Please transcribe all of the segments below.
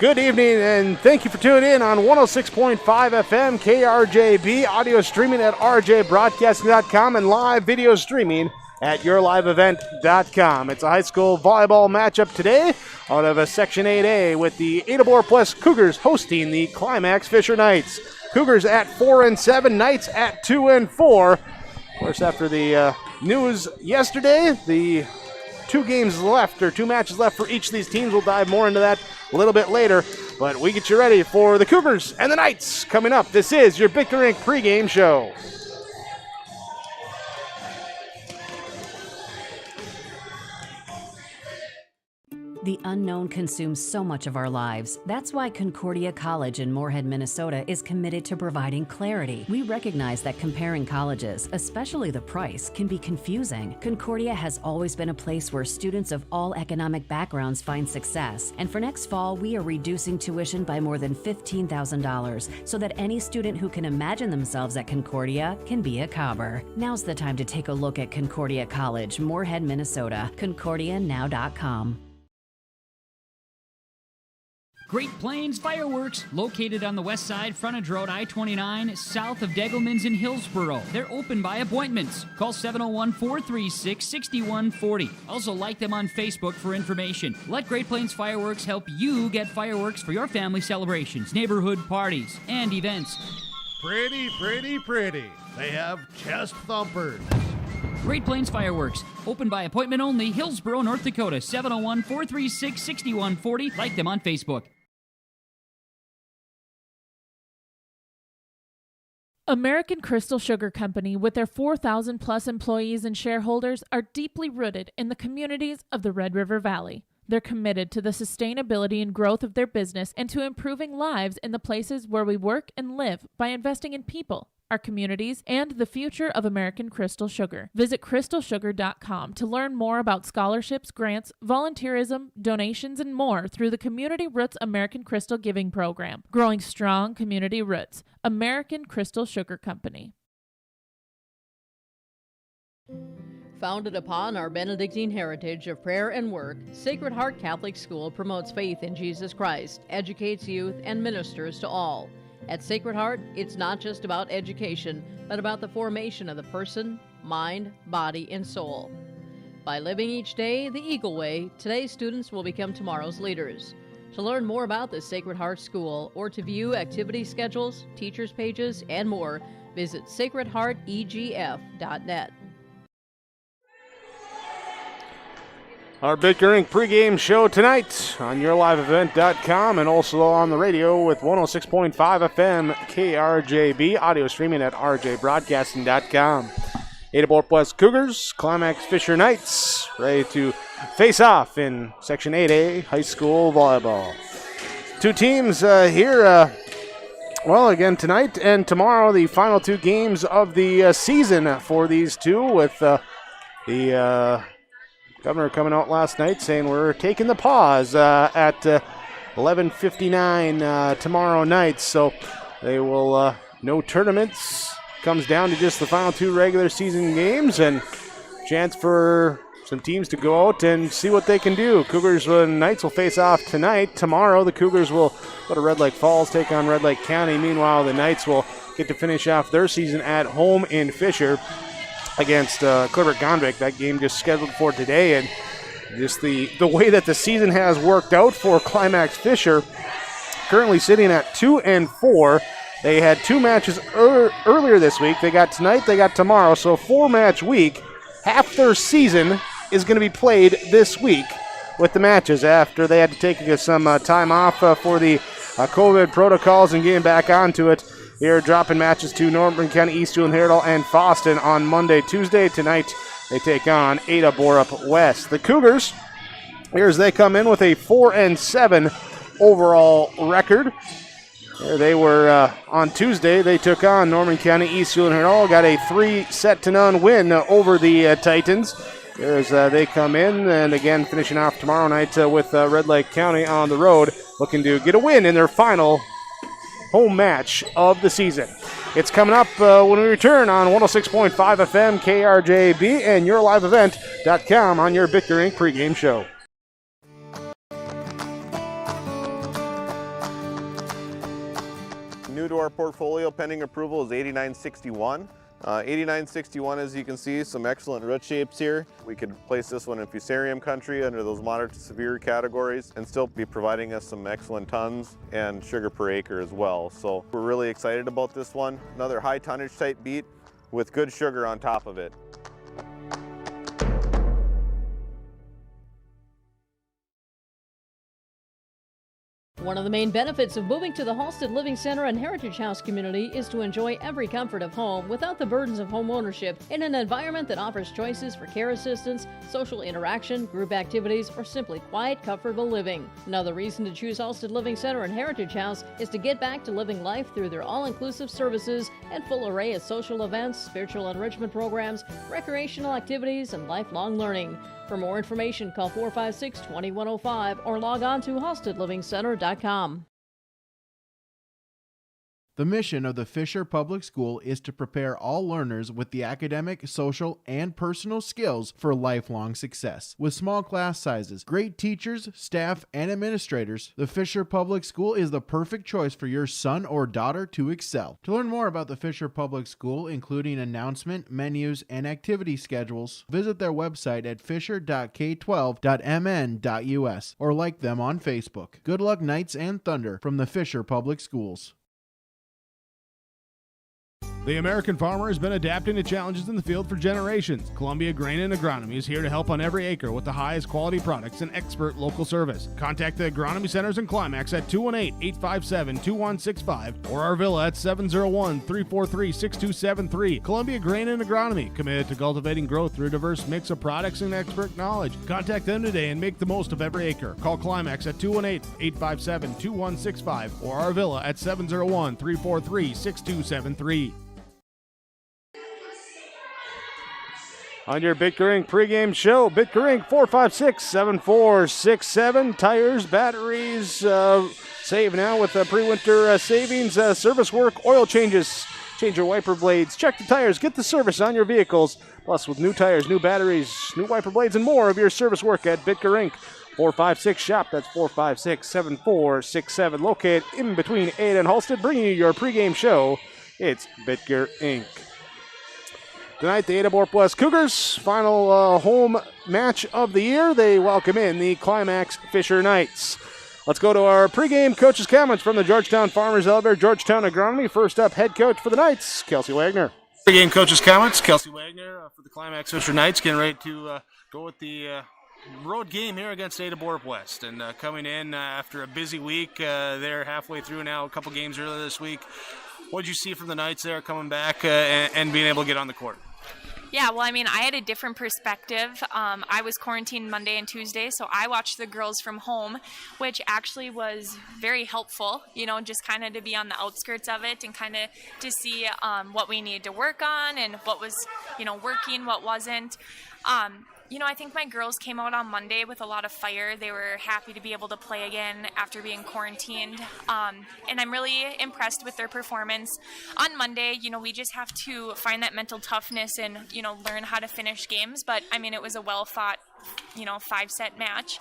Good evening, and thank you for tuning in on 106.5 FM KRJB, audio streaming at rjbroadcasting.com, and live video streaming at yourliveevent.com. It's a high school volleyball matchup today out of a Section 8A with the Ada-Borup-West Cougars hosting the Climax-Fisher Knights. Cougars at 4-7, Knights at 2-4. Of course, after the news yesterday, the two matches left for each of these teams. We'll dive more into that a little bit later, but we get you ready for the Cougars and the Knights coming up. This is your Victor Inc. pregame show. The unknown consumes so much of our lives. That's why Concordia College in Moorhead, Minnesota is committed to providing clarity. We recognize that comparing colleges, especially the price, can be confusing. Concordia has always been a place where students of all economic backgrounds find success. And for next fall, we are reducing tuition by more than $15,000 so that any student who can imagine themselves at Concordia can be a Cobber. Now's the time to take a look at Concordia College, Moorhead, Minnesota. ConcordiaNow.com. Great Plains Fireworks, located on the west side, frontage road I-29, south of Degelman's in Hillsboro. They're open by appointments. Call 701-436-6140. Also like them on Facebook for information. Let Great Plains Fireworks help you get fireworks for your family celebrations, neighborhood parties, and events. Pretty, pretty, pretty. They have chest thumpers. Great Plains Fireworks, open by appointment only, Hillsboro, North Dakota, 701-436-6140. Like them on Facebook. American Crystal Sugar Company, with their 4,000-plus employees and shareholders, are deeply rooted in the communities of the Red River Valley. They're committed to the sustainability and growth of their business and to improving lives in the places where we work and live by investing in people, our communities, and the future of American Crystal Sugar. Visit crystalsugar.com to learn more about scholarships, grants, volunteerism, donations, and more through the Community Roots American Crystal Giving Program. Growing strong community roots. American Crystal Sugar Company. Founded upon our Benedictine heritage of prayer and work, Sacred Heart Catholic School promotes faith in Jesus Christ, educates youth, and ministers to all. At Sacred Heart, it's not just about education, but about the formation of the person, mind, body, and soul. By living each day the Eagle Way, today's students will become tomorrow's leaders. To learn more about the Sacred Heart School or to view activity schedules, teachers' pages, and more, visit sacredheartegf.net. Our Victor Inc. pregame show tonight on yourliveevent.com and also on the radio with 106.5 FM KRJB, audio streaming at rjbroadcasting.com. Ada-Borup-West Cougars, Climax-Fisher Knights, ready to face off in Section 8A high school volleyball. Two teams here, again, tonight and tomorrow, the final two games of the season for these two, with the governor coming out last night saying we're taking the pause at 11:59 tomorrow night. So they will, no tournaments. Comes down to just the final two regular season games and chance for some teams to go out and see what they can do. Cougars and Knights will face off tonight. Tomorrow the Cougars will go to Red Lake Falls, take on Red Lake County. Meanwhile, the Knights will get to finish off their season at home in Fisher against Clifford-Gondvik. That game just scheduled for today, and just the way that the season has worked out for Climax-Fisher, currently sitting at 2-4. They had two matches earlier this week. They got tonight, they got tomorrow, so a four-match week. Half their season is going to be played this week with the matches after they had to take some time off for the COVID protocols and getting back onto it. They're dropping matches to Northern County, East Jewel, Harriedale, and Fosston on Monday, Tuesday. Tonight, they take on Ada-Borup-West. The Cougars, here as they come in with a 4-7 overall record. They were on Tuesday. They took on Norman County, East Jewel, and Harriedale. Got a 3-0 win over the Titans. As they come in, and again finishing off tomorrow night with Red Lake County on the road, looking to get a win in their final home match of the season. It's coming up when we return on 106.5 FM KRJB and yourliveevent.com on your Victor Inc. pregame show. new to our portfolio pending approval is 8961. 8961, as you can see, some excellent root shapes here. We could place this one in fusarium country under those moderate to severe categories and still be providing us some excellent tons and sugar per acre as well. So we're really excited about this one. Another high tonnage type beet with good sugar on top of it. One of the main benefits of moving to the Halsted Living Center and Heritage House community is to enjoy every comfort of home without the burdens of home ownership in an environment that offers choices for care assistance, social interaction, group activities, or simply quiet, comfortable living. Another reason to choose Halsted Living Center and Heritage House is to get back to living life through their all-inclusive services and full array of social events, spiritual enrichment programs, recreational activities, and lifelong learning. For more information, call 456-2105 or log on to halstedlivingcenter.com. The mission of the Fisher Public School is to prepare all learners with the academic, social, and personal skills for lifelong success. With small class sizes, great teachers, staff, and administrators, the Fisher Public School is the perfect choice for your son or daughter to excel. To learn more about the Fisher Public School, including announcement, menus, and activity schedules, visit their website at fisher.k12.mn.us or like them on Facebook. Good luck, Knights and Thunder, from the Fisher Public Schools. The American farmer has been adapting to challenges in the field for generations. Columbia Grain and Agronomy is here to help on every acre with the highest quality products and expert local service. Contact the agronomy centers in Climax at 218-857-2165 or our villa at 701-343-6273. Columbia Grain and Agronomy, committed to cultivating growth through a diverse mix of products and expert knowledge. Contact them today and make the most of every acre. Call Climax at 218-857-2165 or our villa at 701-343-6273. On your Bitcoin pregame show, Bitcoin 456-7467. Tires, batteries, save now with pre-winter savings, service work, oil changes. Change your wiper blades, check the tires, get the service on your vehicles. Plus, with new tires, new batteries, new wiper blades, and more of your service work at Bitcoin 456-SHOP. That's 456-7467. Located in between Ada and Halsted, bringing you your pregame show. It's Bitger Inc. Tonight, the Ada-Borup-West Cougars, final home match of the year. They welcome in the Climax-Fisher Knights. Let's go to our pregame coach's comments from the Georgetown Farmers Elevator, Georgetown Agronomy. First up, head coach for the Knights, Kelsey Wagner. Pregame coach's comments, Kelsey Wagner for the Climax-Fisher Knights, getting ready to go with the road game here against Ada-Borup-West. And coming in after a busy week, they're halfway through now, a couple games earlier this week. What did you see from the Knights there coming back and being able to get on the court? Yeah, well, I mean, I had a different perspective. I was quarantined Monday and Tuesday, so I watched the girls from home, which actually was very helpful, you know, just kind of to be on the outskirts of it and kind of to see what we needed to work on and what was, you know, working, what wasn't. You know, I think my girls came out on Monday with a lot of fire. They were happy to be able to play again after being quarantined. And I'm really impressed with their performance. On Monday, you know, we just have to find that mental toughness and, you know, learn how to finish games. But, I mean, it was a well-fought, you know, 5-set match.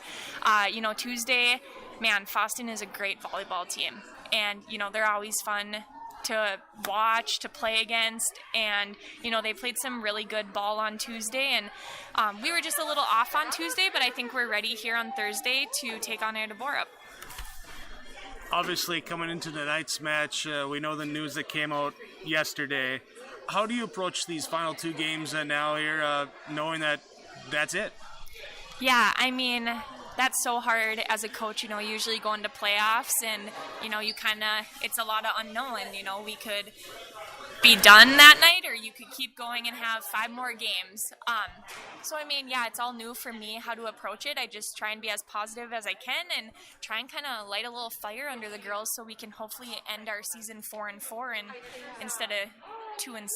You know, Tuesday, man, Foston is a great volleyball team. And, you know, they're always fun to watch, to play against, and you know, they played some really good ball on Tuesday, and we were just a little off on Tuesday, but I think we're ready here on Thursday to take on Ada-Borup. Obviously, coming into the Knights match, we know the news that came out yesterday. How do you approach these final two games now here, knowing that that's it? Yeah, I mean, that's so hard as a coach, you know, usually going to playoffs and, you know, you kind of, it's a lot of unknown, you know, we could be done that night or you could keep going and have 5 more games. So, I mean, yeah, it's all new for me how to approach it. I just try and be as positive as I can and try and kind of light a little fire under the girls so we can hopefully end our season 4-4 and instead of 2-6.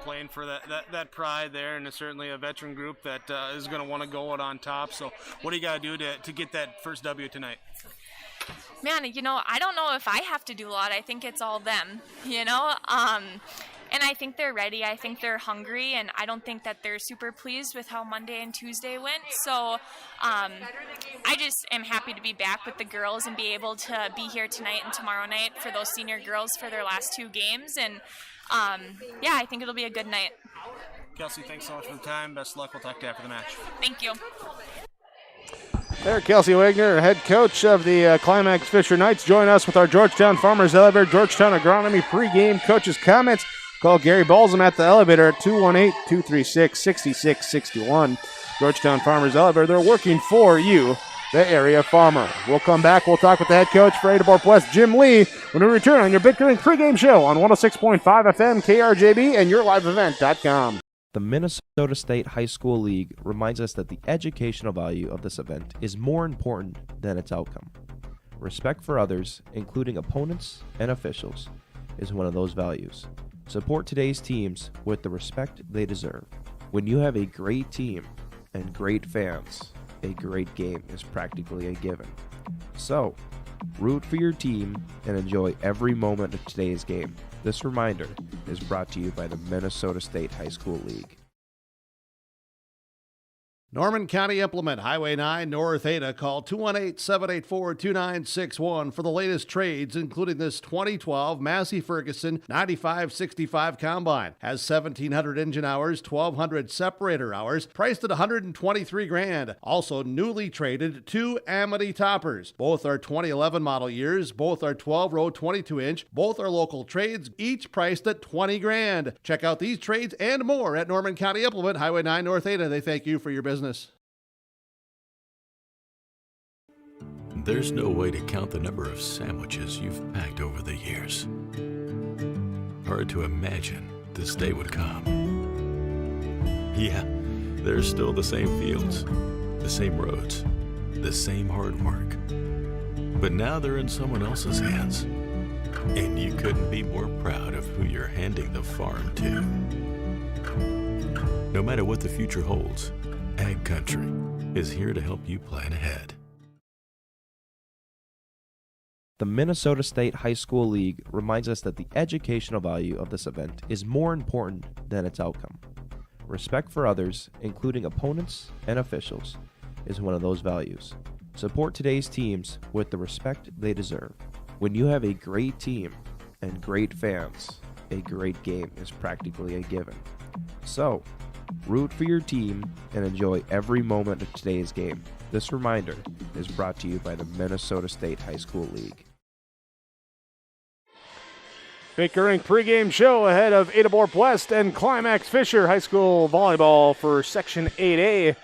Playing for that pride there, and certainly a veteran group that is going to want to go out on top. So what do you got to do to get that first W tonight? Man, you know, I don't know if I have to do a lot. I think it's all them, you know. And I think they're ready. I think they're hungry, and I don't think that they're super pleased with how Monday and Tuesday went. So I just am happy to be back with the girls and be able to be here tonight and tomorrow night for those senior girls for their last 2 games. And I think it'll be a good night. Kelsey, thanks so much for the time. Best of luck. We'll talk to you after the match. Thank you. There, Kelsey Wagner, head coach of the Climax-Fisher Knights, join us with our Georgetown Farmers Elevator, Georgetown Agronomy pregame coaches' comments. Call Gary Balsam at the elevator at 218-236-6661. Georgetown Farmers Elevator, they're working for you, the area farmer. We'll come back. We'll talk with the head coach for Ada-Borup-West, Jim Lee, when we return on your Bickering pregame show on 106.5 FM, KRJB, and yourliveevent.com. The Minnesota State High School League reminds us that the educational value of this event is more important than its outcome. Respect for others, including opponents and officials, is one of those values. Support today's teams with the respect they deserve. When you have a great team and great fans, a great game is practically a given. So, root for your team and enjoy every moment of today's game. This reminder is brought to you by the Minnesota State High School League. Norman County Implement, Highway 9, North Ada. Call 218-784-2961 for the latest trades, including this 2012 Massey Ferguson 9565 Combine. Has 1,700 engine hours, 1,200 separator hours, priced at $123,000. Also newly traded 2 Amity toppers. Both are 2011 model years. Both are 12-row 22-inch. Both are local trades, each priced at $20,000. Check out these trades and more at Norman County Implement, Highway 9, North Ada. They thank you for your business. There's no way to count the number of sandwiches you've packed over the years. Hard to imagine this day would come. Yeah, there's still the same fields, the same roads, the same hard work. But now they're in someone else's hands. And you couldn't be more proud of who you're handing the farm to. No matter what the future holds, Ag Country is here to help you plan ahead. The Minnesota State High School League reminds us that the educational value of this event is more important than its outcome. Respect for others, including opponents and officials, is one of those values. Support today's teams with the respect they deserve. When you have a great team and great fans, a great game is practically a given. So, root for your team and enjoy every moment of today's game. This reminder is brought to you by the Minnesota State High School League. Bickering pregame show ahead of Ada-Borup-West and Climax-Fisher High School Volleyball for Section 8A.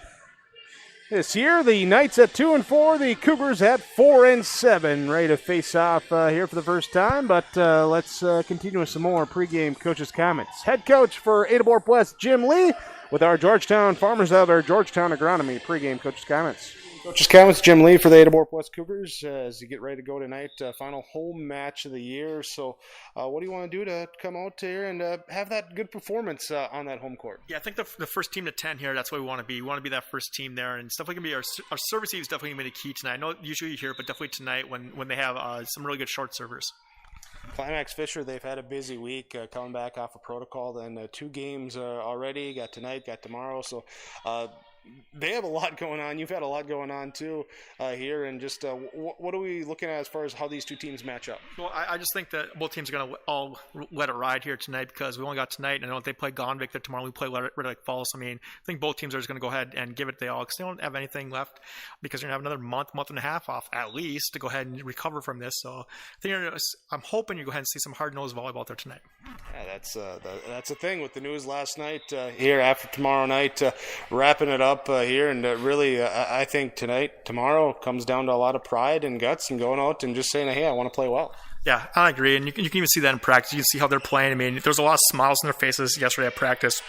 This year, the Knights at 2-4, the Cougars at 4-7, ready to face off here for the first time. But let's continue with some more pregame coaches' comments. Head coach for Ada-Borup-West, Jim Lee, with our Georgetown Farmers Elevator, Georgetown Agronomy pregame coaches' comments. Coaches' comments, Jim Lee for the Ada-Borup-West Cougars as you get ready to go tonight, final home match of the year. So what do you want to do to come out here and have that good performance on that home court? Yeah, I think the first team to 10 here, that's what we want to be. We want to be that first team there, and it's definitely going to be our service team is definitely going to be the key tonight. I know usually you hear it, but definitely tonight when they have some really good short servers. Climax-Fisher, they've had a busy week coming back off of protocol. Then 2 games already, got tonight, got tomorrow. So they have a lot going on. You've had a lot going on too here. And just what are we looking at as far as how these 2 teams match up? Well, I just think that both teams are going to all let it ride here tonight because we only got tonight. And I know if they play Gonvick there tomorrow, we play Red Lake Falls. I mean, I think both teams are just going to go ahead and give it their all because they don't have anything left because you're going to have another month and a half off at least to go ahead and recover from this. So I think I'm hoping you go ahead and see some hard-nosed volleyball there tonight. Yeah, that's the thing with the news last night here after tomorrow night, wrapping it up here. And really, I think tomorrow comes down to a lot of pride and guts and going out and just saying, hey, I want to play well. Yeah, I agree. And you can even see that in practice. You can see how they're playing. I mean, there's a lot of smiles on their faces yesterday at practice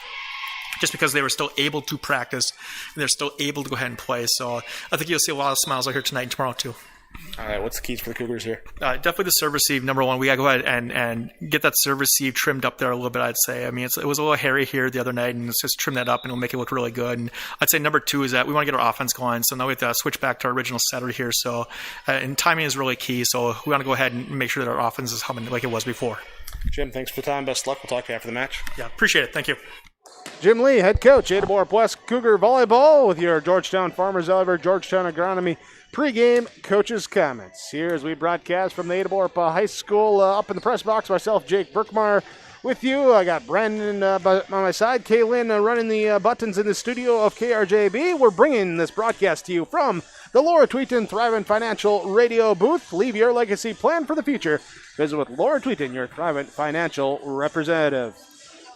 just because they were still able to practice and they're still able to go ahead and play. So I think you'll see a lot of smiles out here tonight and tomorrow too. All right, what's the keys for the Cougars here? Definitely the serve receive, number one. We got to go ahead and get that serve receive trimmed up there a little bit, I'd say. I mean, it was a little hairy here the other night, and let's just trim that up, and it'll make it look really good. And I'd say number 2 is that we want to get our offense going, so now we have to switch back to our original setter here. So, and timing is really key, so we want to go ahead and make sure that our offense is humming like it was before. Jim, thanks for the time. Best of luck. We'll talk to you after the match. Yeah, appreciate it. Thank you. Jim Lee, head coach, Ada-Borup-West Cougar Volleyball, with your Georgetown Farmers Elevator, Georgetown Agronomy pregame coaches' comments. Here as we broadcast from the Ada-Borup High School up in the press box, myself, Jake Berkmeyer, with you. I got Brandon by my side, Kaylin running the buttons in the studio of KRJB. We're bringing this broadcast to you from the Laura Tweeton Thrivent Financial Radio booth. Leave your legacy plan for the future. Visit with Laura Tweeton, your Thrivent Financial representative.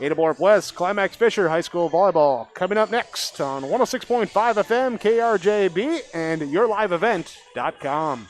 Ada-Borup-West, Climax-Fisher High School Volleyball coming up next on 106.5 FM KRJB and yourliveevent.com.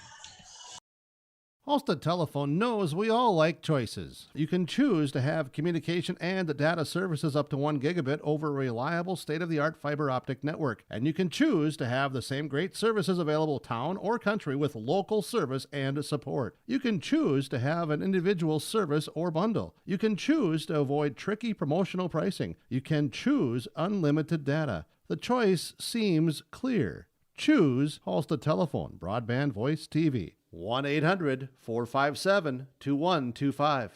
Halstead Telephone knows we all like choices. You can choose to have communication and data services up to 1 gigabit over a reliable state-of-the-art fiber optic network. And you can choose to have the same great services available town or country with local service and support. You can choose to have an individual service or bundle. You can choose to avoid tricky promotional pricing. You can choose unlimited data. The choice seems clear. Choose Halstead Telephone, broadband voice TV. 1-800-457-2125.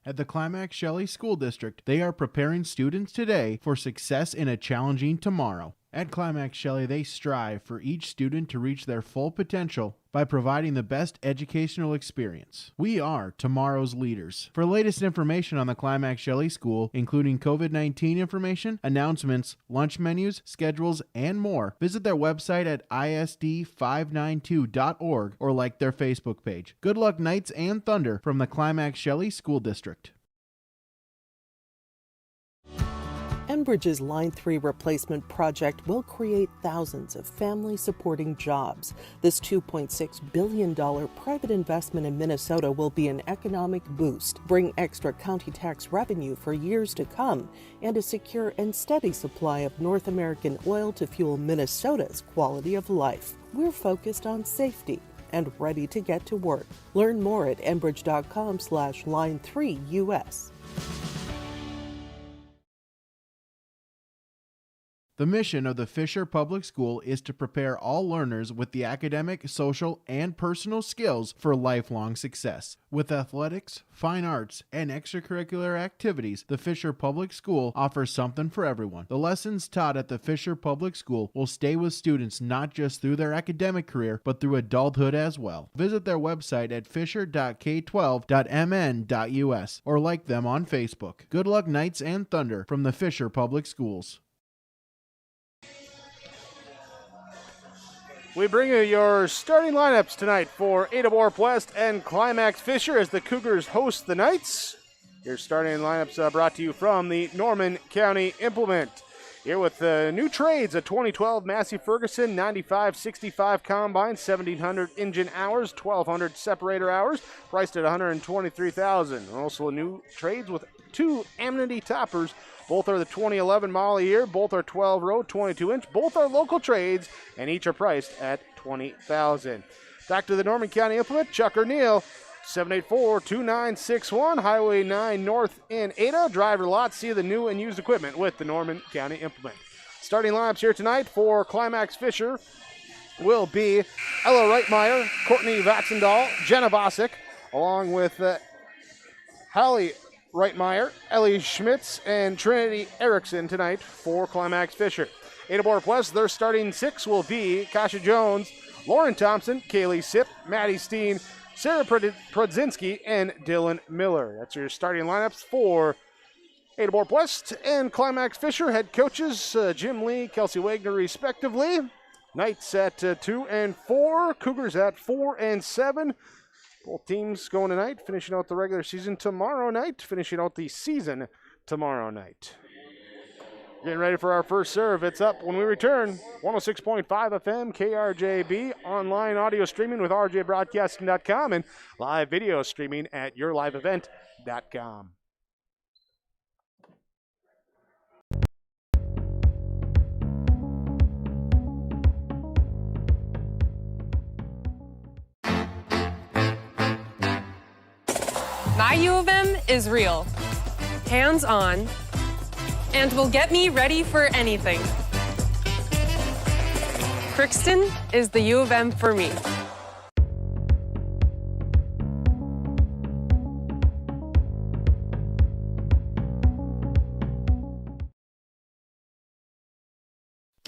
At the Climax Shelley School District, they are preparing students today for success in a challenging tomorrow. At Climax Shelley, they strive for each student to reach their full potential by providing the best educational experience. We are tomorrow's leaders. For latest information on the Climax Shelley School, including COVID-19 information, announcements, lunch menus, schedules, and more, visit their website at isd592.org or like their Facebook page. Good luck, Knights and Thunder, from the Climax Shelley School District. Enbridge's Line 3 replacement project will create thousands of family-supporting jobs. This $2.6 billion private investment in Minnesota will be an economic boost, bring extra county tax revenue for years to come, and a secure and steady supply of North American oil to fuel Minnesota's quality of life. We're focused on safety and ready to get to work. Learn more at enbridge.com/line3us. The mission of the Fisher Public School is to prepare all learners with the academic, social, and personal skills for lifelong success. With athletics, fine arts, and extracurricular activities, the Fisher Public School offers something for everyone. The lessons taught at the Fisher Public School will stay with students not just through their academic career, but through adulthood as well. Visit their website at fisher.k12.mn.us or like them on Facebook. Good luck, Knights and Thunder, from the Fisher Public Schools. We bring you your starting lineups tonight for Ada-Borup-West and Climax-Fisher as the Cougars host the Knights. Your starting lineups brought to you from the Norman County Implement. Here with new trades, a 2012 Massey Ferguson 95-65 combine, 1,700 engine hours, 1,200 separator hours, priced at $123,000. Also new trades with two Amity toppers. Both are the 2011 model of the year. Both are 12-row, 22-inch. Both are local trades, and each are priced at $20,000. Back to the Norman County Implement, Chuck O'Neill, 784-2961, Highway 9 North in Ada. Drive your lot, see the new and used equipment with the Norman County Implement. Starting lineups here tonight for Climax-Fisher will be Ella Reitmeyer, Courtney Vatsendahl, Jenna Vosick, along with Hallie Reitmeyer, Ellie Schmitz, and Trinity Erickson tonight for Climax-Fisher. Ada-Borup-West, their starting six will be Kasha Jones, Lauren Thompson, Kaylee Sipp, Maddie Steen, Sarah Prodzinski, and Dylan Miller. That's your starting lineups for Ada-Borup-West and Climax-Fisher. Head coaches Jim Lee, Kelsey Wagner, respectively. Knights at 2 and 4, Cougars at 4 and 7. Both teams going tonight, finishing out the regular season tomorrow night, finishing out the season tomorrow night. Getting ready for our first serve. It's up when we return. 106.5 FM, KRJB, online audio streaming with rjbroadcasting.com and live video streaming at yourliveevent.com. My U of M is real, hands-on, and will get me ready for anything. Crookston is the U of M for me.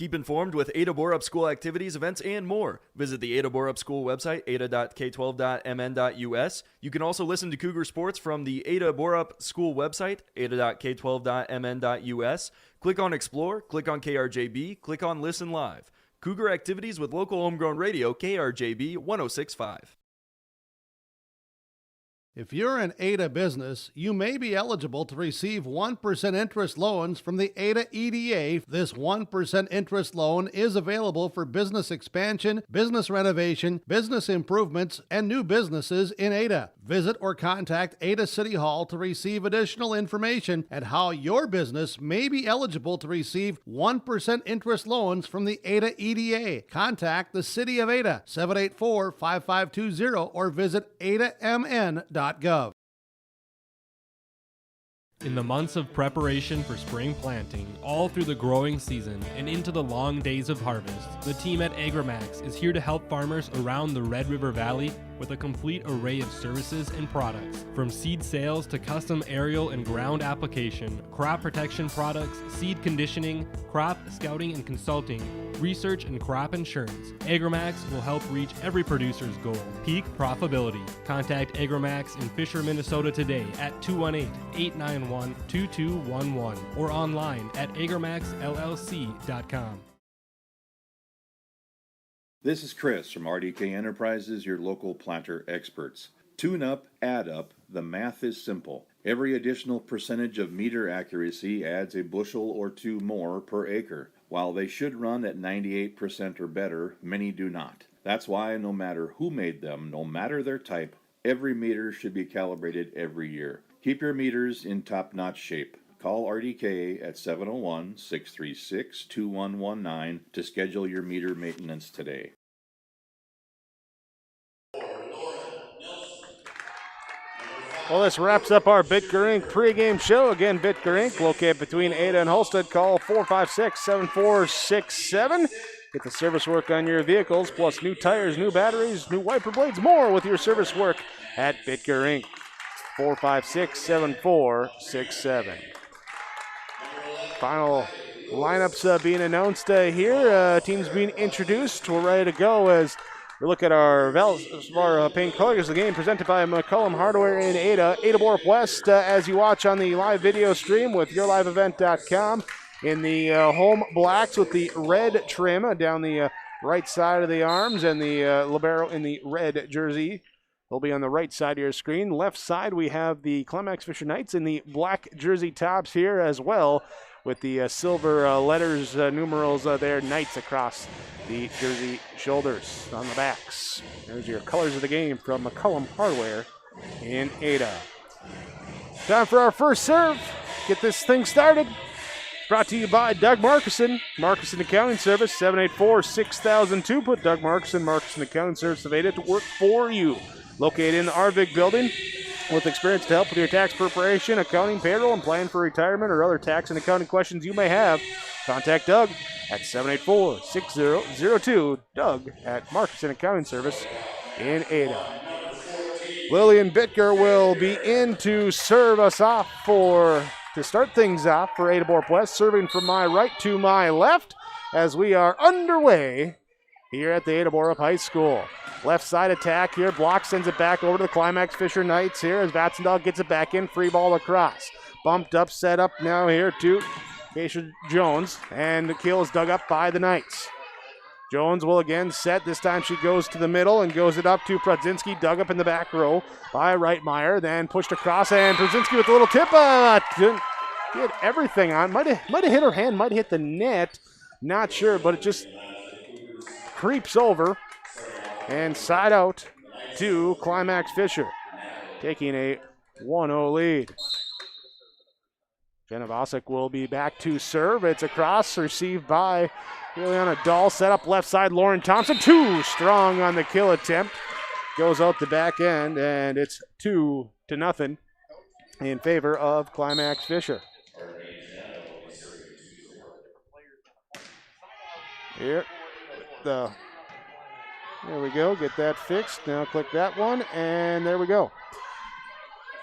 Keep informed with Ada-Borup School activities, events, and more. Visit the Ada-Borup School website, ada.k12.mn.us. You can also listen to Cougar Sports from the Ada-Borup School website, ada.k12.mn.us. Click on Explore, click on KRJB, click on Listen Live. Cougar activities with local homegrown radio, KRJB 106.5. If you're an Ada business, you may be eligible to receive 1% interest loans from the Ada EDA. This 1% interest loan is available for business expansion, business renovation, business improvements, and new businesses in Ada. Visit or contact Ada City Hall to receive additional information and how your business may be eligible to receive 1% interest loans from the Ada EDA. Contact the City of Ada, 784-5520, or visit adamn.gov. In the months of preparation for spring planting, all through the growing season and into the long days of harvest, the team at AgriMax is here to help farmers around the Red River Valley with a complete array of services and products. From seed sales to custom aerial and ground application, crop protection products, seed conditioning, crop scouting and consulting, research and crop insurance, AgriMax will help reach every producer's goal, peak profitability. Contact AgriMax in Fisher, Minnesota today at 218-891-2211 or online at agrimaxllc.com. This is Chris from RDK Enterprises, your local planter experts. Tune up, add up, the math is simple. Every additional percentage of meter accuracy adds a bushel or two more per acre. While they should run at 98% or better, many do not. That's why no matter who made them, no matter their type, every meter should be calibrated every year. Keep your meters in top-notch shape. Call RDK at 701-636-2119 to schedule your meter maintenance today. Well, this wraps up our Bitger Inc. pregame show. Again, Bitger Inc. located between Ada and Holsted. Call 456-7467. Get the service work on your vehicles, plus new tires, new batteries, new wiper blades, more with your service work at Bitger Inc. 456-7467. Final lineups being announced here. Teams being introduced. We're ready to go as we look at our paint colors. The game presented by McCullum Hardware in Ada. Ada-Borup-West as you watch on the live video stream with yourliveevent.com in the home blacks with the red trim down the right side of the arms and the libero in the red jersey. They'll be on the right side of your screen. Left side, we have the Climax-Fisher Knights in the black jersey tops here as well, with the silver letters, numerals there, Knights across the jersey shoulders on the backs. There's your colors of the game from McCullum Hardware in Ada. Time for our first serve. Get this thing started. Brought to you by Doug Markison, Markison Accounting Service, 784-6002. Put Doug Markison, Markison Accounting Service of Ada to work for you. Located in the Arvig building with experience to help with your tax preparation, accounting, payroll, and plan for retirement or other tax and accounting questions you may have. Contact Doug at 784-6002. Doug at Markison Accounting Service in Ada. Lillian Bitger will be in to serve us off to start things off for Ada-Borup-West, serving from my right to my left as we are underway here at the Ada-Borup High School. Left side attack here. Block sends it back over to the Climax-Fisher Knights here as Vatsendahl gets it back in. Free ball across. Bumped up, set up now here to Keisha Jones. And the kill is dug up by the Knights. Jones will again set. This time she goes to the middle and goes it up to Prudzinski. Dug up in the back row by Reitmeyer. Then pushed across. And Prudzinski with a little tip. Didn't get everything on. Might have hit her hand. Might have hit the net. Not sure, but it just creeps over. And side out to Climax-Fisher, taking a 1-0 lead. Jenna Vosick will be back to serve. It's a cross received by Ileana Dahl. Set up left side, Lauren Thompson. Too strong on the kill attempt. Goes out the back end, and it's 2-0 in favor of Climax-Fisher. Here, there we go, get that fixed. Now click that one, and there we go.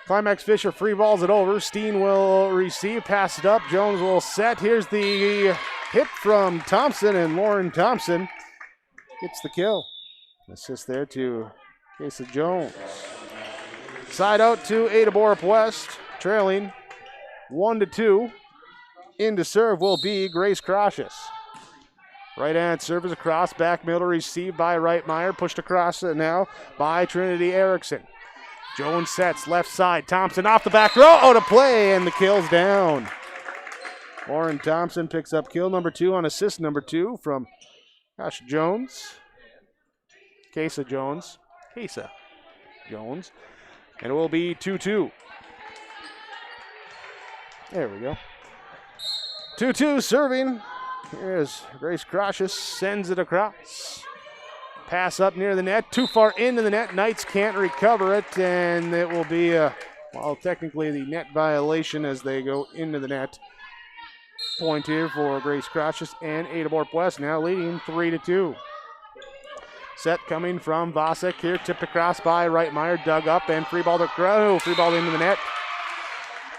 Climax-Fisher free balls it over. Steen will receive, pass it up. Jones will set. Here's the hit from Thompson, and Lauren Thompson gets the kill. Assist there to Casa Jones. Side out to Ada-Borup-West, trailing 1-2. In to serve will be Grace Crocious. Right-hand serve is across, back middle received by Reitmeyer, pushed across now by Trinity Erickson. Jones sets left side, Thompson off the back row, out of play, and the kill's down. Lauren Thompson picks up kill number 2 on assist number 2 from Jones. Casa Jones. And it will be 2-2. There we go. 2-2 serving. Here's Grace Crocious, sends it across. Pass up near the net, too far into the net. Knights can't recover it, and it will be, technically the net violation as they go into the net. Point here for Grace Crocious and Ada-Borup-West, now leading 3-2. Set coming from Vasek here, tipped across by Reitmeyer, dug up, and free ball into the net.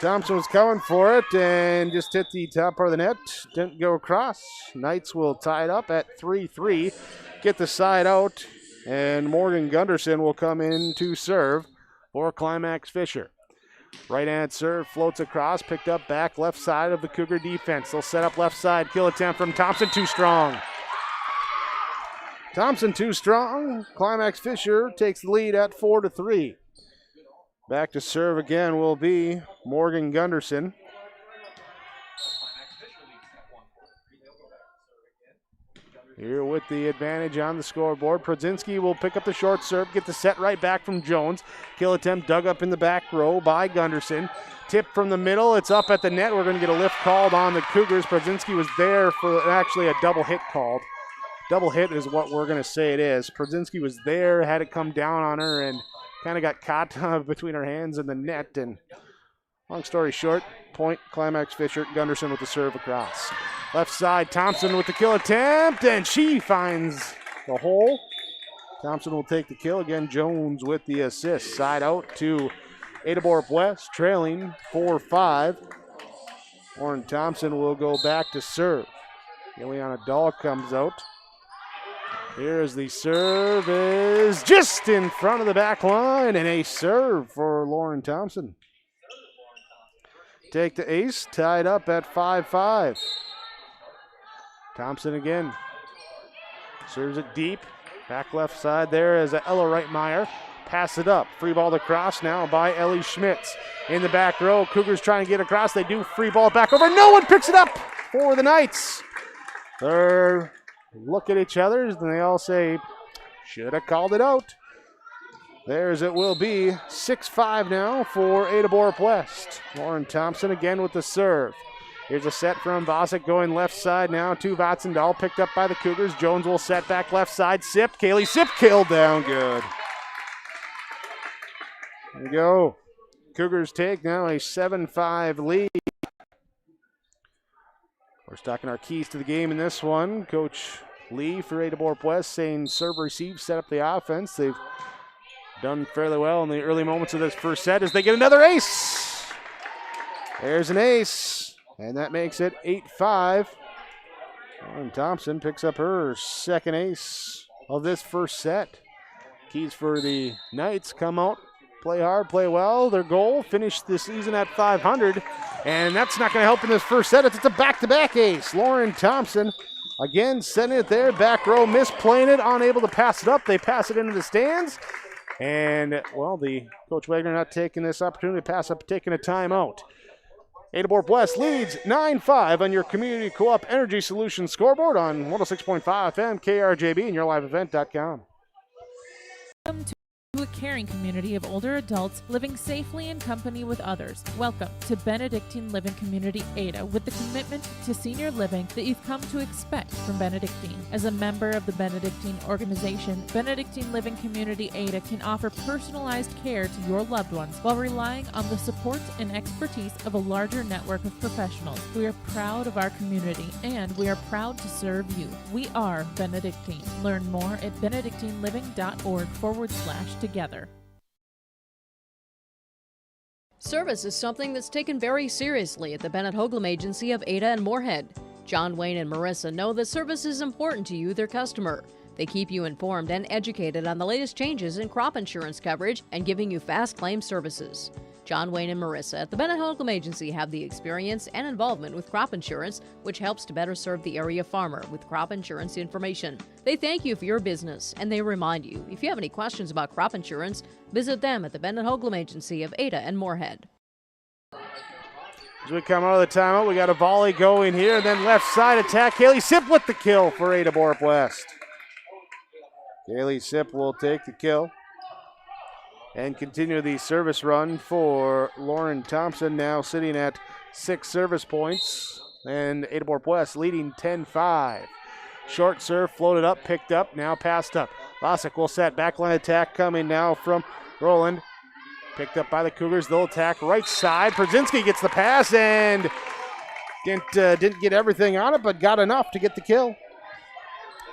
Thompson was coming for it and just hit the top part of the net. Didn't go across. Knights will tie it up at 3-3. Get the side out, and Morgan Gunderson will come in to serve for Climax-Fisher. Right-hand serve floats across, picked up back left side of the Cougar defense. They'll set up left side. Kill attempt from Thompson, too strong. Thompson too strong. Climax-Fisher takes the lead at 4-3. Back to serve again will be Morgan Gunderson. Here with the advantage on the scoreboard. Prodzinski will pick up the short serve, get the set right back from Jones. Kill attempt dug up in the back row by Gunderson. Tip from the middle, it's up at the net. We're going to get a lift called on the Cougars. Prodzinski was there for actually a double hit called. Double hit is what we're going to say it is. Prodzinski was there, had it come down on her, and kind of got caught between her hands and the net. And long story short, point Climax-Fisher. Gunderson with the serve across. Left side, Thompson with the kill attempt, and she finds the hole. Thompson will take the kill. Again, Jones with the assist. Side out to Ada-Borup-West, trailing 4-5. Lauren Thompson will go back to serve. Ileana Dahl comes out. Here's the serve, is just in front of the back line, and a serve for Lauren Thompson. Take the ace, tied up at 5-5. Thompson again. Serves it deep. Back left side there is Ella Reitmeyer. Pass it up. Free ball across now by Ellie Schmitz. In the back row, Cougars trying to get across. They do free ball back over. No one picks it up for the Knights. They're look at each other, and they all say, should have called it out. There's it will be 6-5 now for Ada-Borup-West. Lauren Thompson again with the serve. Here's a set from Vasek going left side now to Vatsendahl, picked up by the Cougars. Jones will set back left side. Sip, Kaylee Sip killed down good. There we go. Cougars take now a 7-5 lead. We're stocking our keys to the game in this one. Coach Lee for Ada-Borup-West saying serve, receive, set up the offense. They've done fairly well in the early moments of this first set as they get another ace. There's an ace, and that makes it 8-5. And Thompson picks up her second ace of this first set. Keys for the Knights come out, play hard, play well. Their goal, finish the season at 500, and that's not going to help in this first set. It's a back-to-back ace. Lauren Thompson again sending it there, back row, misplaying it, unable to pass it up. They pass it into the stands, and, well, the Coach Wagner not taking this opportunity to pass up, taking a timeout. Ada-Borup-West leads 9-5 on your Community Co-op Energy Solutions scoreboard on 106.5 FM, KRJB, and yourliveevent.com. Welcome to a caring community of older adults living safely in company with others. Welcome to Benedictine Living Community Ada, with the commitment to senior living that you've come to expect from Benedictine. As a member of the Benedictine organization, Benedictine Living Community Ada can offer personalized care to your loved ones while relying on the support and expertise of a larger network of professionals. We are proud of our community, and we are proud to serve you. We are Benedictine. Learn more at benedictineliving.org/together. Service is something that's taken very seriously at the Bennett Hoagland Agency of Ada and Moorhead. John Wayne and Marissa know that service is important to you, their customer. They keep you informed and educated on the latest changes in crop insurance coverage and giving you fast claim services. John Wayne and Marissa at the Bennett Holcomb Agency have the experience and involvement with crop insurance, which helps to better serve the area farmer with crop insurance information. They thank you for your business, and they remind you, if you have any questions about crop insurance, visit them at the Bennett Holcomb Agency of Ada and Moorhead. As we come out of the timeout, we got a volley going here, and then left side attack. Kaylee Sipp with the kill for Ada-Borup-West. Kaylee Sipp will take the kill and continue the service run for Lauren Thompson, now sitting at 6 service points, and Ada-Borup-West leading 10-5. Short serve, floated up, picked up, now passed up. Vosick will set, backline attack coming now from Roland. Picked up by the Cougars, they'll attack right side. Przynski gets the pass and didn't get everything on it, but got enough to get the kill.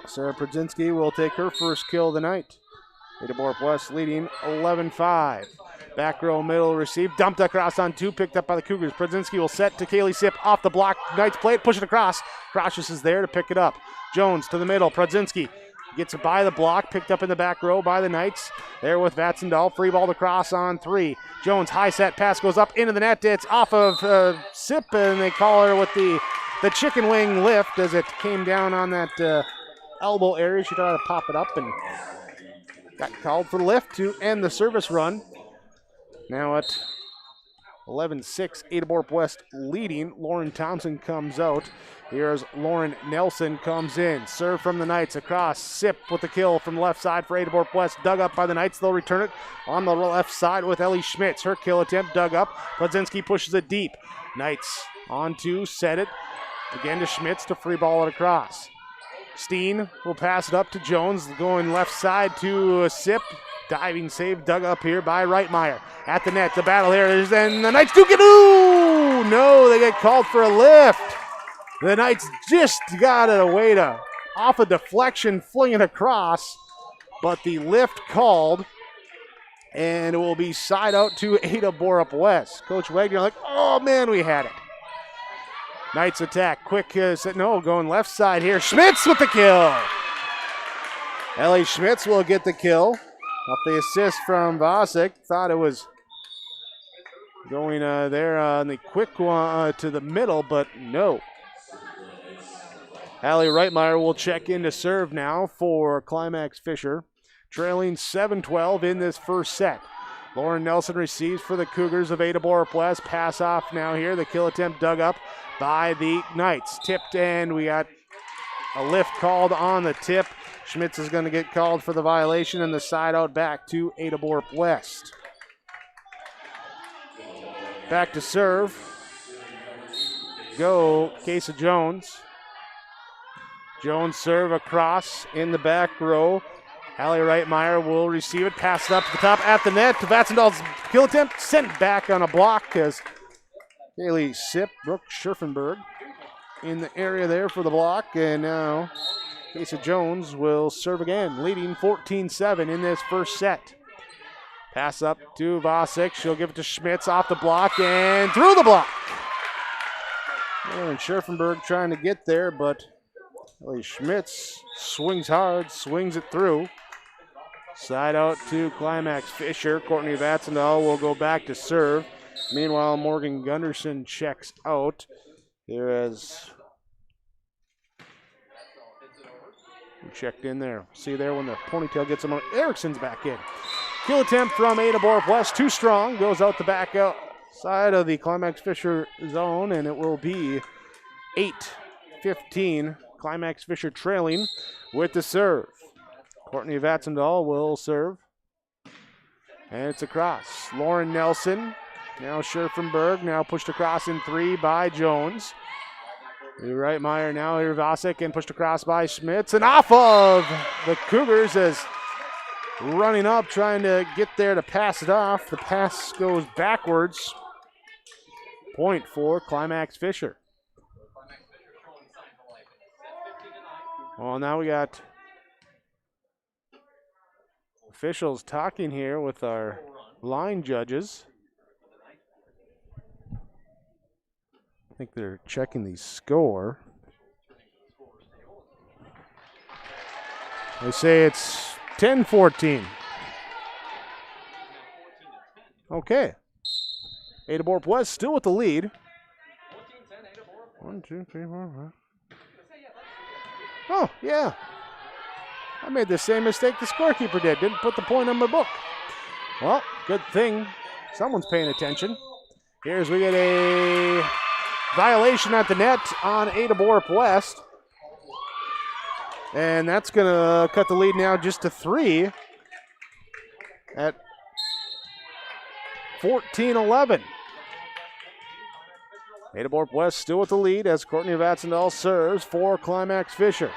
Sarah Przynski will take her first kill of the night. Ada-Borup-West leading 11-5. Back row middle receive, dumped across on 2, picked up by the Cougars. Przynski will set to Kaylee Sipp off the block. Knights play it, push it across. Crocious is there to pick it up. Jones to the middle, Przynski gets it by the block, picked up in the back row by the Knights. There with Vatsendahl, free ball to cross on 3. Jones, high set pass goes up into the net. It's off of Sipp, and they call her with the chicken wing lift as it came down on that elbow area. She tried to pop it up and got called for the lift to end the service run. Now at 11-6, Ada-Borup-West leading. Lauren Thompson comes out. Here's Lauren Nelson comes in. Serve from the Knights across. Sipp with the kill from the left side for Ada-Borup-West. Dug up by the Knights. They'll return it on the left side with Ellie Schmitz. Her kill attempt dug up. Przynski pushes it deep. Knights on 2, set it. Again to Schmitz to free ball it across. Steen will pass it up to Jones, going left side to Sipp. Diving save dug up here by Reitmeyer. At the net, the battle here is, and the Knights do get, ooh! No, they get called for a lift. The Knights just got it away to, off a deflection, fling it across, but the lift called, and it will be side out to Ada-Borup-West. Coach Wagner like, oh man, we had it. Knights attack, quick, going left side here. Schmitz with the kill. Ellie Schmitz will get the kill. Off the assist from Vosick. Thought it was going there on the quick one to the middle, but no. Allie Reitmeyer will check in to serve now for Climax-Fisher, trailing 7-12 in this first set. Lauren Nelson receives for the Cougars of Ada-Borup-West. Pass off now here. The kill attempt dug up by the Knights. Tipped, and we got a lift called on the tip. Schmitz is going to get called for the violation, and the side out back to Ada-Borup-West. Back to serve. Go, Casey Jones. Jones serve across in the back row. Allie Reitmeyer will receive it, pass it up to the top at the net. To Vatsendahl's kill attempt, sent back on a block as Kaylee Sipp, Brooke Scherfenberg in the area there for the block, and now Casey Jones will serve again, leading 14-7 in this first set. Pass up to Vosick. She'll give it to Schmitz off the block and through the block. And Scherfenberg trying to get there, but Ellie Schmitz swings hard, swings it through. Side out to Climax-Fisher. Courtney Vatsendahl will go back to serve. Meanwhile, Morgan Gunderson checks out. Here as checked in there. See there when the ponytail gets him on. Erickson's back in. Kill attempt from Ada-Borup-West. Too strong. Goes out the back outside of the Climax-Fisher zone, and it will be 8-15. Climax-Fisher trailing with the serve. Courtney Vatsendahl will serve. And it's across. Lauren Nelson. Now Scherfenberg. Now pushed across in 3 by Jones. Reitmeyer now here, Vosick, and pushed across by Schmitz. And off of the Cougars as running up, trying to get there to pass it off. The pass goes backwards. Point for Climax-Fisher. Well, now we got officials talking here with our line judges. I think they're checking the score. They say it's 10-14. Okay. Ada-Borup-West still with the lead. 1, 2, 3, 4, 5. Oh, yeah. I made the same mistake the scorekeeper did. Didn't put the point on my book. Well, good thing someone's paying attention. Here's we get a violation at the net on Ada-Borup-West. And that's going to cut the lead now just to 3 at 14-11. Ada-Borup-West still with the lead as Courtney Vatsendahl serves for Climax-Fisher.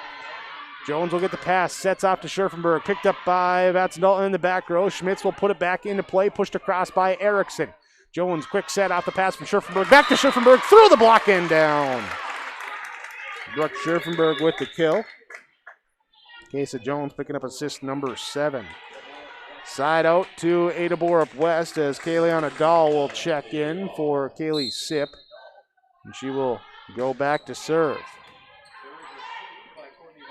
Jones will get the pass, sets off to Scherfenberg, picked up by Vatsendahl in the back row. Schmitz will put it back into play, pushed across by Erickson. Jones, quick set off the pass from Scherfenberg, back to Scherfenberg, through the block and down. Brooke Scherfenberg with the kill. Casey Jones picking up assist number 7. Side out to Ada-Borup-West as Kayleana Dahl will check in for Kaylee Sipp. And she will go back to serve.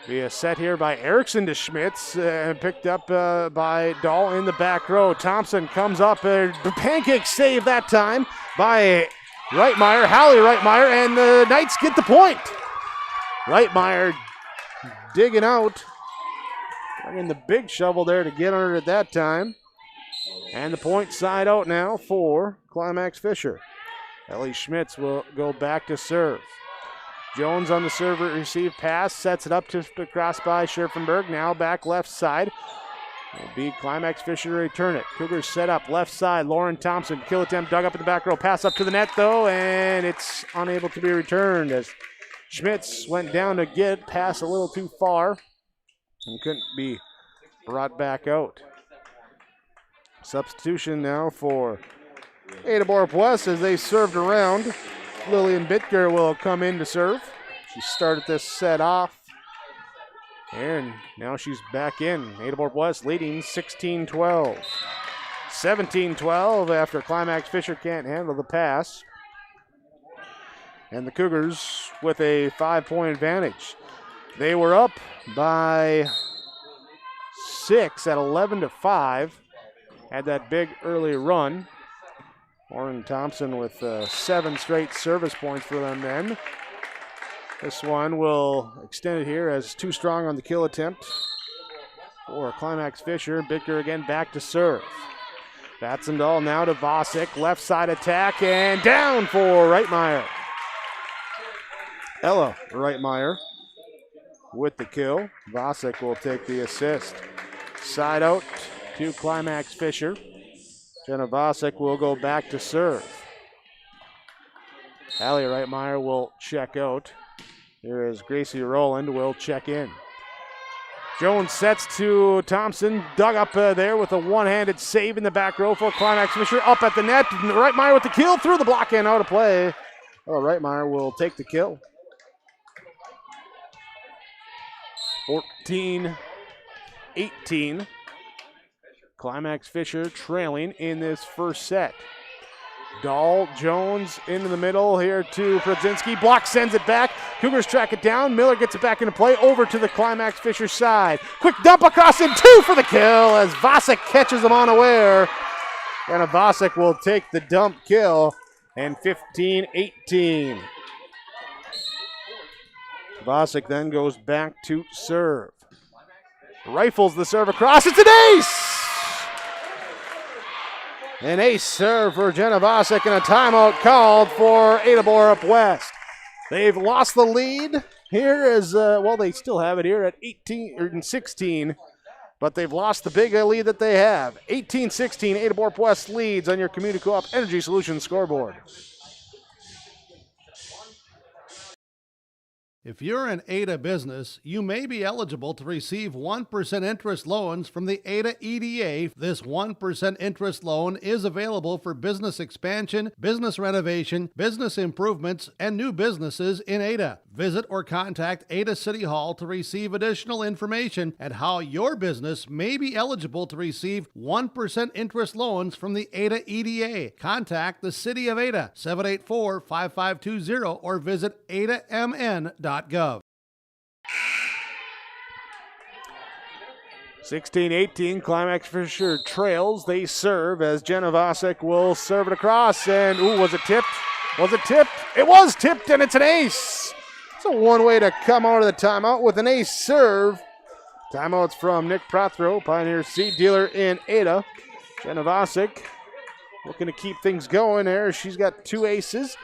Be a set here by Erickson to Schmitz, picked up by Dahl in the back row. Thompson comes up, pancake save that time by Reitmeyer, Hallie Reitmeyer, and the Knights get the point. Reitmeyer digging out, bringing the big shovel there to get under it that time. And the point side out now for Climax-Fisher. Ellie Schmitz will go back to serve. Jones on the serve receive pass, sets it up to cross by Scherfenberg. Now back left side. Will be Climax-Fisher to return it. Cougars set up left side. Lauren Thompson, kill attempt dug up in the back row. Pass up to the net though, and it's unable to be returned as Schmitz went down to get pass a little too far and couldn't be brought back out. Substitution now for Ada-Borup-West as they served around. Lillian Bitker will come in to serve. She started this set off. And now she's back in. Ada-Borup-West leading 16-12. 17-12 after Climax-Fisher can't handle the pass. And the Cougars with a 5-point advantage. They were up by 6 at 11-5. Had that big early run. Lauren Thompson with 7 straight service points for them then. This one will extend it here as too strong on the kill attempt for Climax-Fisher. Bitker again back to serve. Vatsendahl now to Vosick. Left side attack and down for Reitmeyer. Ella Reitmeyer with the kill. Vosick will take the assist. Side out to Climax-Fisher. Jenna Vosick will go back to serve. Hallie Reitmeyer will check out. Here is Gracie Rowland will check in. Jones sets to Thompson. Dug up there with a one-handed save in the back row for Climax-Fisher. Up at the net. Reitmeyer with the kill through the block and out of play. Well, Reitmeyer will take the kill. 14-18. Climax-Fisher trailing in this first set. Dahl, Jones into the middle here to Prodzinski. Block sends it back. Cougars track it down. Miller gets it back into play over to the Climax-Fisher side. Quick dump across and 2 for the kill as Vosick catches him unaware. And Vosick will take the dump kill and 15-18. Vosick then goes back to serve. Rifles the serve across. It's an ace! An ace serve for Jenna Vosick and a timeout called for Ada-Borup-West. They've lost the lead here as, they still have it here at 16, but they've lost the big lead that they have. 18-16, Ada-Borup-West leads on your Community Co-op Energy Solutions scoreboard. If you're an Ada business, you may be eligible to receive 1% interest loans from the Ada EDA. This 1% interest loan is available for business expansion, business renovation, business improvements, and new businesses in Ada. Visit or contact Ada City Hall to receive additional information and how your business may be eligible to receive 1% interest loans from the Ada EDA. Contact the City of Ada, 784-5520, or visit adamn.gov. 16-18, Climax-Fisher trails. They serve as Jenna Vasek will serve it across. And, was it tipped? Was it tipped? It was tipped, and it's an ace. So one way to come out of the timeout with an ace serve. Timeouts from Nick Prothro, Pioneer seed dealer in Ada. Jenna Vasek looking to keep things going there. She's got 2 aces.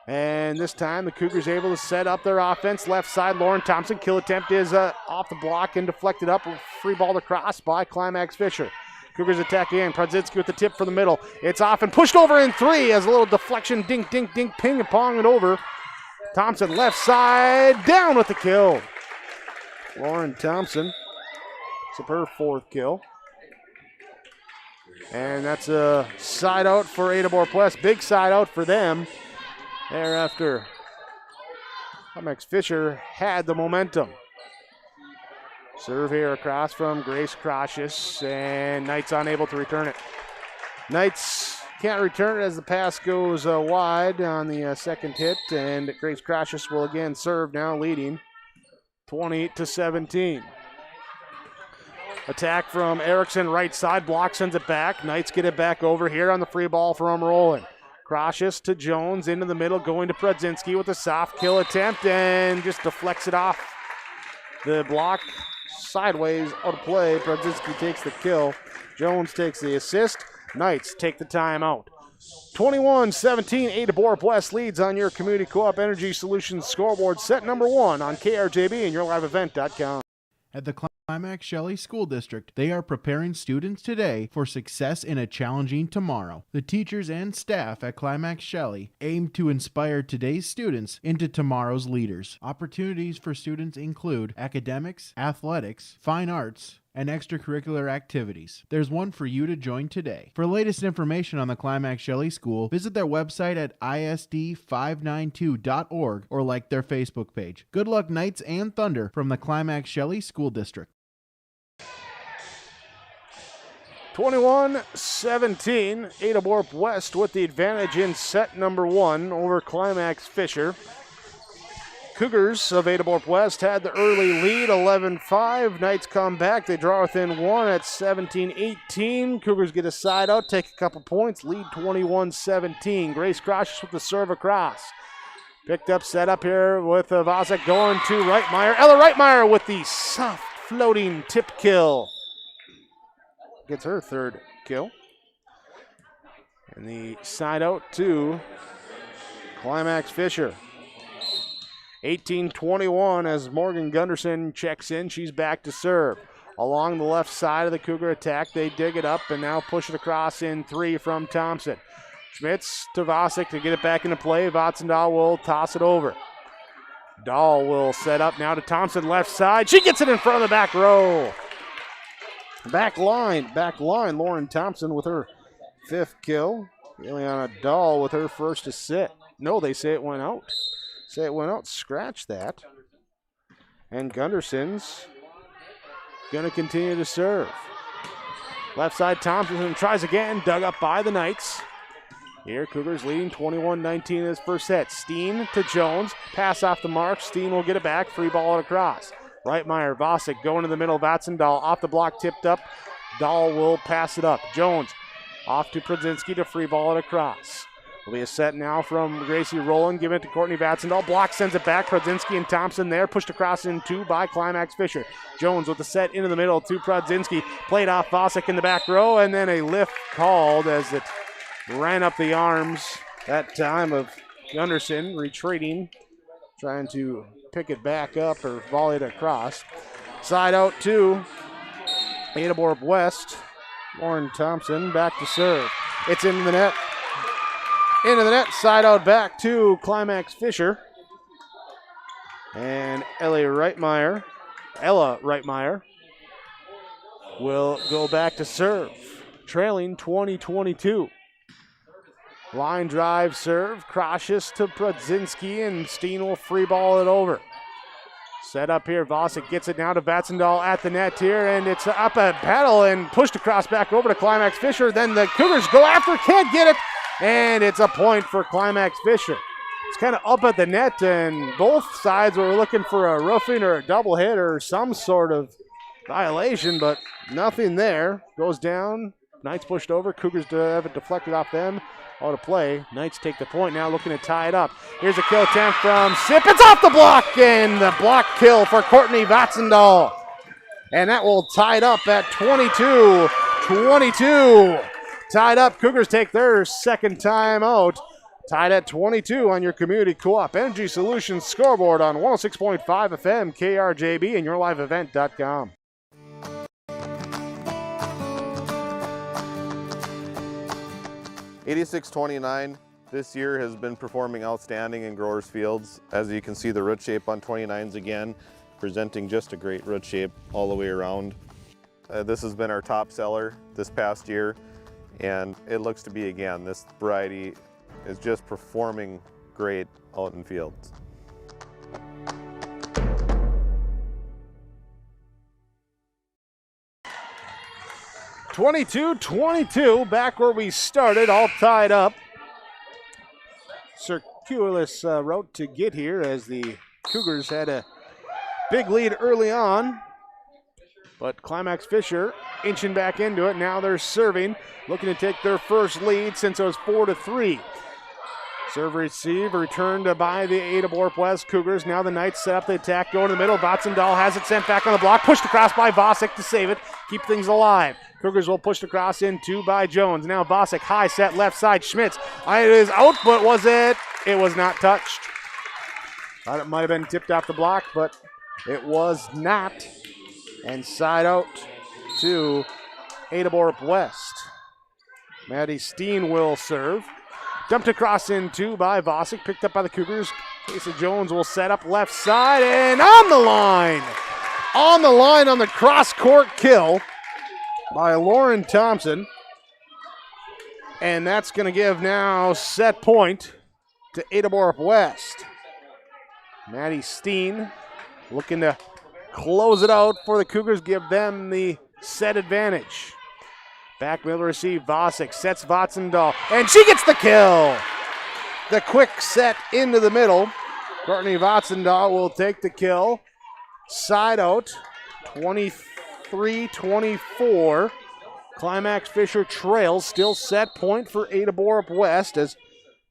And this time the Cougars able to set up their offense. Left side, Lauren Thompson. Kill attempt is off the block and deflected up. Free ball across by Climax-Fisher. Cougars attack again. Prodzinski with the tip for the middle. It's off and pushed over in 3 as a little deflection. Dink, dink, dink, ping and pong it over. Thompson left side, down with the kill. Lauren Thompson. It's her 4th kill. And that's a side out for Ada-Borup-West. Big side out for them. Thereafter, Climax-Fisher had the momentum. Serve here across from Grace Crocious, and Knights unable to return it. Knights can't return it as the pass goes wide on the second hit, and Grace Crocious will again serve, now leading 20-17. Attack from Erickson, right side, block sends it back. Knights get it back over here on the free ball from Rowland. Crocious to Jones, into the middle, going to Prodzinski with a soft kill attempt and just deflects it off the block sideways out of play. Prodzinski takes the kill. Jones takes the assist. Knights take the timeout. 21-17, Ada-Borup-West leads on your Community Co-op Energy Solutions scoreboard. Set number 1 on KRJB and yourliveevent.com. At the Climax Shelley School District, they are preparing students today for success in a challenging tomorrow. The teachers and staff at Climax Shelley aim to inspire today's students into tomorrow's leaders. Opportunities for students include academics, athletics, fine arts, and extracurricular activities. There's one for you to join today. For latest information on the Climax Shelley School, visit their website at isd592.org or like their Facebook page. Good luck, Knights and Thunder, from the Climax Shelley School District. 21-17, Ada-Borup-West with the advantage in set number 1 over Climax-Fisher. Cougars of Ada-Borup-West had the early lead, 11-5. Knights come back. They draw within 1 at 17-18. Cougars get a side out, take a couple points, lead 21-17. Grace Crocious with the serve across. Picked up, set up here with Vasek going to Reitmeyer. Ella Reitmeyer with the soft floating tip kill. Gets her 3rd kill. And the side out to Climax-Fisher. 18-21 as Morgan Gunderson checks in. She's back to serve. Along the left side of the Cougar attack, they dig it up and now push it across in 3 from Thompson. Schmitz to Vasek to get it back into play. Vatsendahl will toss it over. Dahl will set up now to Thompson, left side. She gets it in front of the back row. Back line, Lauren Thompson with her 5th kill. Ileana Dahl with her 1st assist. No, they say it went out. Scratch that. And Gunderson's going to continue to serve. Left side, Thompson tries again, dug up by the Knights. Here, Cougars leading 21-19 in this first set. Steen to Jones, pass off the mark. Steen will get it back, free ball it across. Reitmeyer, Vasek going to the middle. Vatsendahl off the block, tipped up. Dahl will pass it up. Jones off to Prodzinski to free ball it across. Will be a set now from Gracie Rowland. Give it to Courtney Vatsendahl. Block sends it back. Prodzinski and Thompson there. Pushed across in 2 by Climax-Fisher. Jones with the set into the middle to Prodzinski. Played off Vasek in the back row. And then a lift called as it ran up the arms that time of Gunderson retreating. Trying to pick it back up or volley it across. Side out to Ada-Borup-West. Lauren Thompson back to serve. It's into the net. Into the net, side out back to Climax-Fisher. And Ella Reitmeyer will go back to serve, trailing 20-22. Line drive serve, Crocious to Prodzinski, and Steen will free ball it over. Set up here, Vasek gets it now to Vatsendahl at the net here, and it's up a paddle and pushed across back over to Climax-Fisher. Then the Cougars go after, can't get it. And it's a point for Climax-Fisher. It's kind of up at the net, and both sides were looking for a roofing or a double hit or some sort of violation, but nothing there. Goes down. Knights pushed over. Cougars have it deflected off them. Out of play. Knights take the point now, looking to tie it up. Here's a kill attempt from Sip. It's off the block, and the block kill for Courtney Vatsendahl. And that will tie it up at 22-22. Tied up. Cougars take their second time out. Tied at 22 on your Community Co-op Energy Solutions scoreboard on 106.5 FM, KRJB, and yourliveevent.com. '86-29 this year has been performing outstanding in growers fields. As you can see, the root shape on 29s again, presenting just a great root shape all the way around. This has been our top seller this past year, and it looks to be again. This variety is just performing great out in fields. (22-22), back where we started, all tied up. Circuitous route to get here as the Cougars had a big lead early on, but Climax-Fisher inching back into it. Now they're serving, looking to take their first lead since it was 4-3. Serve receive, returned by the Ada-Borup-West Cougars. Now the Knights set up the attack, go in the middle. Vatsendahl has it sent back on the block, pushed across by Vosick to save it, keep things alive. Cougars will push across in two by Jones. Now Vosick, high set, left side, Schmitz. It is out, but was it? It was not touched. Thought it might have been tipped off the block, but it was not. And side out to Ada-Borup-West. Maddie Steen will serve. Dumped across in two by Vosick, picked up by the Cougars. Casey Jones will set up left side and on the line. On the line on the cross-court kill by Lauren Thompson. And that's going to give now set point to Ada-Borup-West. Maddie Steen looking to close it out for the Cougars, give them the set advantage. Back middle receive, Vosick sets Vatsendahl, and she gets the kill. The quick set into the middle. Courtney Vatsendahl will take the kill. Side out, 23-24. Climax-Fisher trails, still set point for Ada-Borup-West as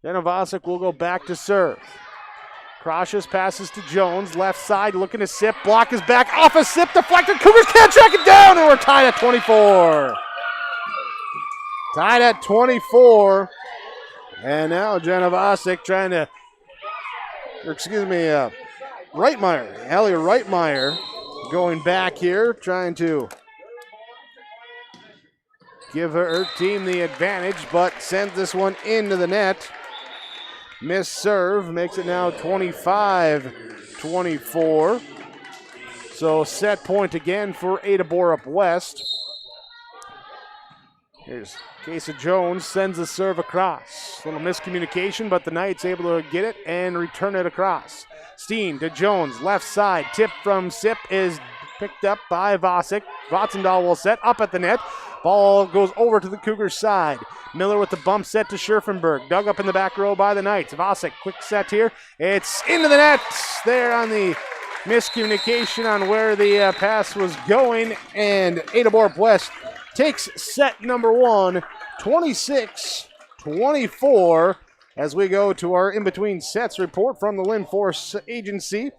Jenna Vosick will go back to serve. Crosses passes to Jones, left side, looking to Sip. Block is back, off a Sip, deflected. Cougars can't track it down, and we're tied at 24. Tied at 24. And now Jenna Vosick trying to, Reitmeyer, Allie Reitmeyer going back here, trying to give her team the advantage, but sends this one into the net. Miss serve makes it now 25-24. So set point again for Ada-Borup-West. Here's Casey Jones, sends the serve across. A little miscommunication, but the Knights able to get it and return it across. Steen to Jones, left side. Tip from Sip is picked up by Vosick. Vatsendahl will set up at the net. Ball goes over to the Cougars side. Miller with the bump set to Scherfenberg. Dug up in the back row by the Knights. Vosick, quick set here. It's into the net. There on the miscommunication on where the pass was going. And Ada-Borup-West takes set number one, 26-24. As we go to our in-between sets report from the Linforce Agency.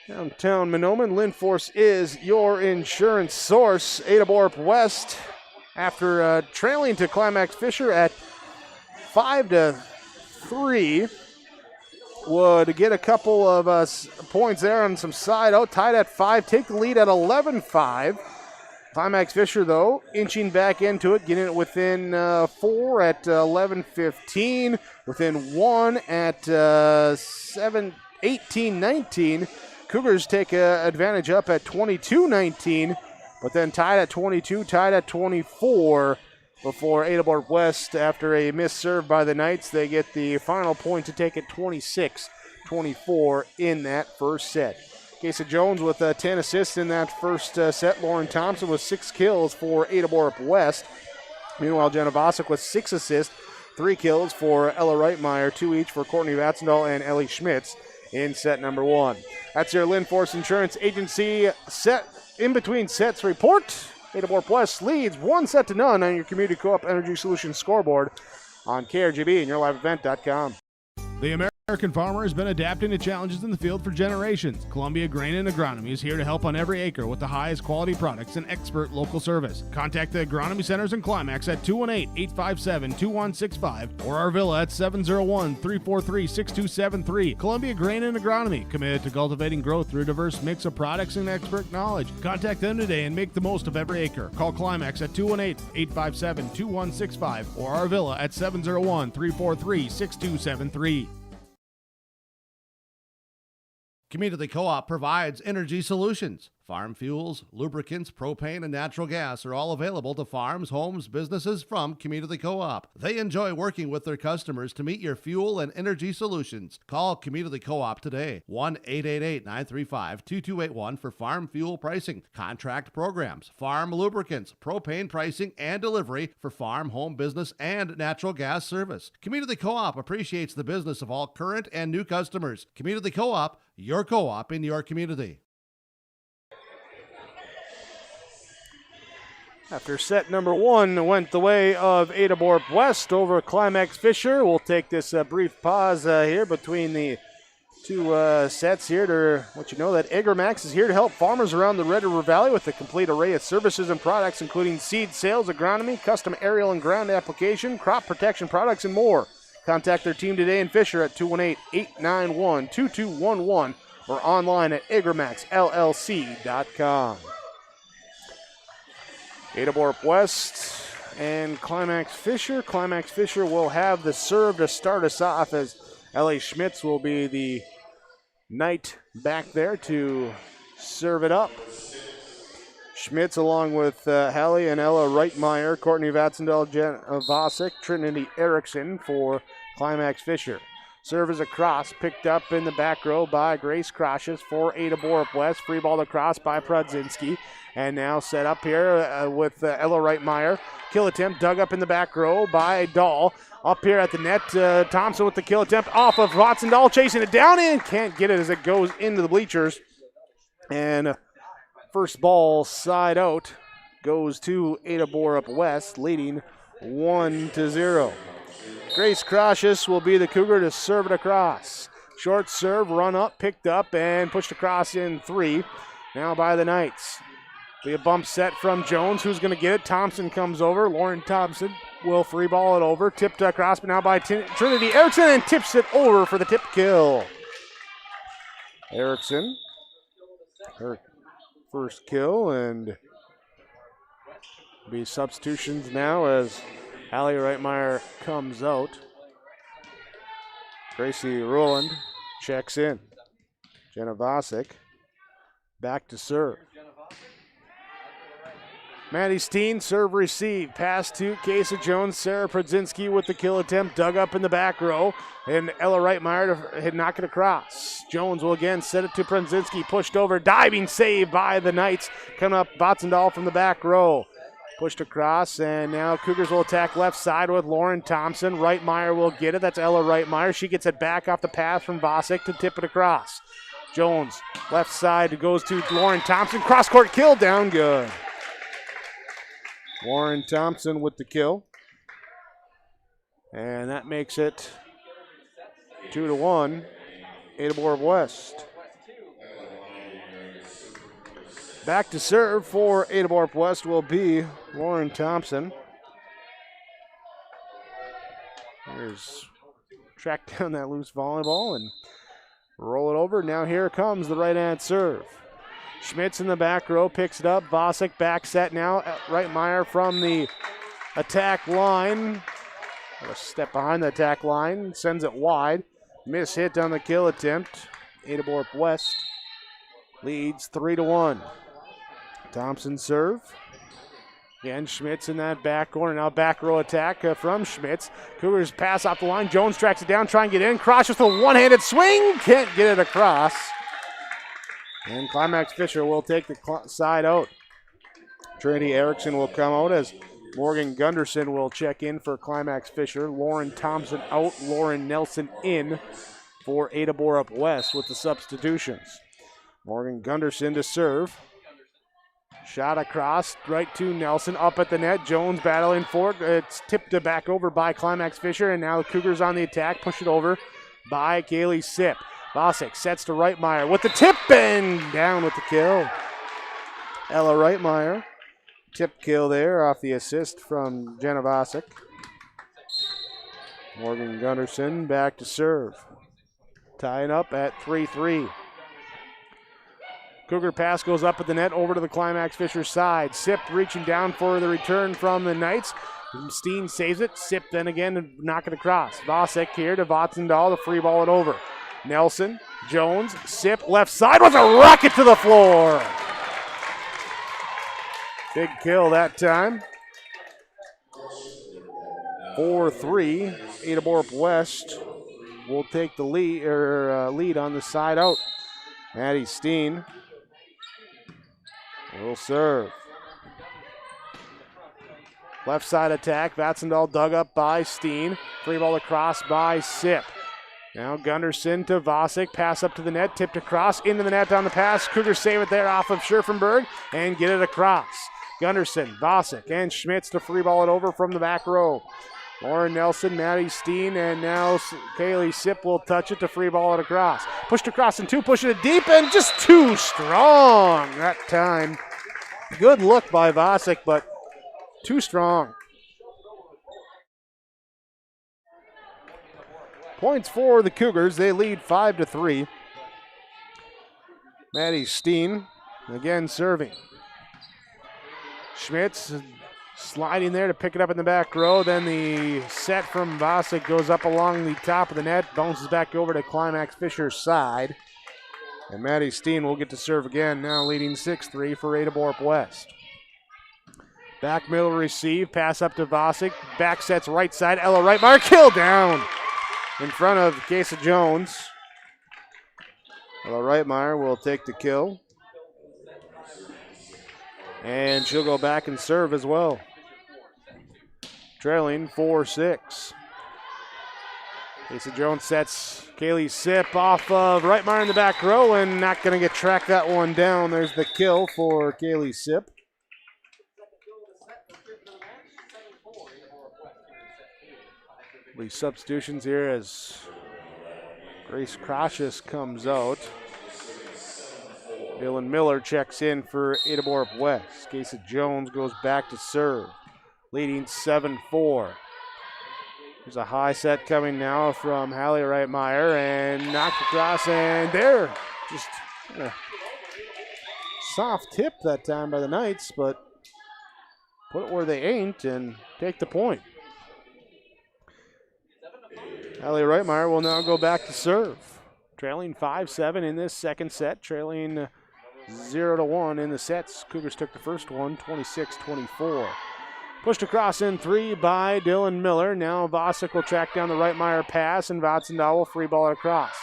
Downtown Mahnomen, Linforce is your insurance source. Ada-Borup-West, after trailing to Climax-Fisher at 5-3, would get a couple of points there on some side out, tied at 5, take the lead at 11-5. Climax-Fisher, though, inching back into it, getting it within 4 at 11-15, within 1 at 18-19. Cougars take advantage up at 22-19, but then tied at 22, tied at 24 before Ada-Borup-West, after a missed serve by the Knights, they get the final point to take it 26-24 in that first set. Casey Jones with 10 assists in that first set. Lauren Thompson with 6 kills for Ada-Borup-West. Meanwhile, Jenna Vosick with 6 assists, 3 kills for Ella Reitmeyer, 2 each for Courtney Vatsendahl and Ellie Schmitz in set number 1. That's your Linforce Insurance Agency set in between sets report. Ada-Borup-West leads 1-0 on your Community Co-op Energy Solutions scoreboard on KRGB and YourLiveEvent.com. The American farmer has been adapting to challenges in the field for generations. Columbia Grain and Agronomy is here to help on every acre with the highest quality products and expert local service. Contact the agronomy centers in Climax at 218-857-2165 or our villa at 701-343-6273. Columbia Grain and Agronomy, committed to cultivating growth through a diverse mix of products and expert knowledge. Contact them today and make the most of every acre. Call Climax at 218-857-2165 or our villa at 701-343-6273. Community Co-op provides energy solutions. Farm fuels, lubricants, propane, and natural gas are all available to farms, homes, businesses from Community Co-op. They enjoy working with their customers to meet your fuel and energy solutions. Call Community Co-op today, 1-888-935-2281 for farm fuel pricing, contract programs, farm lubricants, propane pricing, and delivery for farm, home, business, and natural gas service. Community Co-op appreciates the business of all current and new customers. Community Co-op, your co-op in your community. After set number one went the way of Ada-Borup-West over Climax-Fisher, we'll take this brief pause here between the two sets here to let you know that AgriMax is here to help farmers around the Red River Valley with a complete array of services and products, including seed sales, agronomy, custom aerial and ground application, crop protection products, and more. Contact their team today in Fisher at 218-891-2211 or online at agrimaxllc.com. Ada-Borup-West and Climax-Fisher. Climax-Fisher will have the serve to start us off as Ellie Schmitz will be the knight back there to serve it up. Schmitz along with Hallie and Ella Reitmeyer, Courtney Vatsendahl, Jen Vosick, Trinity Erickson for Climax-Fisher. Serve is a cross, picked up in the back row by Grace Croshes for Ada-Borup-West. Free ball across by Prudzinski. And now set up here with Ella Reitmeyer. Kill attempt dug up in the back row by Dahl. Up here at the net, Thompson with the kill attempt off of Vatsendahl, chasing it down and can't get it as it goes into the bleachers. And first ball side out goes to Ada-Borup-West, leading 1-0. Grace Croshes will be the Cougar to serve it across. Short serve, run up, picked up, and pushed across in three. Now by the Knights. Be a bump set from Jones. Who's going to get it? Thompson comes over. Lauren Thompson will free ball it over. Tipped across, but now by Trinity Erickson, and tips it over for the tip kill. Erickson, her first kill, and be substitutions now as Hallie Reitmeyer comes out. Gracie Rowland checks in. Jenna Vosick back to serve. Maddie Steen, serve receive. Pass to Casey Jones. Sarah Prudzinski with the kill attempt. Dug up in the back row. And Ella Reitmeyer to knock it across. Jones will again set it to Prudzinski. Pushed over. Diving save by the Knights. Coming up, Vatsendahl from the back row. Pushed across, and now Cougars will attack left side with Lauren Thompson. Reitmeyer will get it. That's Ella Reitmeyer. She gets it back off the pass from Vosick to tip it across. Jones, left side, goes to Lauren Thompson. Cross-court kill, down good. Lauren Thompson with the kill. And that makes it 2-1, Ada-Borup-West. Back to serve for Ada-Borup-West will be Lauren Thompson. Here's track down that loose volleyball and roll it over. Now here comes the right-hand serve. Schmitz in the back row picks it up. Vosick back set now. Reitmeyer from the attack line. A step behind the attack line. Sends it wide. Miss hit on the kill attempt. Ada-Borup-West leads 3-1. Thompson serve. Again, Schmitz in that back corner. Now back row attack from Schmitz. Cougars pass off the line. Jones tracks it down, try and get in. Cross with a one-handed swing. Can't get it across. And Climax-Fisher will take the side out. Trinity Erickson will come out as Morgan Gunderson will check in for Climax-Fisher. Lauren Thompson out. Lauren Nelson in for Ada-Borup-West with the substitutions. Morgan Gunderson to serve. Shot across, right to Nelson, up at the net. Jones battling for it. It's tipped back over by Climax-Fisher, and now the Cougars on the attack. Push it over by Kaylee Sipp. Vosick sets to Reitmeyer with the tip and down with the kill. Ella Reitmeyer, tip kill there off the assist from Jenna Vosick. Morgan Gunderson back to serve. Tying up at 3-3. Cougar pass goes up at the net over to the Climax-Fisher side. Sipp reaching down for the return from the Knights. Steen saves it. Sipp then again to knock it across. Vosick here to Vatsendahl to free ball it over. Nelson, Jones, Sipp left side with a rocket to the floor. Big kill that time. 4-3. Ada-Borup-West will take the lead on the side out. Maddie Steen will serve. Left side attack. Vatsendahl dug up by Steen. Free ball across by Sipp. Now Gunderson to Vosick. Pass up to the net. Tipped across. Into the net on the pass. Cougars save it there off of Scherfenberg and get it across. Gunderson, Vosick, and Schmitz to free ball it over from the back row. Lauren Nelson, Maddie Steen, and now Kaylee Sipp will touch it to free ball it across. Pushed across in two, pushing it deep, and just too strong that time. Good look by Vosick, but too strong. Points for the Cougars. They lead 5-3. Maddie Steen again serving. Schmitz sliding there to pick it up in the back row. Then the set from Vosick goes up along the top of the net, bounces back over to Climax-Fisher's side. And Maddie Steen will get to serve again, now leading 6-3 for Ada-Borup-West. Back middle receive, pass up to Vosick. Back sets right side, Ella Reitmeyer, kill down in front of Kesa Jones. Ella Reitmeyer will take the kill. And she'll go back and serve as well. Trailing 4-6. Lisa Jones sets Kaylee Sipp off of Reitmeyer in the back row and not going to track that one down. There's the kill for Kaylee Sipp. The substitutions here as Grace Crocious comes out. Dylan Miller checks in for Ada-Borup-West. Kaysa Jones goes back to serve, leading 7-4. There's a high set coming now from Hallie Reitmeyer and knocked across, and there, just a soft tip that time by the Knights, but put it where they ain't and take the point. Hallie Reitmeyer will now go back to serve. Trailing 5-7 in this second set, trailing 0-1 in the sets. Cougars took the first one, 26-24. Pushed across in three by Dylan Miller. Now Vosick will track down the Reitmeyer pass, and Vatsendahl will free ball it across.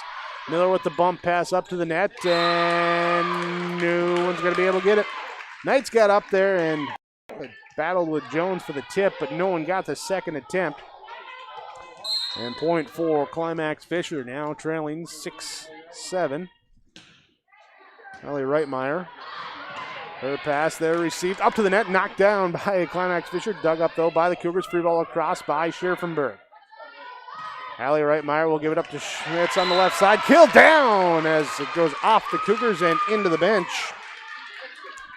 Miller with the bump pass up to the net, and no one's going to be able to get it. Knights got up there and battled with Jones for the tip, but no one got the second attempt. And point for Climax-Fisher, now trailing 6-7. Hallie Reitmeyer. Her pass there received up to the net, knocked down by Climax-Fisher. Dug up though by the Cougars. Free ball across by Scherfenberg. Hallie Reitmeyer will give it up to Schmitz on the left side. Kill down as it goes off the Cougars and into the bench.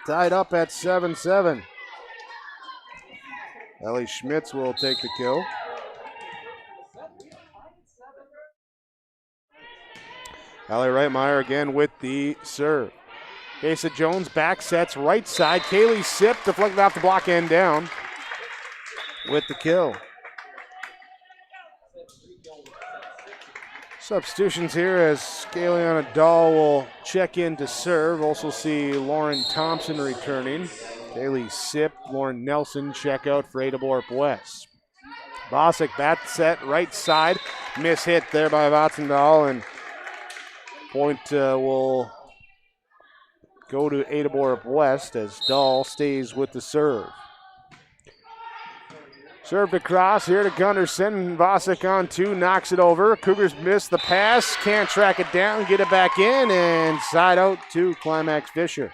Tied up at 7-7. Ellie Schmitz will take the kill. Hallie Reitmeyer again with the serve. Kaysa Jones back sets right side. Kaylee Sipp deflected off the block end down with the kill. Substitutions here as Scaliana Dahl will check in to serve. Also see Lauren Thompson returning. Kaylee Sipp, Lauren Nelson check out for Ada-Borup-West. Vosick bat set right side. Miss hit there by Vatsendahl, and point will go to Ada-Borup-West as Dahl stays with the serve. Served across here to Gunderson. Vosick on two, knocks it over. Cougars miss the pass, can't track it down, get it back in, and side out to Climax-Fisher.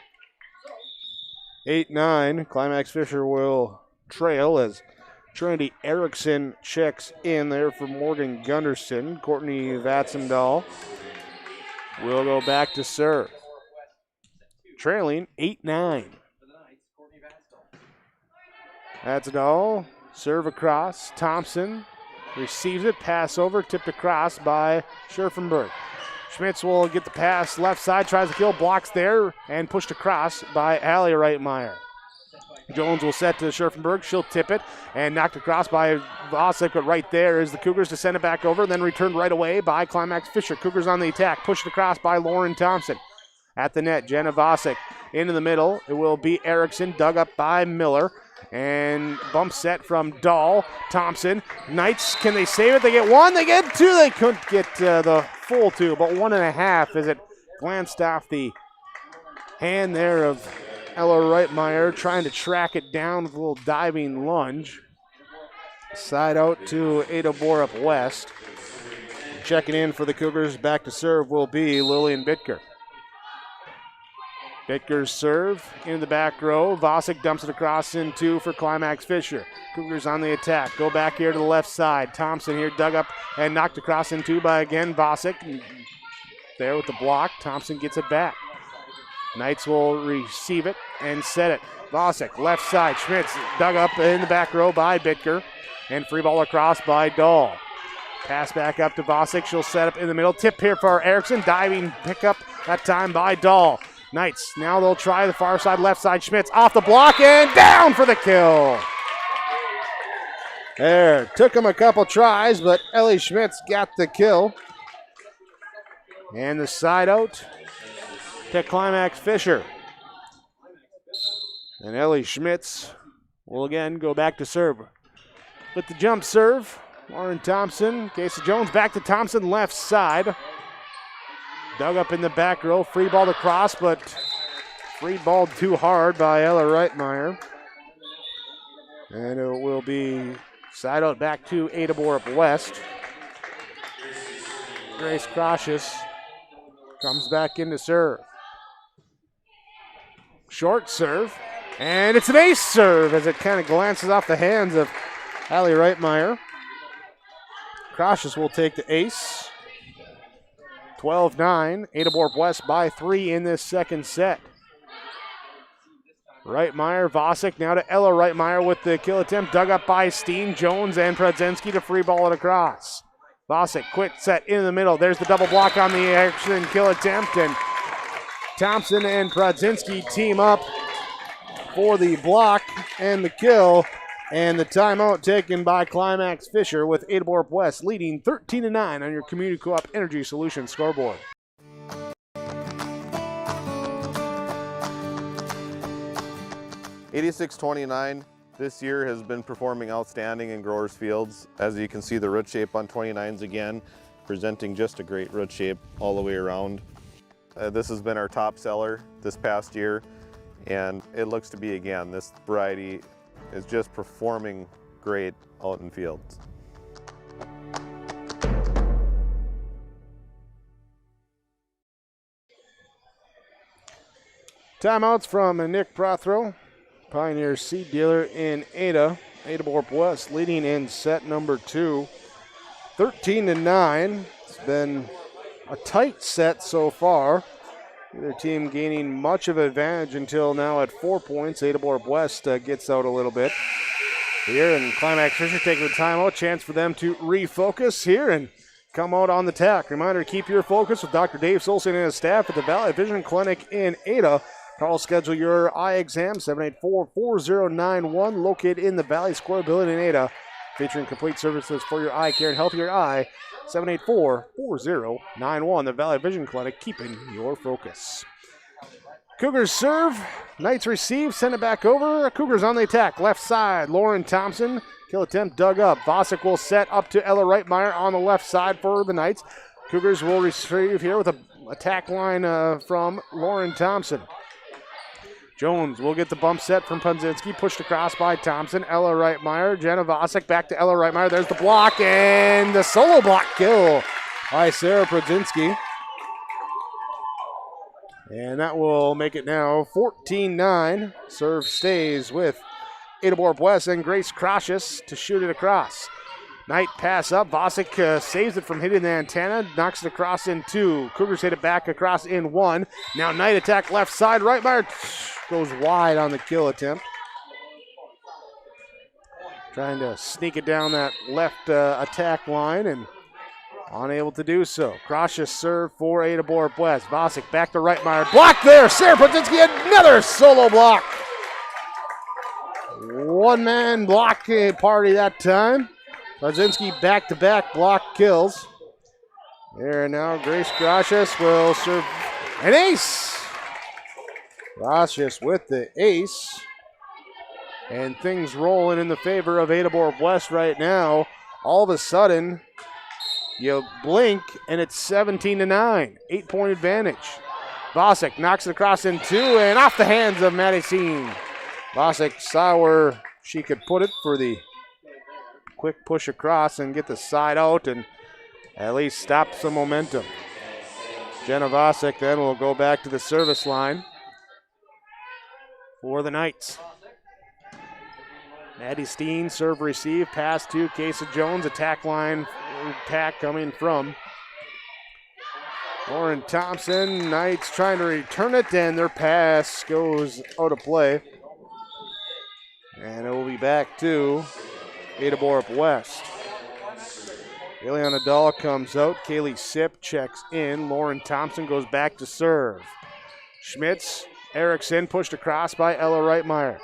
8-9. Climax-Fisher will trail as Trinity Erickson checks in there for Morgan Gunderson. Courtney Vatsendahl will go back to serve. Trailing 8-9. Vatsendahl, serve across. Thompson receives it, pass over, tipped across by Scherfenberg. Schmitz will get the pass left side, tries to kill, blocks there, and pushed across by Allie Reitmeyer. Jones will set to Scherfenberg. She'll tip it and knocked across by Vosick, but right there is the Cougars to send it back over, then returned right away by Climax-Fisher. Cougars on the attack, pushed across by Lauren Thompson. At the net, Jenna Vosick into the middle. It will be Erickson, dug up by Miller. And bump set from Dahl. Thompson. Knights, can they save it? They get one, they get two. They couldn't get the full two, but 1.5 as it glanced off the hand there of Ella Reitmeyer, trying to track it down with a little diving lunge. Side out to Ada-Borup-West. Checking in for the Cougars back to serve will be Lillian Bittker. Bitker's serve in the back row. Vosick dumps it across in two for Climax-Fisher. Cougars on the attack. Go back here to the left side. Thompson here dug up and knocked across in two by again Vosick. There with the block. Thompson gets it back. Knights will receive it and set it. Vosick, left side. Schmitz dug up in the back row by Bittker. And free ball across by Dahl. Pass back up to Vosick. She'll set up in the middle. Tip here for Erickson. Diving pickup that time by Dahl. Knights, now they'll try the far side, left side. Schmitz off the block and down for the kill. There, took him a couple tries, but Ellie Schmitz got the kill. And the side out to Climax-Fisher. And Ellie Schmitz will again go back to serve. With the jump serve, Lauren Thompson, Casey Jones back to Thompson, left side. Dug up in the back row, free ball across, but free balled too hard by Ella Reitmeyer. And it will be side out back to Ada-Borup-West. Grace Cautious comes back in to serve. Short serve, and it's an ace serve as it kind of glances off the hands of Allie Reitmeyer. Cautious will take the ace. 12-9, Ada-Borup-West by 3 in this second set. Reitmeyer, Vosick now to Ella Reitmeyer with the kill attempt. Dug up by Steen, Jones, and Pradzinski to free ball it across. Vosick, quick set in the middle. There's the double block on the action kill attempt, and Thompson and Pradzinski team up for the block and the kill. And the timeout taken by Climax-Fisher with Ada-Borup-West leading 13-9 on your Community Co-op Energy Solutions scoreboard. (86-29) this year has been performing outstanding in growers fields. As you can see, the root shape on 29s again, presenting just a great root shape all the way around. This has been our top seller this past year, and it looks to be again. This variety is just performing great out in fields. Timeouts from Nick Prothro, Pioneer seed dealer in Ada. Ada-Borup-West leading in set number 2, 13-9. It's been a tight set so far. Neither team gaining much of an advantage until now at 4 points. Ada-Borup-West gets out a little bit here, and Climax-Fisher taking the timeout. Chance for them to refocus here and come out on the attack. Reminder to keep your focus with Dr. Dave Solson and his staff at the Valley Vision Clinic in Ada. Call, schedule your eye exam, 784-4091, located in the Valley Square Building in Ada, featuring complete services for your eye care and healthier eye. 784-4091, the Valley Vision Clinic, keeping your focus. Cougars serve, Knights receive, send it back over. Cougars on the attack, left side, Lauren Thompson, kill attempt dug up. Vosick will set up to Ella Reitmeyer on the left side for the Knights. Cougars will retrieve here with an attack line from Lauren Thompson. Jones will get the bump set from Pradzinski, pushed across by Thompson. Ella Reitmeyer, Jenna Vosick back to Ella Reitmeyer. There's the block and the solo block kill by Sarah Pradzinski. And that will make it now 14-9. Serve stays with Ada-Borup-West and Grace Crocious to shoot it across. Knight pass up. Vosick saves it from hitting the antenna. Knocks it across in 2. Cougars hit it back across in 1. Now Knight attack left side. Reitmeyer goes wide on the kill attempt. Trying to sneak it down that left attack line and unable to do so. Crocious serve for Ada-Borup-West. Vosick back to Reitmeyer. Block there. Sarah Podzinski, another solo block. One-man block party that time. Podzinski back-to-back block kills. There now, Grace Crocious will serve an ace. Crocious with the ace. And things rolling in the favor of Ada-Borup-West right now. All of a sudden, you blink and it's 17-9. 8-point advantage. Vosick knocks it across in 2 and off the hands of Madison. Vosick saw where she could put it for the quick push across and get the side out and at least stop some momentum. Jenna Vosick then will go back to the service line for the Knights. Maddie Steen, serve receive, pass to Casey Jones, attack line, attack coming from Lauren Thompson. Knights trying to return it, and their pass goes out of play. And it will be back to Ada-Borup-West. Ileana Dahl comes out. Kaylee Sipp checks in. Lauren Thompson goes back to serve. Schmitz, Erickson pushed across by Ella Reitmeyer.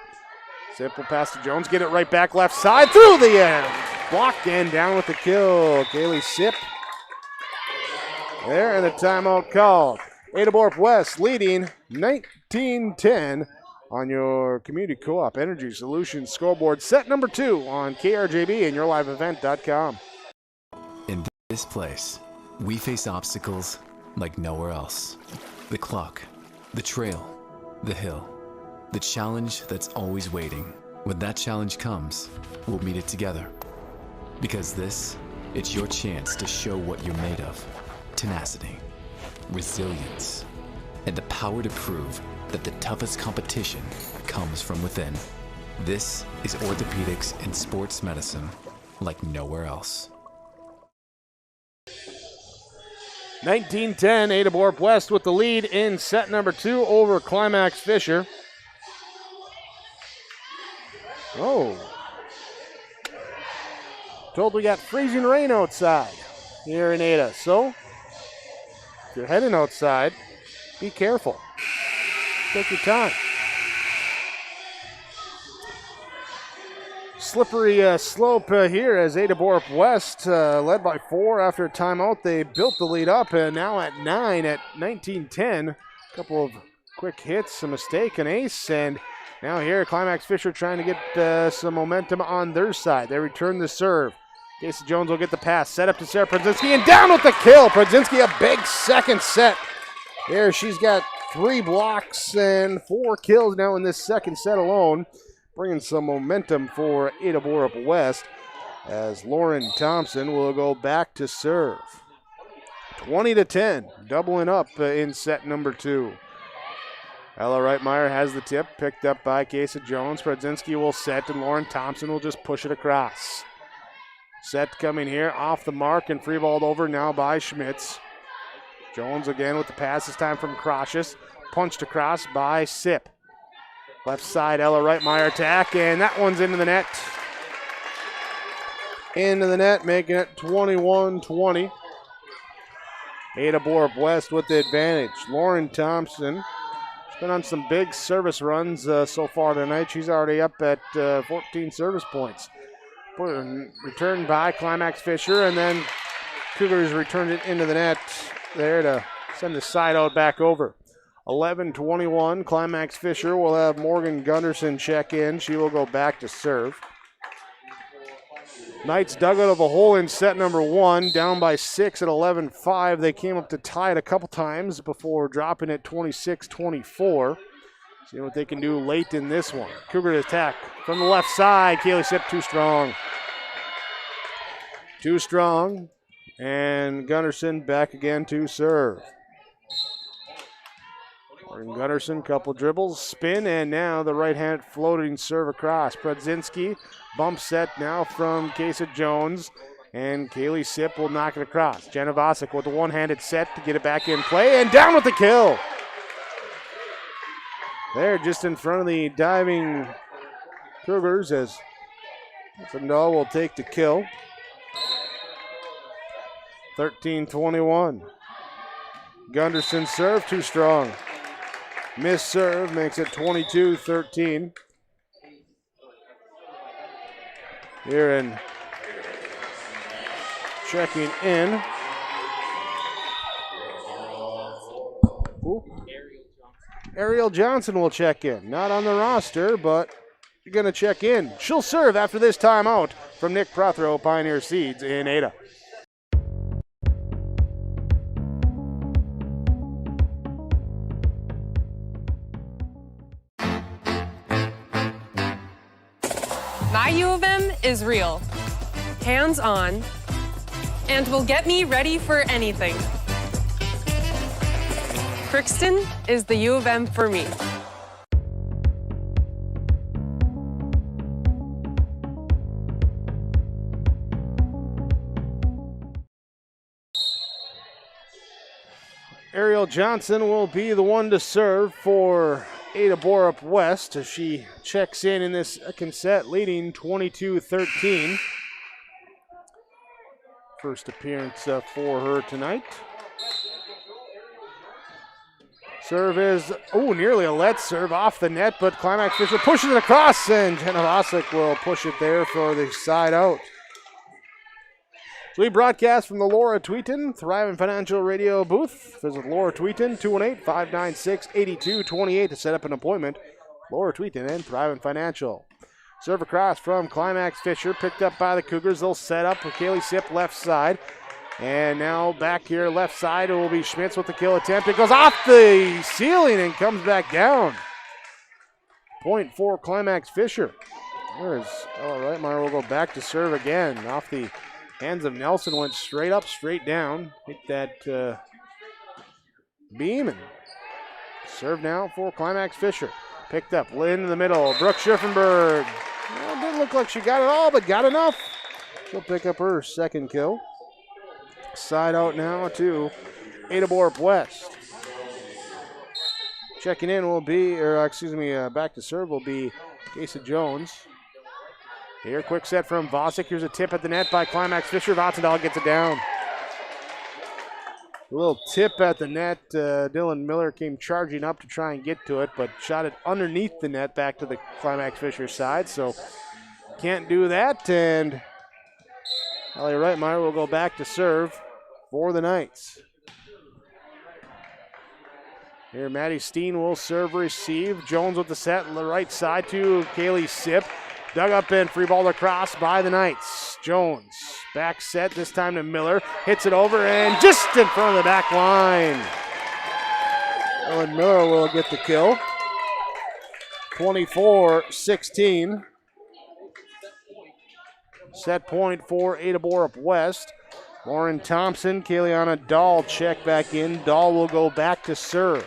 Sipp will pass to Jones. Get it right back left side through the end. Blocked and down with the kill. Kaylee Sipp there, and the timeout called. Ada-Borup-West leading 19-10 on your Community Co-op Energy Solutions scoreboard. Set number 2 on KRJB and YourLiveEvent.com. In this place, we face obstacles like nowhere else. The clock, the trail, the hill, the challenge that's always waiting. When that challenge comes, we'll meet it together. Because this, it's your chance to show what you're made of. Tenacity, resilience, and the power to prove that the toughest competition comes from within. This is orthopedics and sports medicine like nowhere else. 19-10, Ada-Borup-West with the lead in set number 2 over Climax-Fisher. Oh. Told we got freezing rain outside here in Ada. So, if you're heading outside, be careful. Take your time. Slippery slope here as Ada-Borup-West led by 4 after a timeout. They built the lead up and now at 9 at 19-10. A couple of quick hits, a mistake, an ace, and now here Climax-Fisher trying to get some momentum on their side. They return the serve. Casey Jones will get the pass. Set up to Sarah Podzinski and down with the kill. Podzinski a big second set. Here she's got 3 blocks and 4 kills now in this second set alone. Bringing some momentum for Ada-Borup-West as Lauren Thompson will go back to serve. 20-10, doubling up in set number 2. Ella Reitmeyer has the tip, picked up by Casey Jones. Podzinski will set, and Lauren Thompson will just push it across. Set coming here off the mark and free-balled over now by Schmitz. Jones again with the pass, this time from Crocious. Punched across by Sipp. Left side, Ella Reitmeyer attack, and that one's into the net. Into the net, making it 21-20. Ada-Borup-West with the advantage. Lauren Thompson has been on some big service runs so far tonight. She's already up at 14 service points. Returned by Climax-Fisher, and then Cougars returned it into the net there to send the side out back over. 11-21, Climax-Fisher will have Morgan Gunderson check in. She will go back to serve. Knights dug out of a hole in set number 1, down by 6 at 11-5. They came up to tie it a couple times before dropping it 26-24. See what they can do late in this one. Cougar attack from the left side. Kaylee Sipp too strong. Too strong. And Gunderson back again to serve. Gunnarsson, couple dribbles, spin, and now the right-handed floating serve across. Prudzinski, bump set now from Kesa Jones, and Kaylee Sipp will knock it across. Janavasic with the one-handed set to get it back in play, and down with the kill. There, just in front of the diving Cougars, as Sandal will take the kill. 13-21. Gunderson serve, too strong. Miss serve makes it 22-13. Here in checking in. Ooh. Ariel Johnson will check in. Not on the roster, but you're going to check in. She'll serve after this timeout from Nick Prothero, Pioneer Seeds in Ada. My U of M is real, hands-on, and will get me ready for anything. Crookston is the U of M for me. Ariel Johnson will be the one to serve for Ada-Borup-West as she checks in this second set, leading 22-13. First appearance for her tonight. Serve is, nearly a let serve off the net, but Climax-Fisher pushes it across, and Jenna Vosik will push it there for the side out. So we broadcast from the Laura Tweeton Thriving Financial Radio booth. Visit Laura Tweeton, 218-596-8228 to set up an appointment. Laura Tweeton and Thriving Financial. Serve across from Climax-Fisher, picked up by the Cougars. They'll set up with Kaylee Sipp left side. And now back here left side, it will be Schmitz with the kill attempt. It goes off the ceiling and comes back down. Point for Climax-Fisher. There's Reitmeyer will go back to serve again. Off the hands of Nelson, went straight up, straight down. Hit that beam and serve now for Climax-Fisher. Picked up, Lynn in the middle. Brooke Schiffenberg. Well, didn't look like she got it all, but got enough. She'll pick up her second kill. Side out now to Ada-Borup-West. Checking in will be, back to serve will be Kesa Jones. Here, quick set from Vosik. Here's a tip at the net by Climax-Fisher. Vatsadal gets it down. A little tip at the net. Dylan Miller came charging up to try and get to it, but shot it underneath the net back to the Climax-Fisher side, so can't do that. And Allie Reitmeyer will go back to serve for the Knights. Here, Maddie Steen will serve, receive. Jones with the set on the right side to Kaylee Sipp. Dug up and free ball across by the Knights. Jones, back set, this time to Miller. Hits it over and just in front of the back line. Ellen Miller will get the kill. 24-16. Set point for Ada-Borup-West. Lauren Thompson, Kayliana Dahl check back in. Dahl will go back to serve.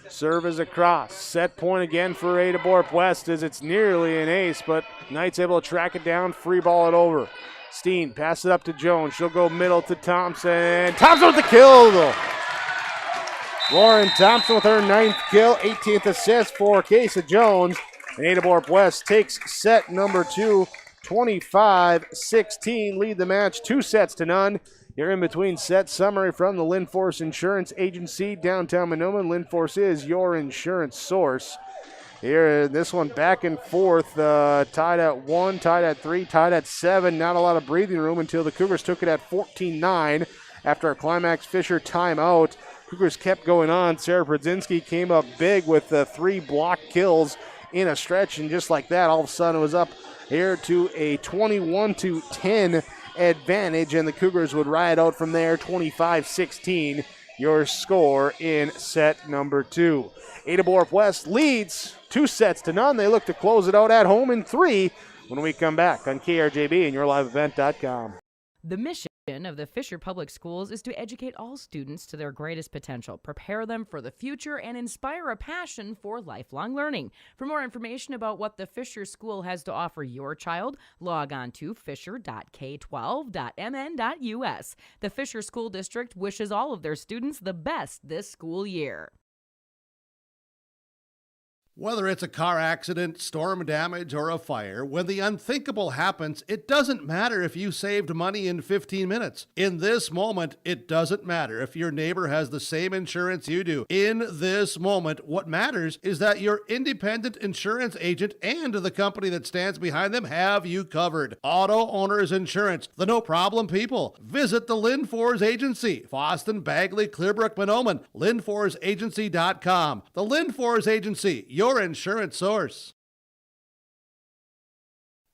Serve is across. Set point again for Ada-Borup-West as it's nearly an ace, but Knights able to track it down, free ball it over. Steen pass it up to Jones. She'll go middle to Thompson. Thompson with the kill, though. Lauren Thompson with her 9th kill, 18th assist for Kesa Jones. And Ada-Borup-West takes set number 2, 25-16. Lead the match 2-0. Your in-between set summary from the Linforce Insurance Agency, downtown Mahnomen. Linforce is your insurance source. Here, this one back and forth, tied at 1, tied at 3, tied at 7. Not a lot of breathing room until the Cougars took it at 14-9 after a Climax-Fisher timeout. Cougars kept going on. Sarah Prudzinski came up big with 3 block kills in a stretch, and just like that, all of a sudden it was up here to a 21-10 advantage, and the Cougars would ride out from there. 25-16 your score in set number 2. Ada-Borup-West leads 2-0. They look to close it out at home in 3 when we come back on KRJB and YourLiveEvent.com. The mission of the Fisher Public Schools is to educate all students to their greatest potential, prepare them for the future, and inspire a passion for lifelong learning. For more information about what the Fisher School has to offer your child, log on to fisher.k12.mn.us. The Fisher School District wishes all of their students the best this school year. Whether it's a car accident, storm damage, or a fire, when the unthinkable happens, it doesn't matter if you saved money in 15 minutes. In this moment, it doesn't matter if your neighbor has the same insurance you do. In this moment, what matters is that your independent insurance agent and the company that stands behind them have you covered. Auto Owners Insurance, the no-problem people. Visit the Lynn Fours Agency, Foston, Bagley, Clearbrook, Monoman, LynnForsAgency.com. The Lynn Fours Agency, your insurance source.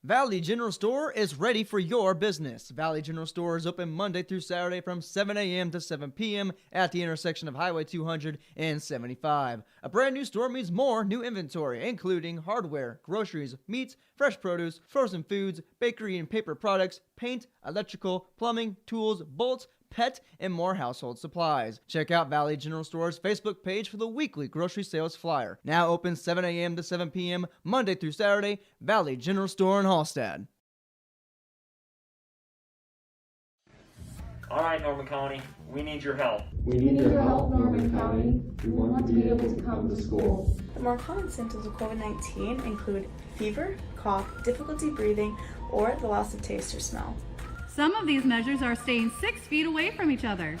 Valley General Store is ready for your business. Valley General Store is open Monday through Saturday from 7 a.m. to 7 p.m. at the intersection of Highway 200 and 75. A brand new store means more new inventory, including hardware, groceries, meats, fresh produce, frozen foods, bakery and paper products, paint, electrical, plumbing, tools, bolts, pet, and more household supplies. Check out Valley General Store's Facebook page for the weekly grocery sales flyer. Now open 7 a.m. to 7 p.m. Monday through Saturday. Valley General Store in Hallstatt. All right, Norman County, we need your help. We need your help, Norman County. We want to be able to come to school. The more common symptoms of COVID-19 include fever, cough, difficulty breathing, or the loss of taste or smell. Some of these measures are staying 6 feet away from each other.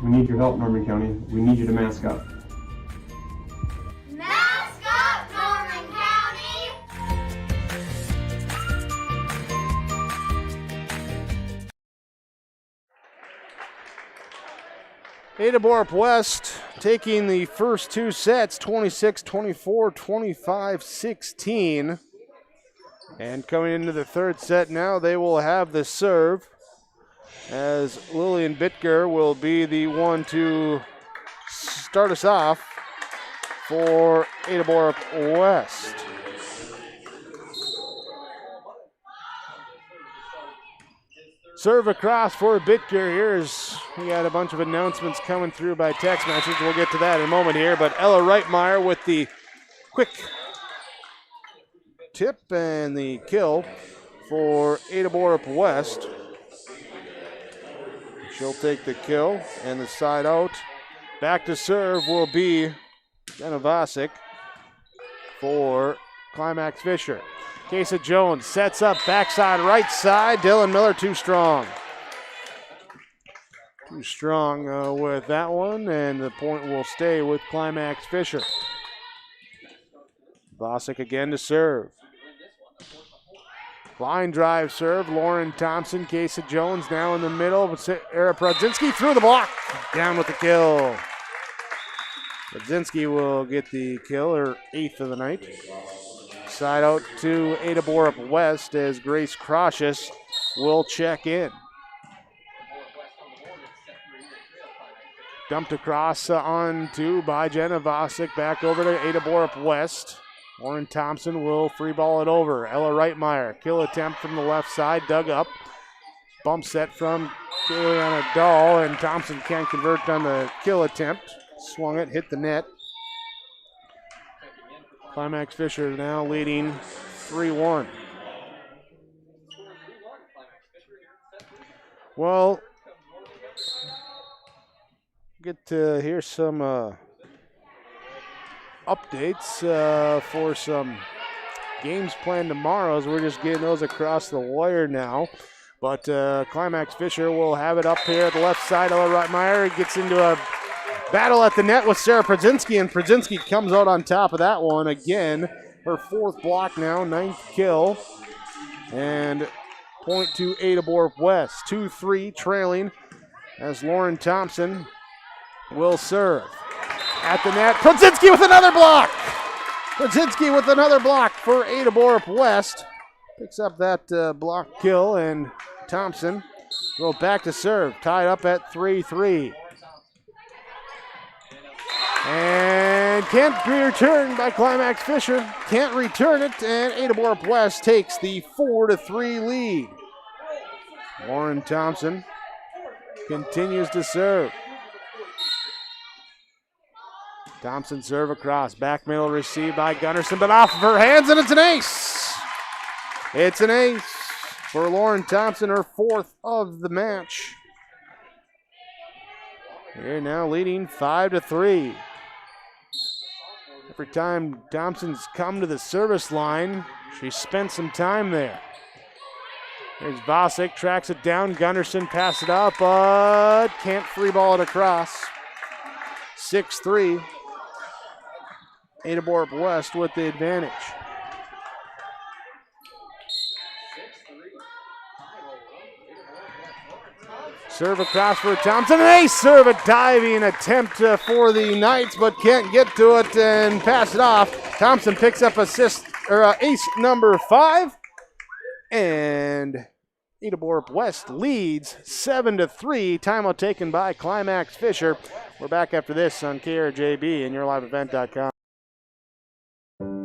We need your help, Norman County. We need you to mask up. Mask up, Norman County! Ada-Borup-West taking the first two sets, 26-24, 25-16. And coming into the third set now, they will have the serve as Lillian Bitger will be the one to start us off for Ada-Borup-West. Serve across for Bitger here as we got a bunch of announcements coming through by text message. We'll get to that in a moment here, but Ella Reitmeyer with the quick tip and the kill for Ada-Borup-West. She'll take the kill and the side out. Back to serve will be Jenna Vasic for Climax-Fisher. Kesa Jones sets up backside right side. Dylan Miller too strong. Too strong with that one, and the point will stay with Climax-Fisher. Vasic again to serve. Line drive serve, Lauren Thompson, Kesa Jones now in the middle. Era Prodzinski through the block, down with the kill. Prodzinski will get the kill, her 8th of the night. Side out to Ada-Borup-West as Grace Crocious will check in. Dumped across onto by Jenna Vasic, back over to Ada-Borup-West. Lauren Thompson will free ball it over. Ella Reitmeyer, kill attempt from the left side, dug up. Bump set from Kayleana Dahl, and Thompson can't convert on the kill attempt. Swung it, hit the net. Climax-Fisher now leading 3-1. Well, get to hear some updates for some games planned tomorrow as we're just getting those across the wire now. But Climax-Fisher will have it up here at the left side. Ella Reitmeyer gets into a battle at the net with Sarah Prodzinski, and Prodzinski comes out on top of that one again. Her 4th block now, 9th kill. And point to Ada-Borup-West. 2-3 trailing as Lauren Thompson will serve. At the net, Prodzinski with another block! Prodzinski with another block for Ada-Borup-West. Picks up that block kill, and Thompson will back to serve. Tied up at 3-3. And can't be returned by Climax-Fisher. Can't return it, and Ada-Borup-West takes the 4-3 lead. Lauren Thompson continues to serve. Thompson serve across. Back middle received by Gunnarsson, but off of her hands, and it's an ace. It's an ace for Lauren Thompson, her 4th of the match. They're now leading 5-3. Every time Thompson's come to the service line, she spent some time there. Here's Vosick, tracks it down. Gunnarsson pass it up, but can't free ball it across. 6-3. Ada-Borup-West with the advantage. Serve across for Thompson. An ace serve, a diving attempt for the Knights, but can't get to it and pass it off. Thompson picks up ace number 5. And Ada-Borup-West leads 7-3. Timeout taken by Climax-Fisher. We're back after this on KRJB and YourLiveEvent.com.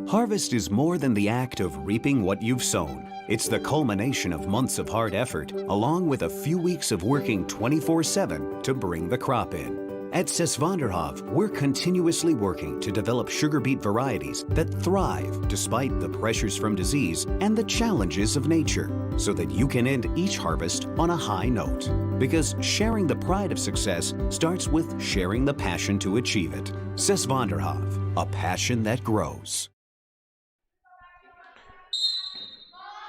Harvest is more than the act of reaping what you've sown. It's the culmination of months of hard effort, along with a few weeks of working 24/7 to bring the crop in. At Sesvanderhof, we're continuously working to develop sugar beet varieties that thrive despite the pressures from disease and the challenges of nature, so that you can end each harvest on a high note. Because sharing the pride of success starts with sharing the passion to achieve it. Sesvanderhof, a passion that grows.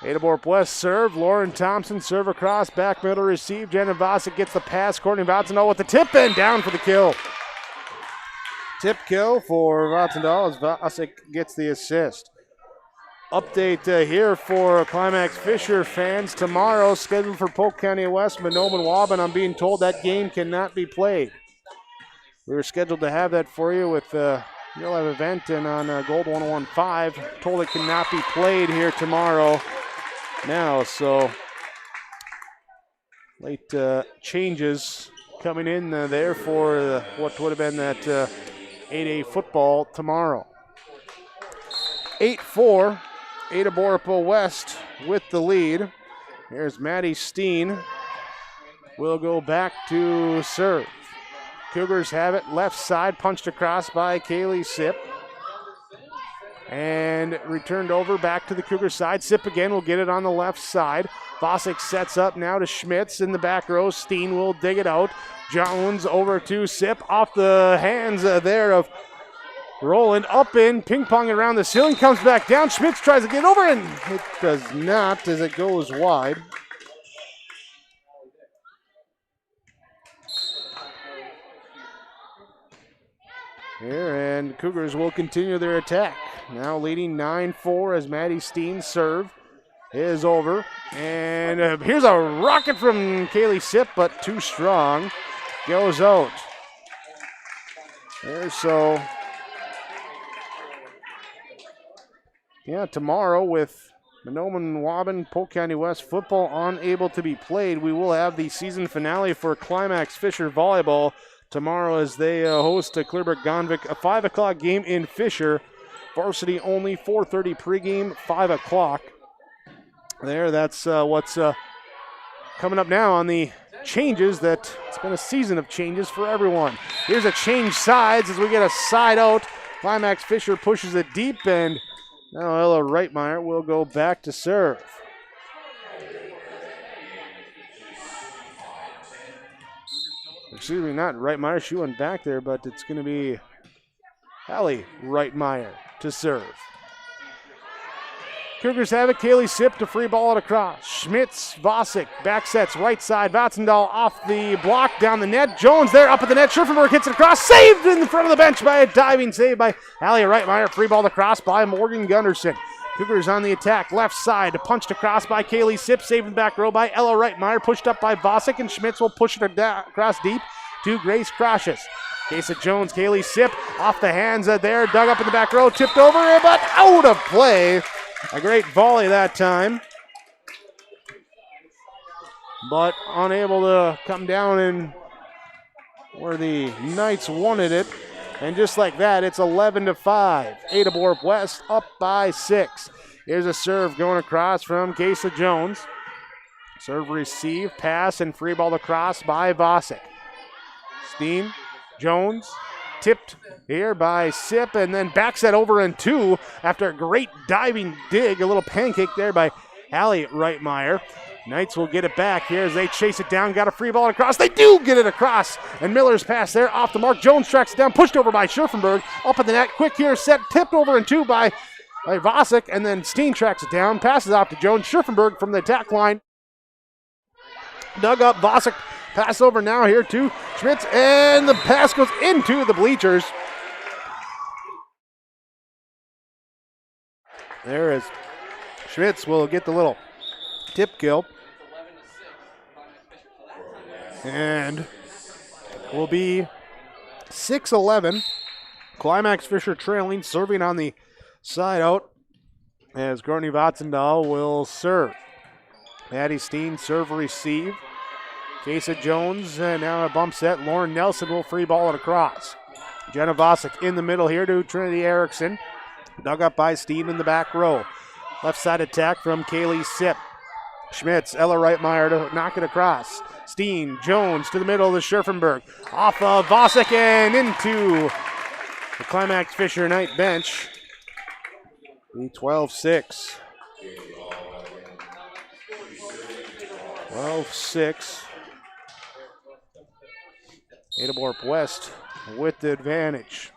Ada-Borup-West serve. Lauren Thompson serve across. Back middle receive. Jenna Vosick gets the pass. Courtney Vatsendahl with the tip and down for the kill. Tip kill for Vatsendahl as Vosick gets the assist. Update here for Climax-Fisher fans. Tomorrow scheduled for Polk County West, Mahnomen-Waban. I'm being told that game cannot be played. We were scheduled to have that for you with Real Live Event and on Gold 101.5. Told it cannot be played here tomorrow. Now, so late changes coming in there for what would have been that 8A football tomorrow. 8-4, Ada-Borup-West with the lead. Here's Maddie Steen. Will go back to serve. Cougars have it left side, punched across by Kaylee Sipp. And returned over back to the Cougar side. Sipp again will get it on the left side. Vosick sets up now to Schmitz in the back row. Steen will dig it out. Jones over to Sipp off the hands there of Roland. Up in, ping pong around the ceiling, comes back down. Schmitz tries to get over and it does not as it goes wide. Here, and Cougars will continue their attack. Now leading 9-4 as Maddie Steen's serve is over. And here's a rocket from Kaylee Sipp, but too strong. Goes out. There, so. Yeah, tomorrow with Mahnomen-Waban, Polk County West football unable to be played, we will have the season finale for Climax-Fisher Volleyball tomorrow as they host Clearburg-Gonvick, a 5 o'clock game in Fisher. Varsity only, 4:30 pregame, 5 o'clock. There, that's what's coming up now on the changes. That it's been a season of changes for everyone. Here's a change sides as we get a side out. Climax-Fisher pushes it deep, and now Ella Reitmeyer will go back to serve. Excuse me, not Reitmeyer. She went back there, but it's going to be Allie Reitmeyer to serve. Cougars have it. Kaylee Sipp to free ball it across. Schmitz, Vosick, back sets, right side. Vatsendahl off the block, down the net. Jones there, up at the net. Scherfenberg hits it across. Saved in front of the bench by a diving save by Allie Reitmeyer. Free ball across by Morgan Gunnarsson. Cougars on the attack, left side, punched across by Kaylee Sipp, saved in the back row by Ella Reitmeyer, pushed up by Vosick, and Schmitz will push it across deep to Grace Croshes. Casey Jones, Kaylee Sipp off the hands there, dug up in the back row, tipped over, but out of play. A great volley that time, but unable to come down in where the Knights wanted it. And just like that, it's 11-5. Ada-Borup-West up by 6. Here's a serve going across from Casey Jones. Serve, receive, pass, and free ball across by Vosick. Steen, Jones, tipped here by Sip, and then backs that over in two after a great diving dig, a little pancake there by Hallie Reitmeyer. Knights will get it back here as they chase it down, got a free ball across. They do get it across, and Miller's pass there off the mark. Jones tracks it down, pushed over by Scherfenberg, up at the net, quick here, set, tipped over in two by Vosick, and then Steen tracks it down, passes off to Jones. Scherfenberg from the attack line. Dug up, Vosick, pass over now here to Schmitz, and the pass goes into the bleachers. There is Schmitz will get the little tip kill. And will be 6-11. Climax-Fisher trailing, serving on the side out as Courtney Vatsendahl will serve. Maddie Steen serve, receive. Kesa Jones, now a bump set. Lauren Nelson will free ball it across. Jenna Vosick in the middle here to Trinity Erickson. Dug up by Steen in the back row. Left side attack from Kaylee Sip. Schmitz, Ella Reitmeyer to knock it across. Steen, Jones to the middle of the Scherfenberg. Off of Vosick and into the Climax-Fisher Knight bench. 12-6. 12-6. Ada-Borup-West with the advantage.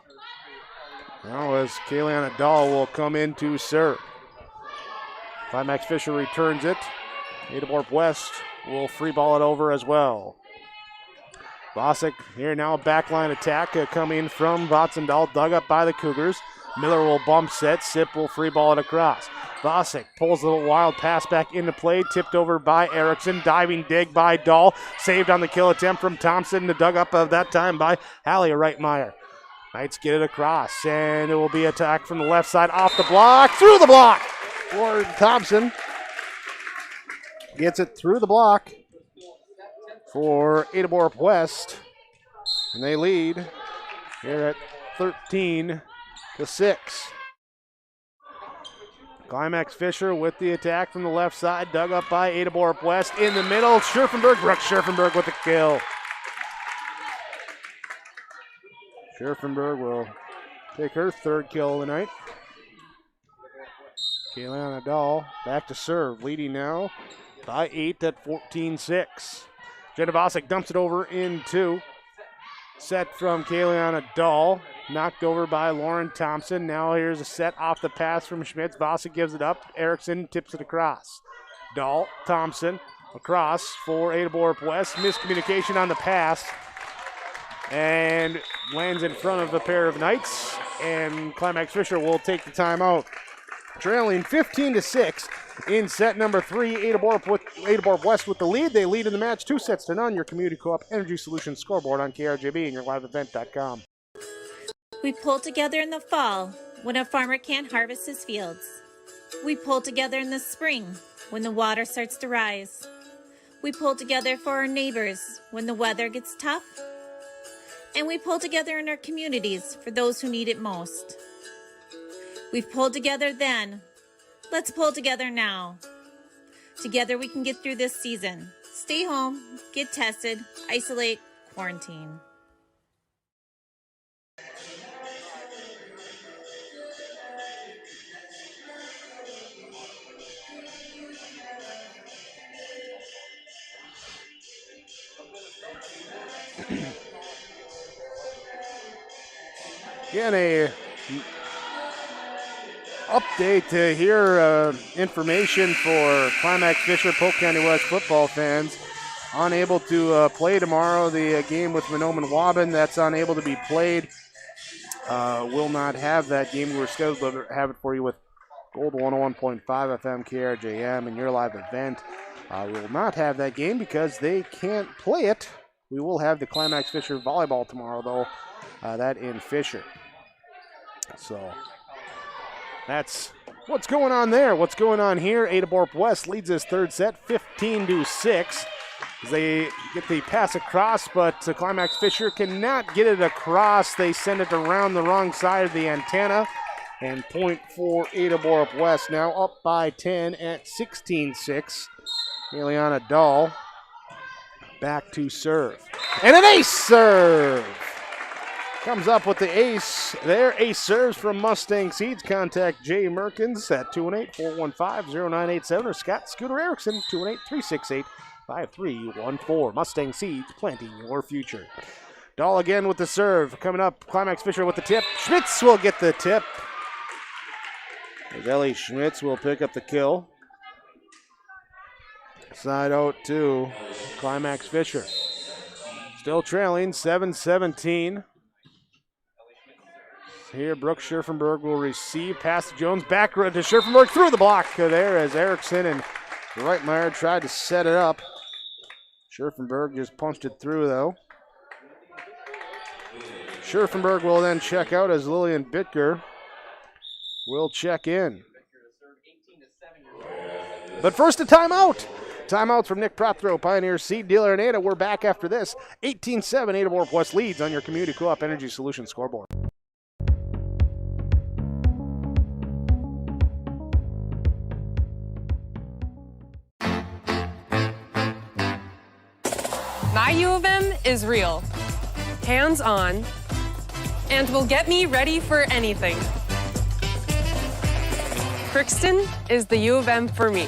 Now as Kayleana Dahl will come in to serve. Climax-Fisher returns it. Ada-Borup-West will free ball it over as well. Vosick here now, a backline attack coming from Vatsendahl, dug up by the Cougars. Miller will bump set, Sip will free ball it across. Vosick pulls a little wild pass back into play, tipped over by Erickson, diving dig by Dahl, saved on the kill attempt from Thompson, the dug up of that time by Hallie Reitmeyer. Knights get it across, and it will be attack from the left side, off the block, through the block. Lauren Thompson gets it through the block for Ada-Borup-West, and they lead here at 13-6. Climax-Fisher with the attack from the left side, dug up by Ada-Borup-West in the middle. Scherfenberg, Brooke Scherfenberg with the kill. Scherfenberg will take her third kill of the night. Kayleana Dahl back to serve, leading now by 8 at 14-6. Jenna Vosick dumps it over in two. Set from Kayleana Dahl, knocked over by Lauren Thompson. Now here's a set off the pass from Schmitz. Vosick gives it up. Erickson tips it across. Dahl, Thompson, across for Ada-Borup-West. Miscommunication on the pass. And lands in front of a pair of Knights. And Climax-Fisher will take the timeout. Trailing 15-6 in set number 3. Ada-Borup-West with the lead. They lead in the match 2-0. Your Community Co-op Energy Solutions scoreboard on KRJB and your liveevent.com. We pull together in the fall when a farmer can't harvest his fields. We pull together in the spring when the water starts to rise. We pull together for our neighbors when the weather gets tough. And we pull together in our communities for those who need it most. We've pulled together then. Let's pull together now. Together we can get through this season. Stay home, get tested, isolate, quarantine. Again, a update here, information for Climax-Fisher, Polk County West football fans. Unable to play tomorrow, the game with Mahnomen-Waubun, that's unable to be played. Will not have that game. We're scheduled to have it for you with Gold 101.5 FM KRJM and your live event. We will not have that game because they can't play it. We will have the Climax-Fisher volleyball tomorrow, though, that in Fisher. So that's what's going on there. What's going on here? Ada-Borup-West leads this third set 15-6. As they get the pass across, but Climax-Fisher cannot get it across. They send it around the wrong side of the antenna. And point for Ada-Borup-West now up by 10 at 16-6. Ileana Dahl back to serve. And an ace serve! Comes up with the ace there. Ace serves from Mustang Seeds. Contact Jay Merkins at 218-415-0987 or Scott Scooter Erickson, 218-368-5314. Mustang Seeds, planting your future. Dahl again with the serve. Coming up, Climax-Fisher with the tip. Schmitz will get the tip. As Ellie Schmitz will pick up the kill. Side out to Climax-Fisher. Still trailing 7-17. Here, Brooke Scherfenberg will receive. Pass to Jones. Back to Scherfenberg through the block there as Erickson and Reitmeyer tried to set it up. Scherfenberg just punched it through, though. Scherfenberg will then check out as Lillian Bittger will check in. But first, a timeout. Timeout from Nick Prothero, Pioneer Seed Dealer in Ada. We're back after this. 18-7, Ada-Borup-West leads on your Community Co-op Energy Solutions scoreboard. My U of M is real, hands-on, and will get me ready for anything. Crookston is the U of M for me.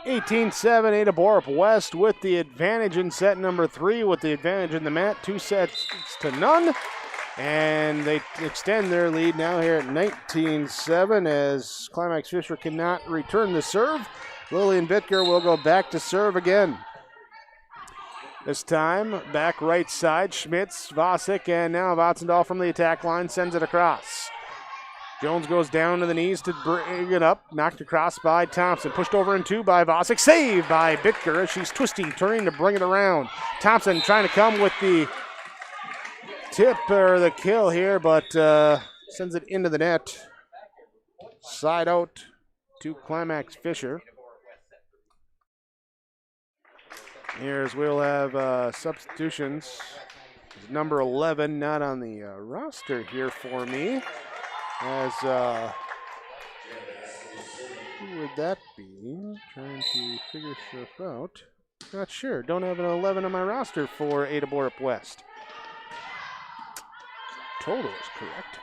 (18-7) Ada-Borup-West with the advantage in set number 3, with the advantage in the mat, 2-0. And they extend their lead now here at 19-7 as Climax-Fisher cannot return the serve. Lillian Bittger will go back to serve again. This time, back right side, Schmitz, Vasic, and now Vatsendahl from the attack line sends it across. Jones goes down to the knees to bring it up, knocked across by Thompson, pushed over in 2 by Vasic, saved by Bittger as she's twisting, turning to bring it around. Thompson trying to come with the tip or the kill here, but sends it into the net. Side out to Climax-Fisher. Here's we'll have substitutions. Number 11 not on the roster here for me. As who would that be? Trying to figure stuff out. Not sure. Don't have an 11 on my roster for Ada-Borup-West. Total is correct.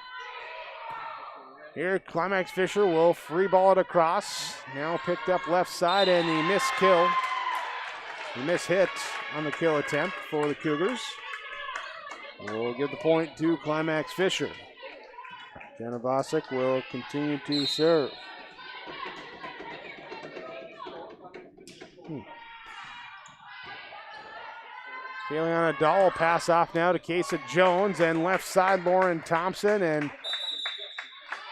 Here, Climax-Fisher will free ball it across. Now picked up left side, and the miss kill. The miss hit on the kill attempt for the Cougars. We'll give the point to Climax-Fisher. Jenna Vasic will continue to serve. Ileana Dahl pass off now to Kesa Jones, and left side Lauren Thompson, and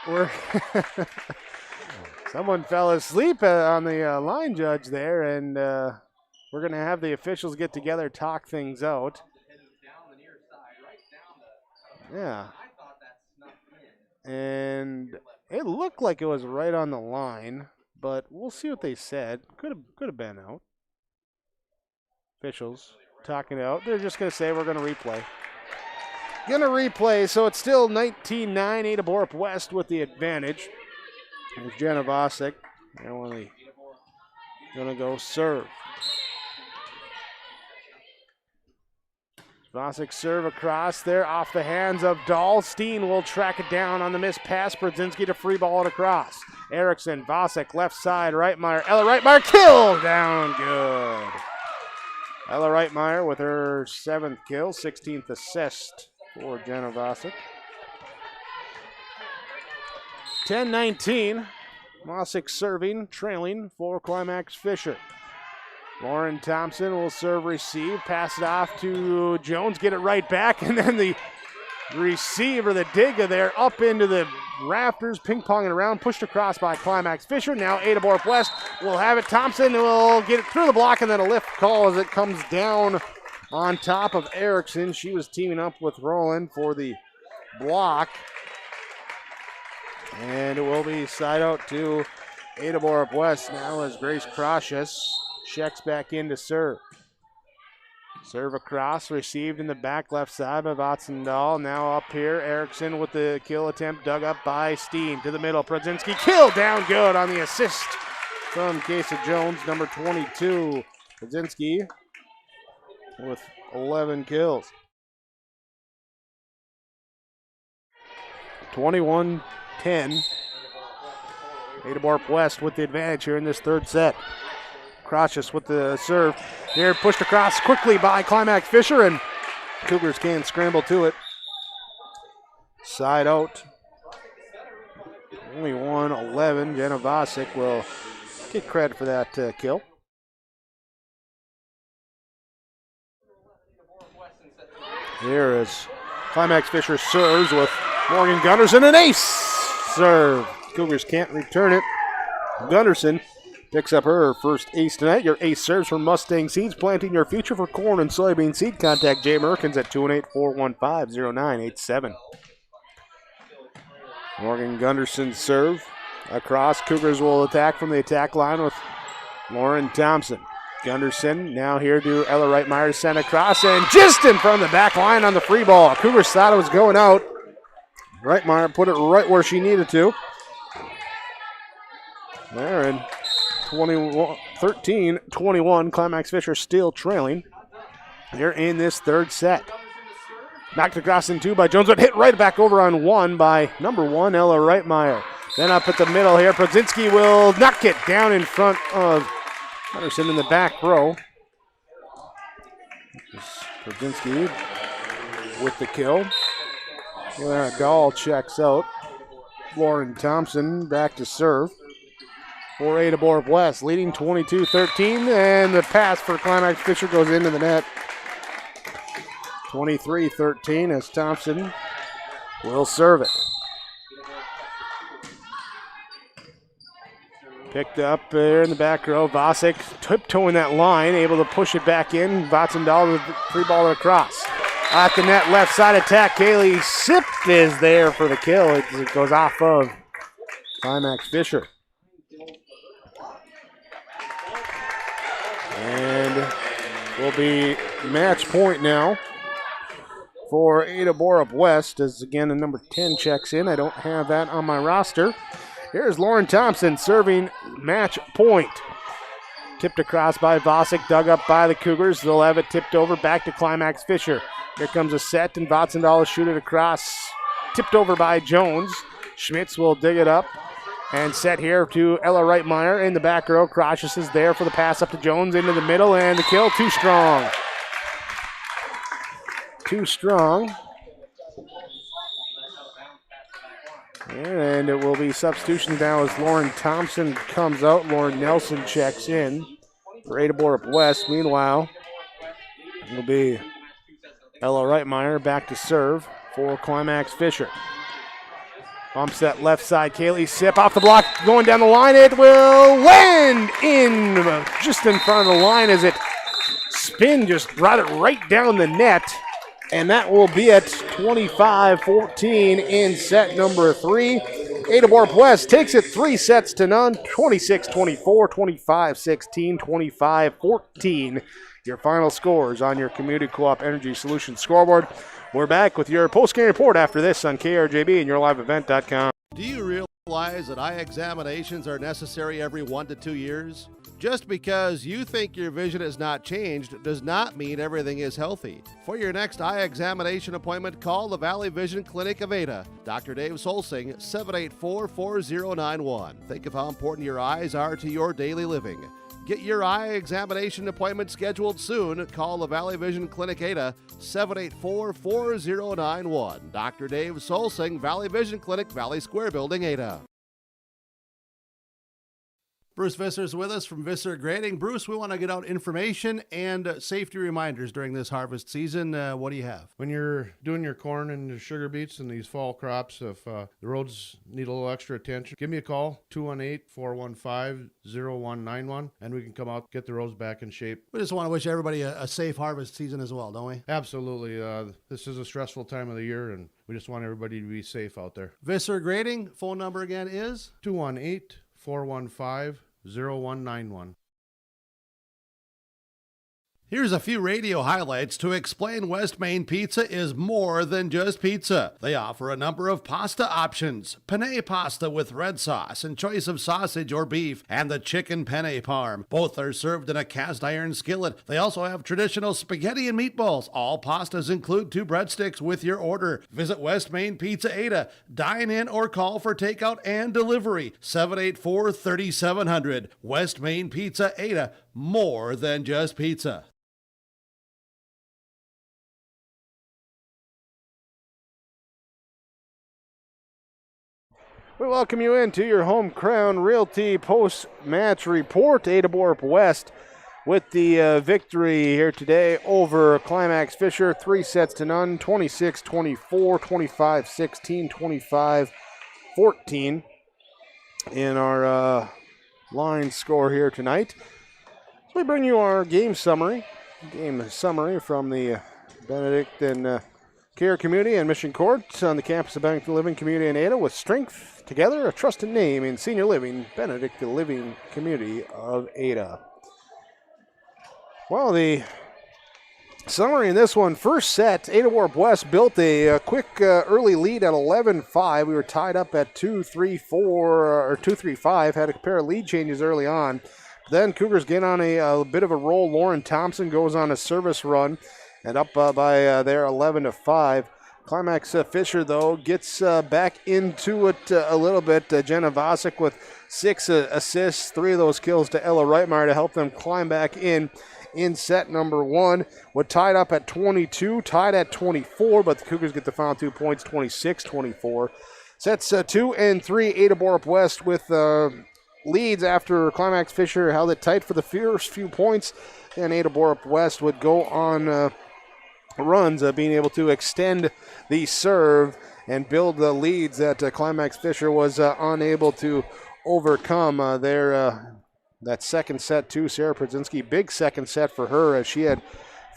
we're someone fell asleep on the line judge there, and we're going to have the officials get together, talk things out. Yeah. And it looked like it was right on the line, but we'll see what they said. Could have been out. Officials talking out. They're just going to say we're going to replay. So it's still 19-9, Ada-Borup-West with the advantage. There's Jenna Vasic. They're only going to go serve. Vasic serve across there off the hands of Dahl. Steen will track it down on the missed pass. Brzezinski to free ball it across. Erickson, Vasic, left side, Reitmeyer. Ella Reitmeyer killed down good. Ella Reitmeyer with her 7th kill, 16th assist for Jenna Vasic. 10-19. Vasic serving, trailing for Climax-Fisher. Lauren Thompson will serve, receive, pass it off to Jones, get it right back, and then the receiver, the digger there, up into the rafters, ping-ponging around, pushed across by Climax-Fisher. Now Ada-Borup-West will have it. Thompson will get it through the block, and then a lift call as it comes down on top of Erickson. She was teaming up with Rowland for the block. And it will be side out to Ada-Borup-West now as Grace Crocious checks back in to serve. Serve across, received in the back left side by Vatsandahl. Now up here, Erickson with the kill attempt, dug up by Steen to the middle. Prodzinski kill down good on the assist from Casey Jones, number 22. Prodzinski with 11 kills. 21-10. Ada-Borup-West with the advantage here in this third set. Crocious with the serve. Here pushed across quickly by Climax-Fisher, and Cougars can scramble to it. Side out. Only 1-11. Jenna Vasic will get credit for that kill. Here is Climax-Fisher serves with Morgan Gunderson, an ace serve. Cougars can't return it. Gunderson picks up her first ace tonight. Your ace serves from Mustang Seeds, planting your future for corn and soybean seed. Contact Jay Merkins at 218-415-0987. Morgan Gunderson serve across. Cougars will attack from the attack line with Lauren Thompson. Gunderson now here to Ella Reitmeyer to send across, and just in front of the back line on the free ball. Cougars thought it was going out. Reitmeyer put it right where she needed to. There, and 13-21, Climax-Fisher still trailing. They're in this third set. Knocked across in two by Jones, but hit right back over on one by number 1, Ella Reitmeyer. Then up at the middle here, Prodzinski will knock it down in front of Henderson in the back row. Prodzinski with the kill. Gall checks out. Lauren Thompson back to serve for Ada-Borup-West, leading 22-13, and the pass for Climax-Fisher goes into the net. 23-13 as Thompson will serve it. Picked up there in the back row. Vasic tiptoeing that line, able to push it back in. Vatsandahl with the free ball across. At the net, left side attack. Kaylee Sip is there for the kill. It goes off of Climax-Fisher. And will be match point now for Ada-Borup-West, as again the number 10 checks in. I don't have that on my roster. Here's Lauren Thompson serving match point. Tipped across by Vasic, dug up by the Cougars. They'll have it tipped over back to Climax-Fisher. Here comes a set, and Vatsandahl will shoot it across. Tipped over by Jones. Schmitz will dig it up. And set here to Ella Reitmeyer in the back row. Crocious is there for the pass up to Jones into the middle, and the kill too strong. Too strong. And it will be substitutions now as Lauren Thompson comes out. Lauren Nelson checks in for Ada-Borup-West. Meanwhile, it will be Ella Reitmeyer back to serve for Climax-Fisher. Bumps that left side. Kaylee Sip off the block, going down the line. It will land in just in front of the line as it spin just brought it right down the net. And that will be at 25-14 in set number 3. Ada-Borup-West takes it 3-0, 26-24, 25-16, 25-14. Your final scores on your Community Co-op Energy Solutions scoreboard. We're back with your post-game report after this on KRJB and YourLiveEvent.com. Do you realize that eye examinations are necessary every 1 to 2 years? Just because you think your vision has not changed does not mean everything is healthy. For your next eye examination appointment, call the Valley Vision Clinic of Ada. Dr. Dave Solsing, 784-4091. Think of how important your eyes are to your daily living. Get your eye examination appointment scheduled soon. Call the Valley Vision Clinic Ada, 784-4091. Dr. Dave Solsing, Valley Vision Clinic, Valley Square Building, Ada. Bruce Visser is with us from Visser Grading. Bruce, we want to get out information and safety reminders during this harvest season. What do you have? When you're doing your corn and your sugar beets and these fall crops, if the roads need a little extra attention, give me a call, 218-415-0191, and we can come out, get the roads back in shape. We just want to wish everybody a safe harvest season as well, don't we? Absolutely. This is a stressful time of the year, and we just want everybody to be safe out there. Visser Grading, phone number again is? 218-415-0191. Here's a few radio highlights to explain West Main Pizza is more than just pizza. They offer a number of pasta options: penne pasta with red sauce and choice of sausage or beef, and the chicken penne parm. Both are served in a cast iron skillet. They also have traditional spaghetti and meatballs. All pastas include 2 breadsticks with your order. Visit West Main Pizza Ada. Dine in or call for takeout and delivery. 784-3700. West Main Pizza Ada. More than just pizza. We welcome you into your Home Crown Realty post-match report. Ada-Borup-West with the victory here today over Climax-Fisher, 3-0, 26-24, 25-16, 25-14 in our line score here tonight. So we bring you our game summary from the Benedict and Care Community and Mission Court on the campus of Benedict Living Community in Ada, with strength together, a trusted name in senior living, Benedict Living Community of Ada. Well, the summary in this one: first set, Ada-Borup-West built a quick early lead at 11-5. We were tied up at 2-3-5, had a pair of lead changes early on. Then Cougars get on a bit of a roll. Lauren Thompson goes on a service run and up by there 11-5. Climax-Fisher, though, gets back into it a little bit. Jenna Vasic with 6 assists, 3 of those kills to Ella Reitmeyer to help them climb back in set number 1. We're tied up at 22, tied at 24, but the Cougars get the final 2 points, 26-24. Sets 2 and 3, Ada-Borup-West with leads after Climax-Fisher held it tight for the first few points, and Ada-Borup-West would go on runs, being able to extend the serve and build the leads that Climax-Fisher was unable to overcome. That second set too, Sarah Przynski, big second set for her, as she had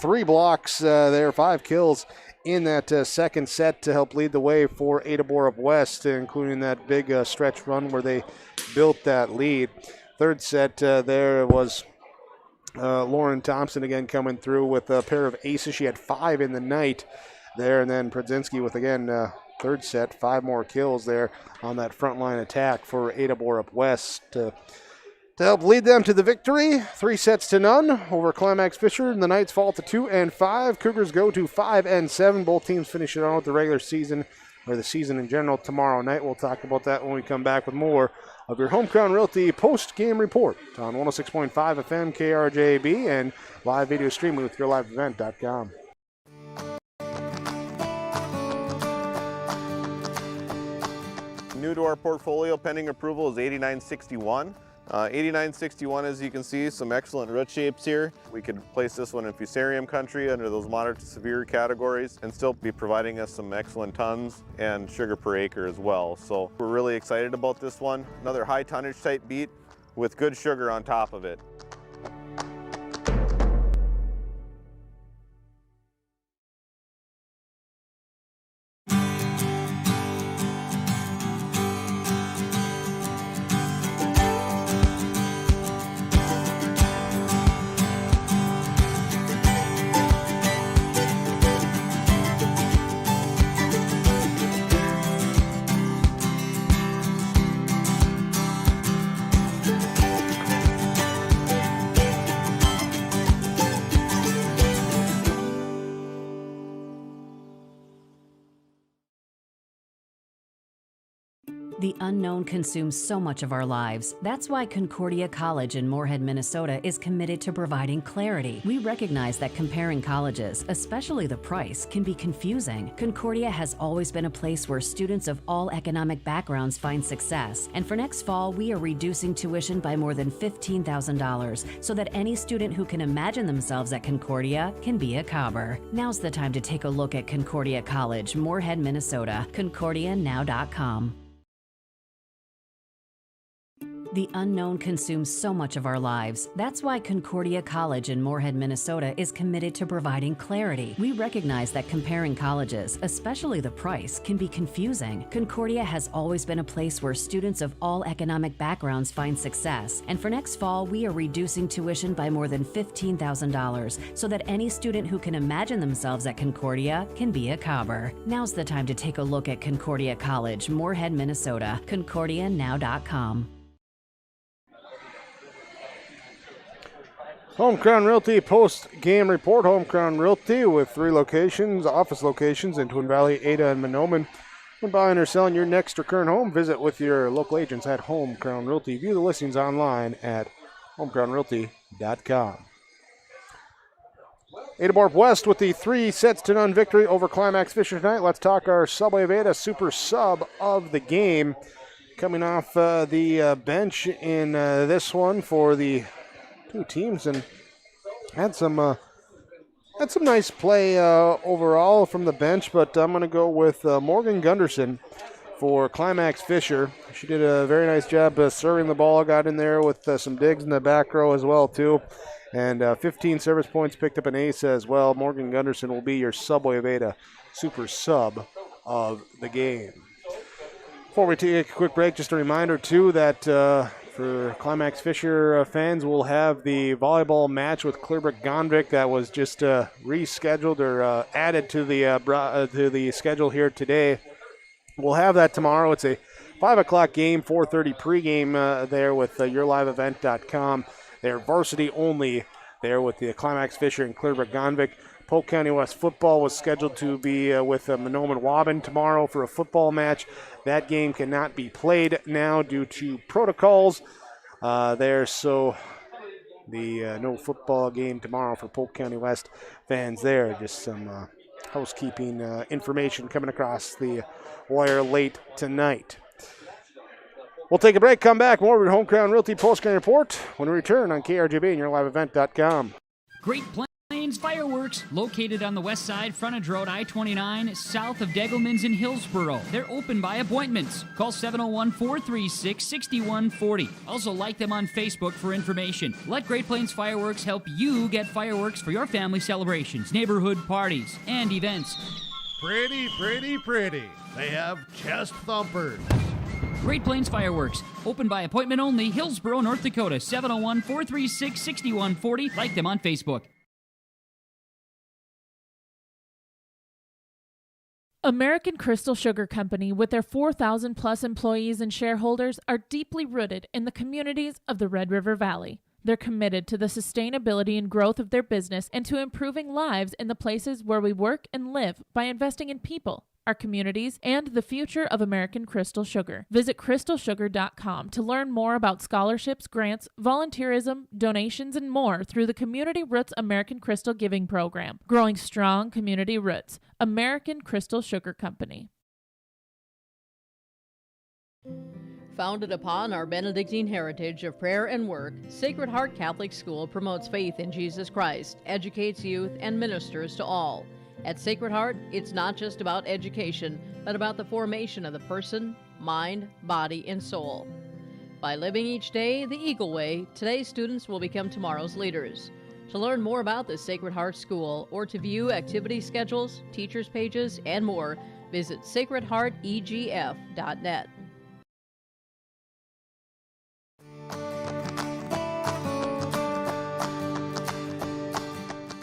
3 blocks there, 5 kills in that second set to help lead the way for Ada-Borup-West, including that big stretch run where they built that lead. Third set there was Lauren Thompson again coming through with a pair of aces. She had 5 in the night there, and then Przynski with, again, third set, 5 more kills there on that front line attack for Ada-Borup-West to help lead them to the victory. 3-0 over Climax-Fisher, and the Knights fall to 2-5. Cougars go to 5-7. Both teams finish it out the regular season, or the season in general, tomorrow night. We'll talk about that when we come back with more of your Home Crown Realty post-game report on 106.5 FM KRJB and live video streaming with yourliveevent.com. New to our portfolio, pending approval, is 8961. 8961, as you can see, some excellent root shapes here. We could place this one in fusarium country under those moderate to severe categories and still be providing us some excellent tons and sugar per acre as well. So we're really excited about this one. Another high tonnage type beet with good sugar on top of it. The unknown consumes so much of our lives. That's why Concordia College in Moorhead, Minnesota is committed to providing clarity. We recognize that comparing colleges, especially the price, can be confusing. Concordia has always been a place where students of all economic backgrounds find success. And for next fall, we are reducing tuition by more than $15,000 so that any student who can imagine themselves at Concordia can be a Cobber. Now's the time to take a look at Concordia College, Moorhead, Minnesota. ConcordiaNow.com. The unknown consumes so much of our lives. That's why Concordia College in Moorhead, Minnesota is committed to providing clarity. We recognize that comparing colleges, especially the price, can be confusing. Concordia has always been a place where students of all economic backgrounds find success. And for next fall, we are reducing tuition by more than $15,000 so that any student who can imagine themselves at Concordia can be a Cobber. Now's the time to take a look at Concordia College, Moorhead, Minnesota. ConcordiaNow.com. Home Crown Realty post-game report. Home Crown Realty with 3 locations, office locations in Twin Valley, Ada, and Monoman. When buying or selling your next or current home, visit with your local agents at Home Crown Realty. View the listings online at homecrownrealty.com. Ada-Borup-West with the 3-0 victory over Climax-Fisher tonight. Let's talk our Subway of Ada super sub of the game. Coming off the bench in this one for the 2 teams, and had some nice play overall from the bench, but I'm going to go with Morgan Gunderson for Climax-Fisher. She did a very nice job serving the ball, got in there with some digs in the back row as well too, and 15 service points, picked up an ace as well. Morgan Gunderson will be your Subway of Ada super sub of the game. Before we take a quick break, just a reminder too that for Climax-Fisher fans, we'll have the volleyball match with Clearbrook-Gonvick that was just rescheduled or added to the schedule here today. We'll have that tomorrow. It's a 5 o'clock game, 4:30 pregame there with yourliveevent.com. They're varsity only there with the Climax-Fisher and Clearbrook-Gonvick. Polk County West football was scheduled to be with Monoman-Waubun tomorrow for a football match. That game cannot be played now due to protocols there, so the no football game tomorrow for Polk County West fans there. Just some housekeeping information coming across the wire late tonight. We'll take a break, come back, more with Home Crown Realty Postgame Report when we return on KRGB and yourliveevent.com. Great Plains Fireworks, located on the west side, frontage road I-29, south of Degelman's in Hillsboro. They're open by appointments. Call 701-436-6140. Also like them on Facebook for information. Let Great Plains Fireworks help you get fireworks for your family celebrations, neighborhood parties, and events. Pretty, pretty, pretty. They have chest thumpers. Great Plains Fireworks, open by appointment only, Hillsboro, North Dakota, 701-436-6140. Like them on Facebook. American Crystal Sugar Company, with their 4,000 plus employees and shareholders, are deeply rooted in the communities of the Red River Valley. They're committed to the sustainability and growth of their business and to improving lives in the places where we work and live by investing in people, our communities, and the future of American Crystal Sugar. Visit crystalsugar.com to learn more about scholarships, grants, volunteerism, donations, and more through the Community Roots American Crystal Giving Program. Growing strong community roots. American Crystal Sugar Company. Founded upon our Benedictine heritage of prayer and work, Sacred Heart Catholic School promotes faith in Jesus Christ, educates youth, and ministers to all. At Sacred Heart, it's not just about education, but about the formation of the person, mind, body, and soul. By living each day the Eagle Way, today's students will become tomorrow's leaders. To learn more about the Sacred Heart School or to view activity schedules, teachers' pages, and more, visit sacredheartegf.net.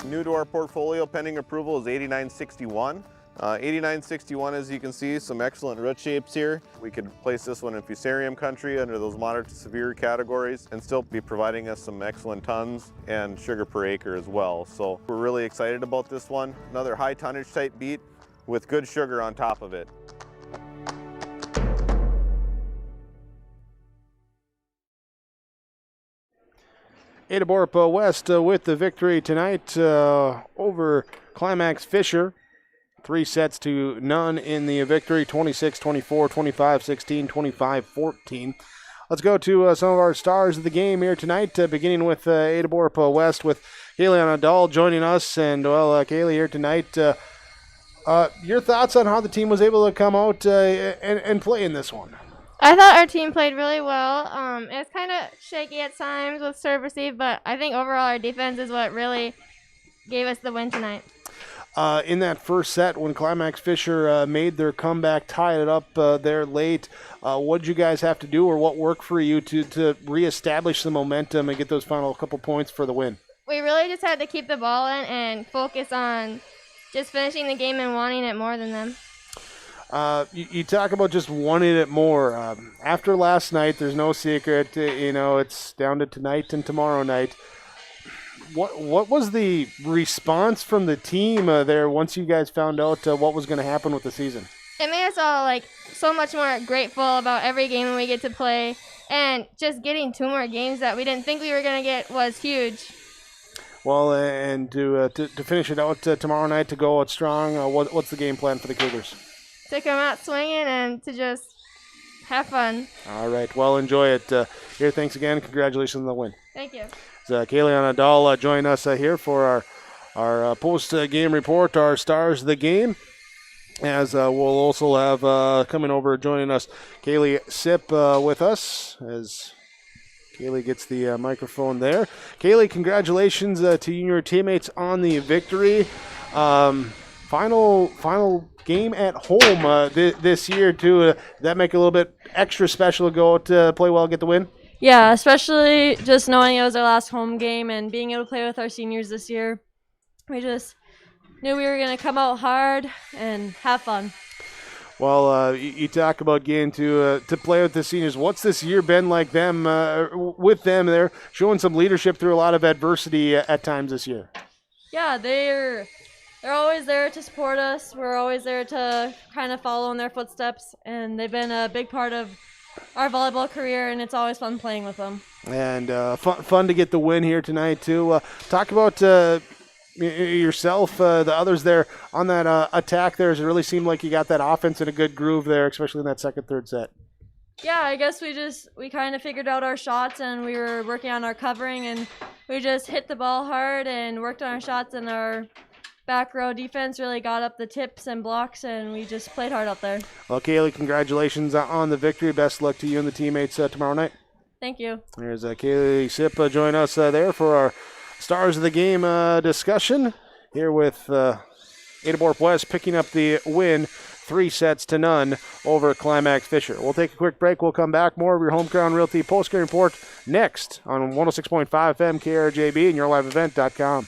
New to our portfolio, pending approval, is 8961. 8961, as you can see, some excellent root shapes here. We could place this one in fusarium country under those moderate to severe categories and still be providing us some excellent tons and sugar per acre as well. So we're really excited about this one. Another high tonnage type beet with good sugar on top of it. Ada-Borup-West with the victory tonight over Climax-Fisher. 3-0 in the victory, 26-24, 25-16, 25-14. Let's go to some of our stars of the game here tonight, beginning with Ada-Borup-West with Kaylee Nadal joining us. And, well, Kaylee here tonight, your thoughts on how the team was able to come out and play in this one? I thought our team played really well. It was kind of shaky at times with serve receive, but I think overall our defense is what really gave us the win tonight. In that first set, when Climax-Fisher made their comeback, tied it up there late, what did you guys have to do, or what worked for you to reestablish the momentum and get those final couple points for the win? We really just had to keep the ball in and focus on just finishing the game and wanting it more than them. You talk about just wanting it more. After last night, there's no secret. It's down to tonight and tomorrow night. What was the response from the team there once you guys found out what was going to happen with the season? It made us all so much more grateful about every game we get to play, and just getting 2 more games that we didn't think we were going to get was huge. Well, and to finish it out tomorrow night, to go out strong, what's the game plan for the Cougars? To come out swinging and to just have fun. All right. Well, enjoy it. Here, thanks again. Congratulations on the win. Thank you. Kaylee Nadal join us here for our post-game report, our stars of the game. As we'll also have coming over joining us, Kaylee Sip with us as Kaylee gets the microphone there. Kaylee, congratulations to you and your teammates on the victory. Final game at home this year, too. That make it a little bit extra special to go out to play well and get the win? Yeah, especially just knowing it was our last home game and being able to play with our seniors this year. We just knew we were going to come out hard and have fun. Well, you talk about getting to play with the seniors. What's this year been like them with them? They're showing some leadership through a lot of adversity at times this year. Yeah, they're always there to support us. We're always there to kind of follow in their footsteps, and they've been a big part of our volleyball career, and it's always fun playing with them. And fun to get the win here tonight, too. Talk about yourself, the others there on that attack there. Does it really seem like you got that offense in a good groove there, especially in that second, third set? Yeah, I guess we kind of figured out our shots, and we were working on our covering, and we just hit the ball hard and worked on our shots, and our back row defense really got up the tips and blocks, and we just played hard out there. Well, Kaylee, congratulations on the victory. Best luck to you and the teammates tomorrow night. Thank you. There's Kaylee Sip join us there for our Stars of the Game discussion here with Ada-Borup-West picking up the win 3-0 over Climax-Fisher. We'll take a quick break. We'll come back. More of your Home Crown Realty postgame report next on 106.5 FM KRJB and yourliveevent.com.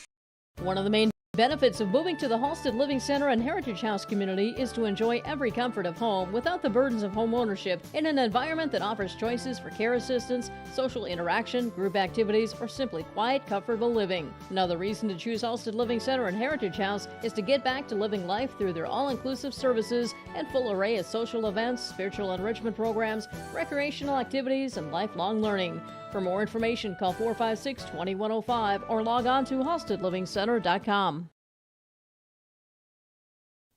One of the main benefits of moving to the Halstead Living Center and Heritage House community is to enjoy every comfort of home without the burdens of home ownership in an environment that offers choices for care assistance, social interaction, group activities, or simply quiet, comfortable living. Another reason to choose Halstead Living Center and Heritage House is to get back to living life through their all-inclusive services and full array of social events, spiritual enrichment programs, recreational activities, and lifelong learning. For more information, call 456-2105 or log on to halsteadlivingcenter.com.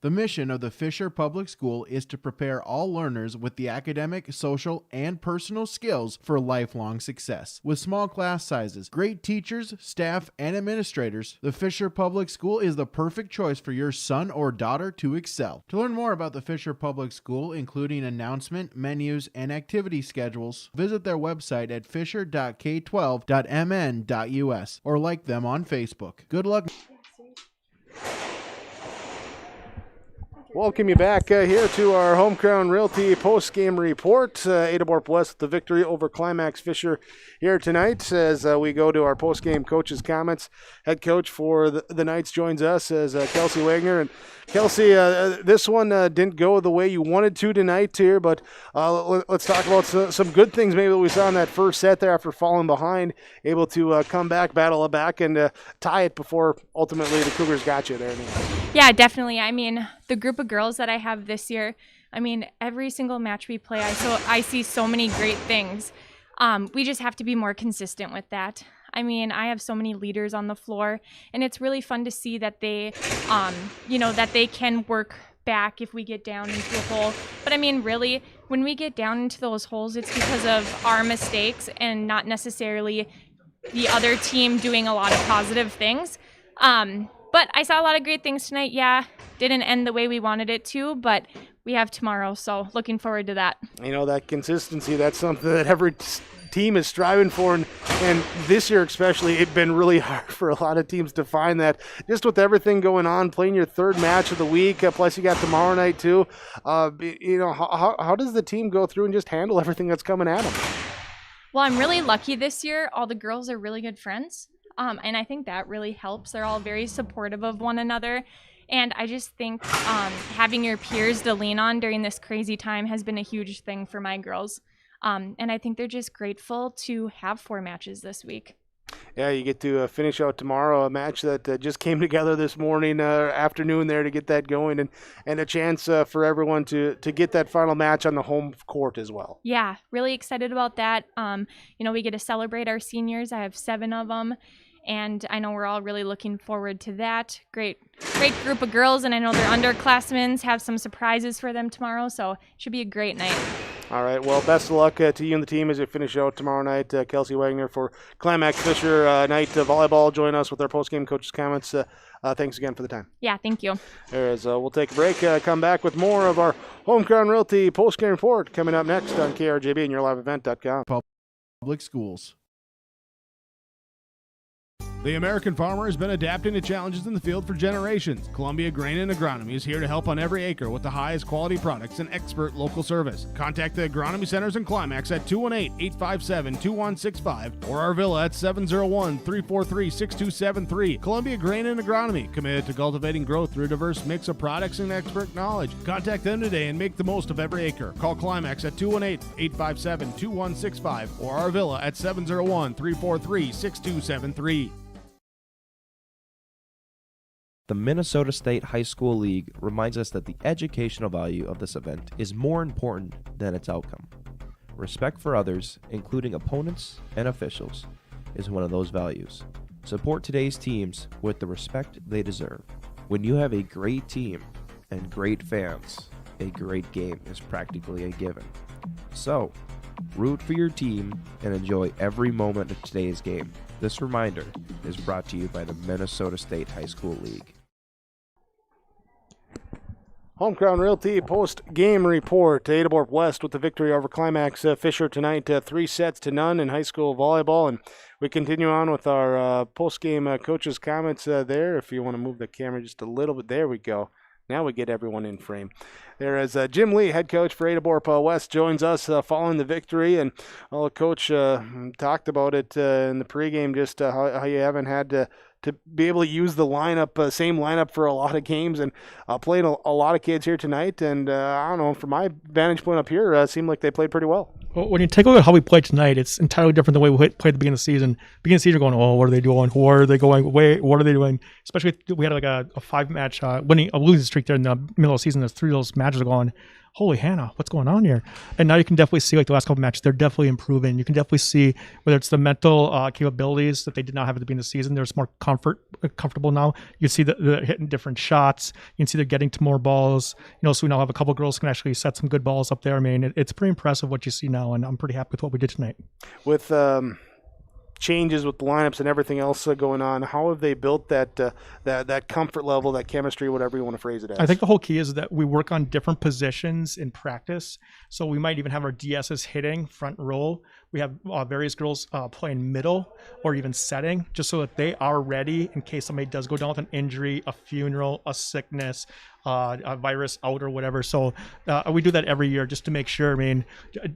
The mission of the Fisher Public School is to prepare all learners with the academic, social, and personal skills for lifelong success. With small class sizes, great teachers, staff, and administrators, the Fisher Public School is the perfect choice for your son or daughter to excel. To learn more about the Fisher Public School, including announcement, menus, and activity schedules, visit their website at fisher.k12.mn.us or like them on Facebook. Good luck. Welcome you back here to our Home Crown Realty post-game report. Ada-Borup-West with the victory over Climax-Fisher here tonight. As we go to our post-game coach's comments, head coach for the Knights joins us as Kelsey Wagner. And Kelsey, this one didn't go the way you wanted to tonight here, but let's talk about some good things maybe that we saw in that first set there after falling behind, able to come back, battle it back, and tie it before ultimately the Cougars got you there. Yeah, definitely. I mean, the group of girls that I have this year, I mean, every single match we play, I see so many great things. We just have to be more consistent with that. I mean, I have so many leaders on the floor, and it's really fun to see that they, that they can work back if we get down into a hole. But I mean, really, when we get down into those holes, it's because of our mistakes and not necessarily the other team doing a lot of positive things. But I saw a lot of great things tonight. Yeah, didn't end the way we wanted it to, but we have tomorrow, so looking forward to that. That consistency, that's something that every team is striving for, and this year especially, it's been really hard for a lot of teams to find that. Just with everything going on, playing your third match of the week, plus you got tomorrow night too. How does the team go through and just handle everything that's coming at them? Well, I'm really lucky this year. All the girls are really good friends, and I think that really helps. They're all very supportive of one another. And I just think having your peers to lean on during this crazy time has been a huge thing for my girls. And I think they're just grateful to have 4 matches this week. Yeah, you get to finish out tomorrow, a match that just came together this morning, afternoon there to get that going, and a chance for everyone to get that final match on the home court as well. Yeah, really excited about that. We get to celebrate our seniors. I have 7 of them. And I know we're all really looking forward to that. Great group of girls, and I know their underclassmen have some surprises for them tomorrow, so it should be a great night. All right, well, best of luck to you and the team as you finish out tomorrow night. Kelsey Wagner for Climax-Fisher night volleyball. Join us with our post-game coaches' comments. Thanks again for the time. Yeah, thank you. We'll take a break, come back with more of our Home Crown Realty post-game report coming up next on KRJB and YourLiveEvent.com. Public schools. The American farmer has been adapting to challenges in the field for generations. Columbia Grain and Agronomy is here to help on every acre with the highest quality products and expert local service. Contact the agronomy centers in Climax at 218-857-2165 or our villa at 701-343-6273. Columbia Grain and Agronomy, committed to cultivating growth through a diverse mix of products and expert knowledge. Contact them today and make the most of every acre. Call Climax at 218-857-2165 or our villa at 701-343-6273. The Minnesota State High School League reminds us that the educational value of this event is more important than its outcome. Respect for others, including opponents and officials, is one of those values. Support today's teams with the respect they deserve. When you have a great team and great fans, a great game is practically a given. So, root for your team and enjoy every moment of today's game. This reminder is brought to you by the Minnesota State High School League. Home Crown Realty post-game report. Ada-Borup-West with the victory over Climax-Fisher tonight, 3-0 in high school volleyball. And we continue on with our post-game coaches' comments there. If you want to move the camera just a little bit. There we go. Now we get everyone in frame. There is Jim Lee, head coach for Ada-Borup-West, joins us following the victory. And Coach talked about it in the pregame, just how you haven't had to be able to use the lineup, same lineup for a lot of games, and played a lot of kids here tonight. And I don't know, from my vantage point up here, it seemed like they played pretty well. Well, when you take a look at how we played tonight, it's entirely different than the way we played at the beginning of the season. Beginning of the season, going, what are they doing? Where are they going? What are they doing? Especially we had like a 5-match losing streak there in the middle of the season. There's 3 of those matches are going, holy Hannah, what's going on here? And now you can definitely see, like the last couple of matches, they're definitely improving. You can definitely see whether it's the mental capabilities that they did not have at the beginning of the season. They're more comfortable now. You see they're hitting different shots. You can see they're getting to more balls. So we now have a couple of girls who can actually set some good balls up there. I mean, it's pretty impressive what you see now, and I'm pretty happy with what we did tonight. With changes with the lineups and everything else going on, how have they built that comfort level, that chemistry, whatever you want to phrase it as? I think the whole key is that we work on different positions in practice. So we might even have our DSs hitting front row. We have various girls playing middle or even setting, just so that they are ready in case somebody does go down with an injury, a funeral, a sickness, a virus out or whatever. So we do that every year just to make sure, I mean,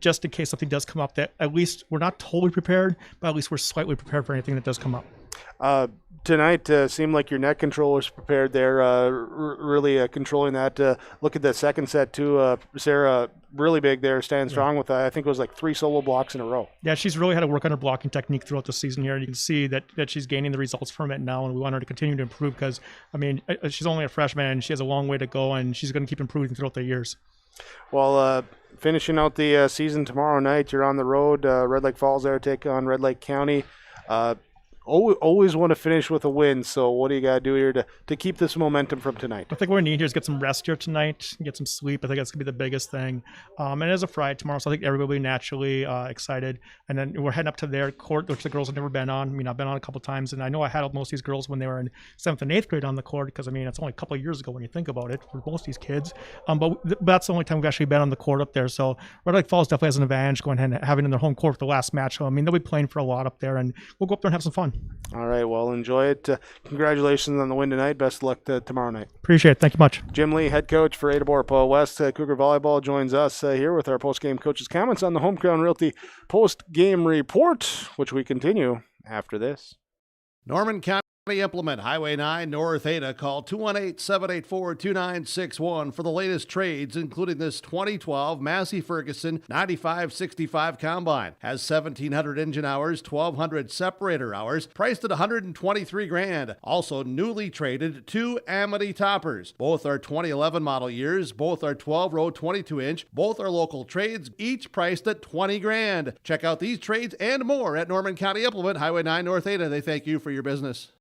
just in case something does come up, that at least we're not totally prepared, but at least we're slightly prepared for anything that does come up. Tonight seemed like your net control was prepared there, really controlling that. Look at the second set too. Sarah, really big there, standing strong with, I think it was like 3 solo blocks in a row. Yeah, she's really had to work on her blocking technique throughout the season here. And you can see that she's gaining the results from it now, and we want her to continue to improve because, I mean, she's only a freshman and she has a long way to go, and she's going to keep improving throughout the years. Well, finishing out the season tomorrow night, you're on the road. Red Lake Falls there take on Red Lake County. always want to finish with a win. So what do you got to do here to keep this momentum from tonight? I think what we need here is get some rest here tonight, get some sleep. I think that's going to be the biggest thing. And it is a Friday tomorrow, so I think everybody will be naturally excited. And then we're heading up to their court, which the girls have never been on. I mean, I've been on a couple times, and I know I had most of these girls when they were in 7th and 8th grade on the court, because, I mean, it's only a couple of years ago when you think about it for most of these kids. But that's the only time we've actually been on the court up there. So Red Lake Falls definitely has an advantage going ahead and having in their home court for the last match. So, I mean, they'll be playing for a lot up there, and we'll go up there and have some fun. All right, well, enjoy it. Congratulations on the win tonight. Best of luck tomorrow night. Appreciate it. Thank you much. Jim Lee, head coach for Ada-Borup-West Cougar Volleyball, joins us here with our post-game coaches' comments on the Home Crown Realty post-game report, which we continue after this. Norman County Implement Highway 9 North Ada. Call 218-784-2961 for the latest trades, including this 2012 Massey Ferguson 9565 Combine. Has 1,700 engine hours, 1,200 separator hours, priced at $123,000. Also newly traded 2 Amity toppers. Both are 2011 model years. Both are 12-row 22-inch. Both are local trades, each priced at $20,000. Check out these trades and more at Norman County Implement Highway 9 North Ada. They thank you for your business.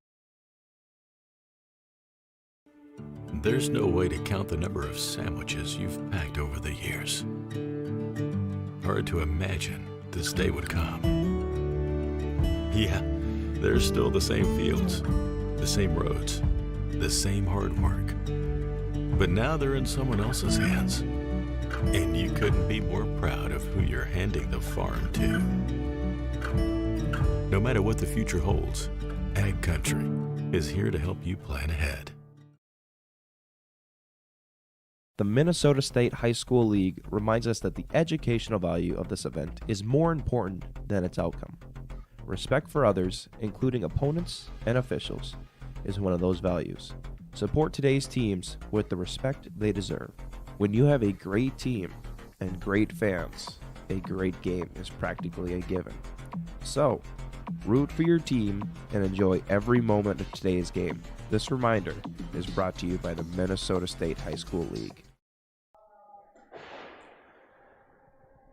There's no way to count the number of sandwiches you've packed over the years. Hard to imagine this day would come. Yeah, there's still the same fields, the same roads, the same hard work. But now they're in someone else's hands. And you couldn't be more proud of who you're handing the farm to. No matter what the future holds, Ag Country is here to help you plan ahead. The Minnesota State High School League reminds us that the educational value of this event is more important than its outcome. Respect for others, including opponents and officials, is one of those values. Support today's teams with the respect they deserve. When you have a great team and great fans, a great game is practically a given. So, root for your team and enjoy every moment of today's game. This reminder is brought to you by the Minnesota State High School League.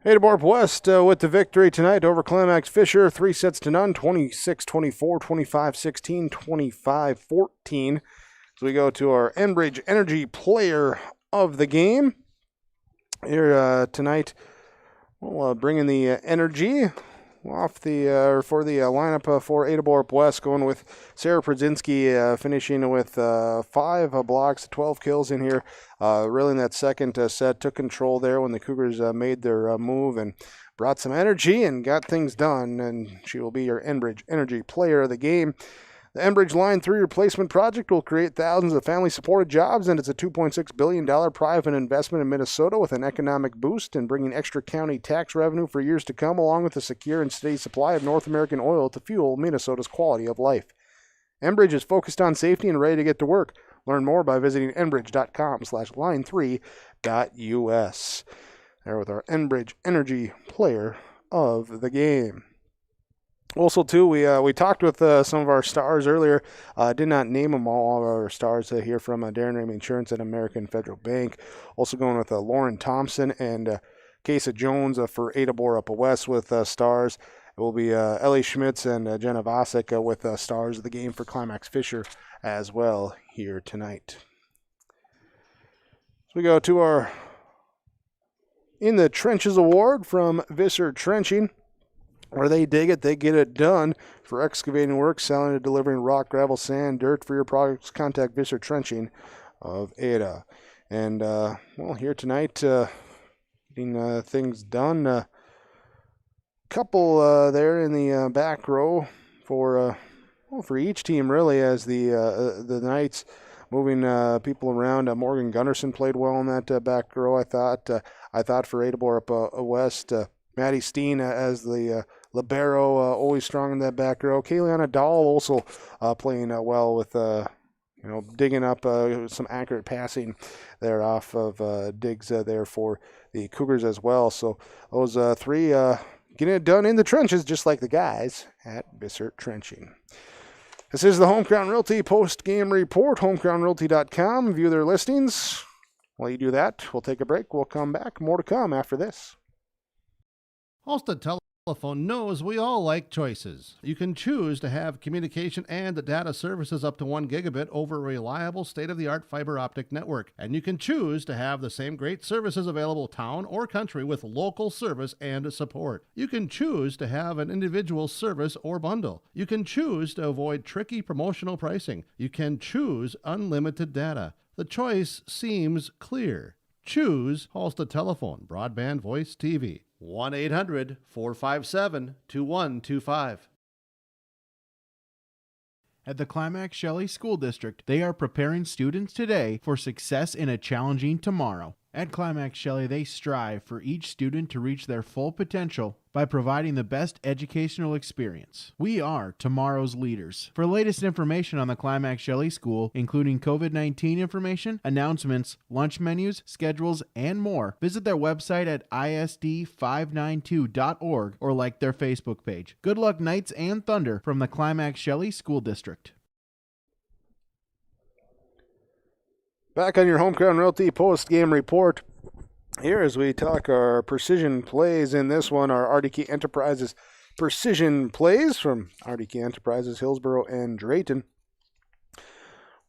Ada-Borup-West with the victory tonight over Climax-Fisher, 3-0, 26-24, 25-16, 25-14. So we go to our Enbridge Energy Player of the Game here tonight. We'll bring in the energy off the for the lineup for Ada-Borup-West, going with Sarah Przynski, finishing with 5 blocks, 12 kills in here. Really in that second set, took control there when the Cougars made their move and brought some energy and got things done, and she will be your Enbridge Energy Player of the Game. The Enbridge Line 3 replacement project will create thousands of family-supported jobs, and it's a $2.6 billion private investment in Minnesota with an economic boost and bringing extra county tax revenue for years to come, along with a secure and steady supply of North American oil to fuel Minnesota's quality of life. Enbridge is focused on safety and ready to get to work. Learn more by visiting enbridge.com/line3.us. There with our Enbridge Energy Player of the Game. Also, too, we talked with some of our stars earlier. Did not name them all of our stars here from Darren Ramey Insurance and American Federal Bank. Also going with Lauren Thompson and Kesa Jones for Ada-Borup-West with stars. It will be Ellie Schmitz and Jenna Vasek with stars of the game for Climax-Fisher as well here tonight. So we go to our In the Trenches Award from Visser Trenching, where they dig it, they get it done. For excavating work, selling and delivering rock, gravel, sand, dirt for your products, contact Visser Trenching of Ada. And, well, here tonight, getting things done. Couple there in the back row for each team, really, as the Knights moving people around. Morgan Gunnarsson played well in that back row, I thought. For Ada-Borup-West, Maddie Steen as the libero, always strong in that back row. Kayliana Dahl also playing well with, digging up some accurate passing there off of digs there for the Cougars as well. So those three getting it done in the trenches, just like the guys at Visser Trenching. This is the Home Crown Realty post-game report, homecrownrealty.com. View their listings. While you do that, we'll take a break. We'll come back. More to come after this. Halstead Telephone knows we all like choices. You can choose to have communication and data services up to 1 gigabit over a reliable state-of-the-art fiber optic network. And you can choose to have the same great services available town or country with local service and support. You can choose to have an individual service or bundle. You can choose to avoid tricky promotional pricing. You can choose unlimited data. The choice seems clear. Choose Halstead Telephone, Broadband Voice TV. 1-800-457-2125. At the Climax Shelley School District, they are preparing students today for success in a challenging tomorrow. At Climax Shelley, they strive for each student to reach their full potential by providing the best educational experience. We are tomorrow's leaders. For latest information on the Climax Shelley School, including COVID-19 information, announcements, lunch menus, schedules, and more, visit their website at isd592.org or like their Facebook page. Good luck, Knights and Thunder, from the Climax Shelley School District. Back on your Homecrown Realty post-game report. Here as we talk our precision plays in this one, our RDK Enterprises precision plays from RDK Enterprises, Hillsborough and Drayton.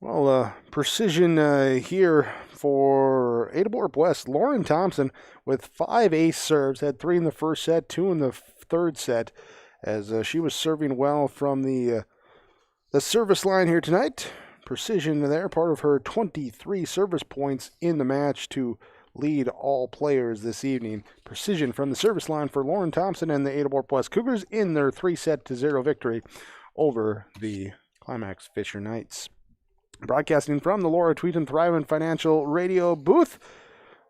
Well, precision here for Ada-Borup-West. Lauren Thompson with 5 ace serves, had 3 in the first set, 2 in the third set, as she was serving well from the service line here tonight. Precision there, part of her 23 service points in the match to lead all players this evening. Precision from the service line for Lauren Thompson and the Ada-Borup-West Cougars in their 3-0 victory over the Climax-Fisher Knights. Broadcasting from the Laura Tweeton Thrivent Financial Radio booth.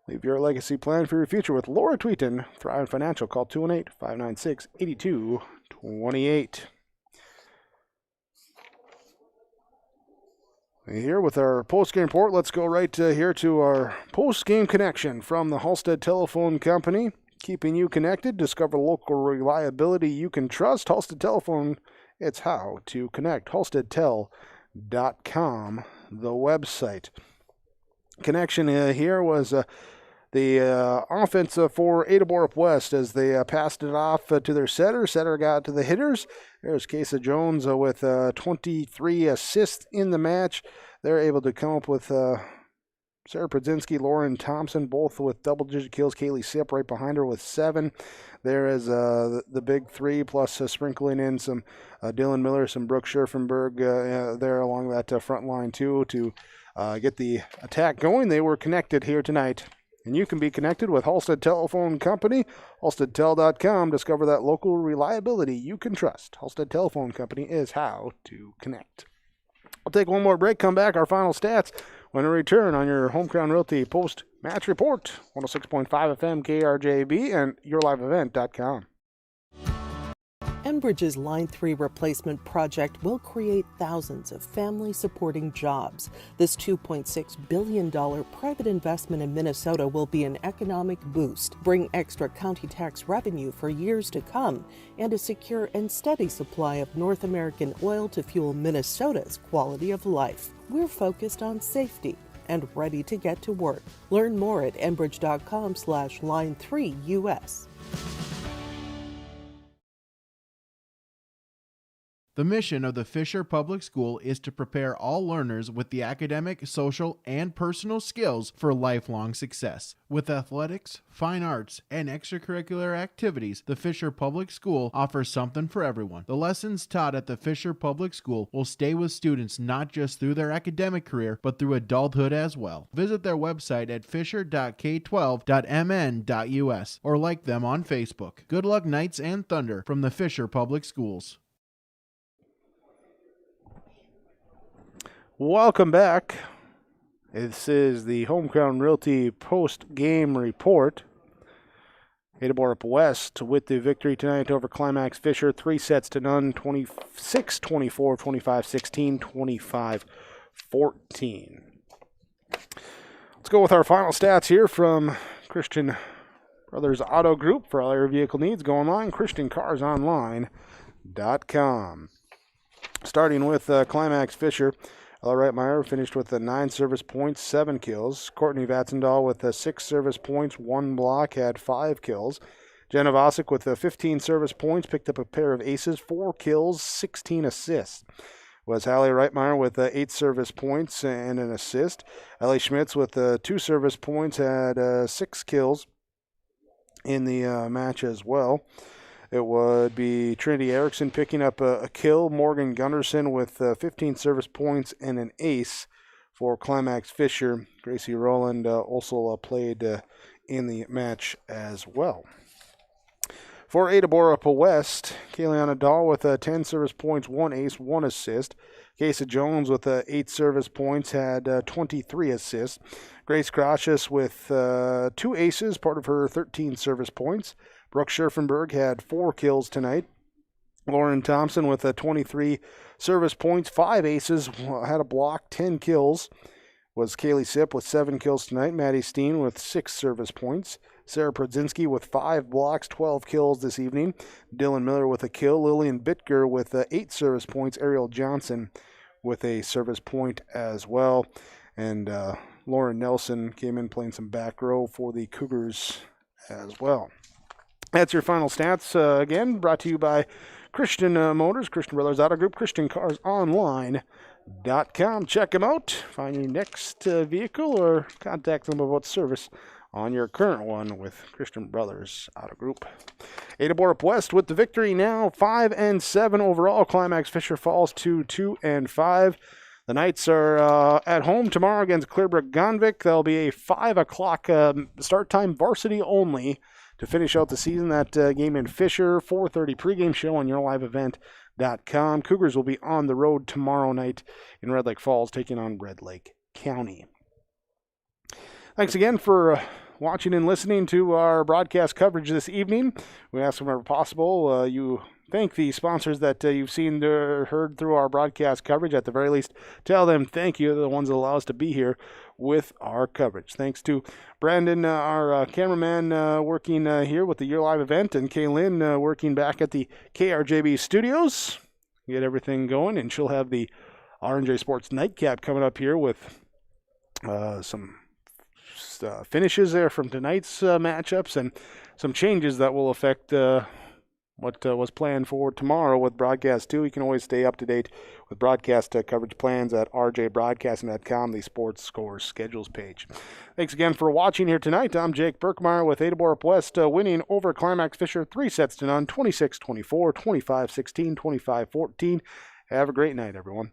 Leave your legacy plan for your future with Laura Tweeton, Thrivent Financial. Call 218-596-8228. Here with our post-game report, let's go right here to our post-game connection from the Halstead Telephone Company. Keeping you connected, discover local reliability you can trust. Halstead Telephone, it's how to connect. HalsteadTel.com, the website. Connection here was the offense for Ada-Borup-West as they passed it off to their setter. Setter got to the hitters. There's Kesa Jones with 23 assists in the match. They're able to come up with Sarah Prodzinski, Lauren Thompson, both with double-digit kills. Kaylee Sipp right behind her with 7. There is the big 3, plus sprinkling in some Dylan Miller, some Brooke Scherfenberg there along that front line too to get the attack going. They were connected here tonight. And you can be connected with Halstead Telephone Company, halsteadtel.com. Discover that local reliability you can trust. Halstead Telephone Company is how to connect. I'll take one more break, come back, our final stats when we return on your Homecrown Realty post-match report. 106.5 FM KRJB and yourliveevent.com. Enbridge's Line 3 replacement project will create thousands of family-supporting jobs. This $2.6 billion private investment in Minnesota will be an economic boost, bring extra county tax revenue for years to come, and a secure and steady supply of North American oil to fuel Minnesota's quality of life. We're focused on safety and ready to get to work. Learn more at enbridge.com/line3US. The mission of the Fisher Public School is to prepare all learners with the academic, social, and personal skills for lifelong success. With athletics, fine arts, and extracurricular activities, the Fisher Public School offers something for everyone. The lessons taught at the Fisher Public School will stay with students not just through their academic career, but through adulthood as well. Visit their website at fisher.k12.mn.us or like them on Facebook. Good luck, Knights and Thunder, from the Fisher Public Schools. Welcome back. This is the Homecrown Realty post-game report. Ada-Borup-West with the victory tonight over Climax-Fisher, 3-0, 26-24, 25-16, 25-14. Let's go with our final stats here from Christian Brothers Auto Group. For all your vehicle needs, go online, ChristianCarsOnline.com. Starting with Climax-Fisher. Ella Reitmeyer finished with 9 service points, 7 kills. Courtney Vatsendahl with 6 service points, 1 block, had 5 kills. Jenna Vosick with 15 service points, picked up a pair of aces, 4 kills, 16 assists. Was Hallie Reitmeyer with 8 service points and an assist. Ellie Schmitz with 2 service points had 6 kills in the match as well. It would be Trinity Erickson picking up a kill. Morgan Gunderson with 15 service points and an ace for Climax-Fisher. Gracie Rowland also played in the match as well. For Ada-Borup-West, Kayleana Dahl with 10 service points, 1 ace, 1 assist. Kesa Jones with 8 service points had 23 assists. Grace Crocious with 2 aces, part of her 13 service points. Brooke Scherfenberg had 4 kills tonight. Lauren Thompson with 23 service points, 5 aces, had a block, 10 kills. Was Kaylee Sipp with 7 kills tonight. Maddie Steen with 6 service points. Sarah Prodzinski with 5 blocks, 12 kills this evening. Dylan Miller with a kill. Lillian Bitker with 8 service points. Ariel Johnson with a service point as well. And Lauren Nelson came in playing some back row for the Cougars as well. That's your final stats. Again, brought to you by Christian Motors, Christian Brothers Auto Group, ChristianCarsOnline.com. Check them out. Find your next vehicle or contact them about service on your current one with Christian Brothers Auto Group. Ada-Borup-West with the victory now, 5-7 overall. Climax-Fisher falls to 2-5. The Knights are at home tomorrow against Clearbrook-Gonvick. There'll be a 5 o'clock start time, varsity only, to finish out the season. That game in Fisher, 4:30 pregame show on yourliveevent.com. Cougars will be on the road tomorrow night in Red Lake Falls, taking on Red Lake County. Thanks again for watching and listening to our broadcast coverage this evening. We ask whenever possible you thank the sponsors that you've seen or heard through our broadcast coverage. At the very least, tell them thank you. They're the ones that allow us to be here with our coverage. Thanks to Brandon, our cameraman, working here with the Your Live event, and Kaylin working back at the KRJB studios. Get everything going, and she'll have the R&J Sports Nightcap coming up here with some finishes there from tonight's matchups and some changes that will affect what was planned for tomorrow with Broadcast 2. You can always stay up to date with broadcast coverage plans at rjbroadcasting.com, the Sports Scores Schedules page. Thanks again for watching here tonight. I'm Jake Berkmeyer with Ada-Borup-West winning over Climax-Fisher 3-0, 26-24, 25-16, 25-14. Have a great night, everyone.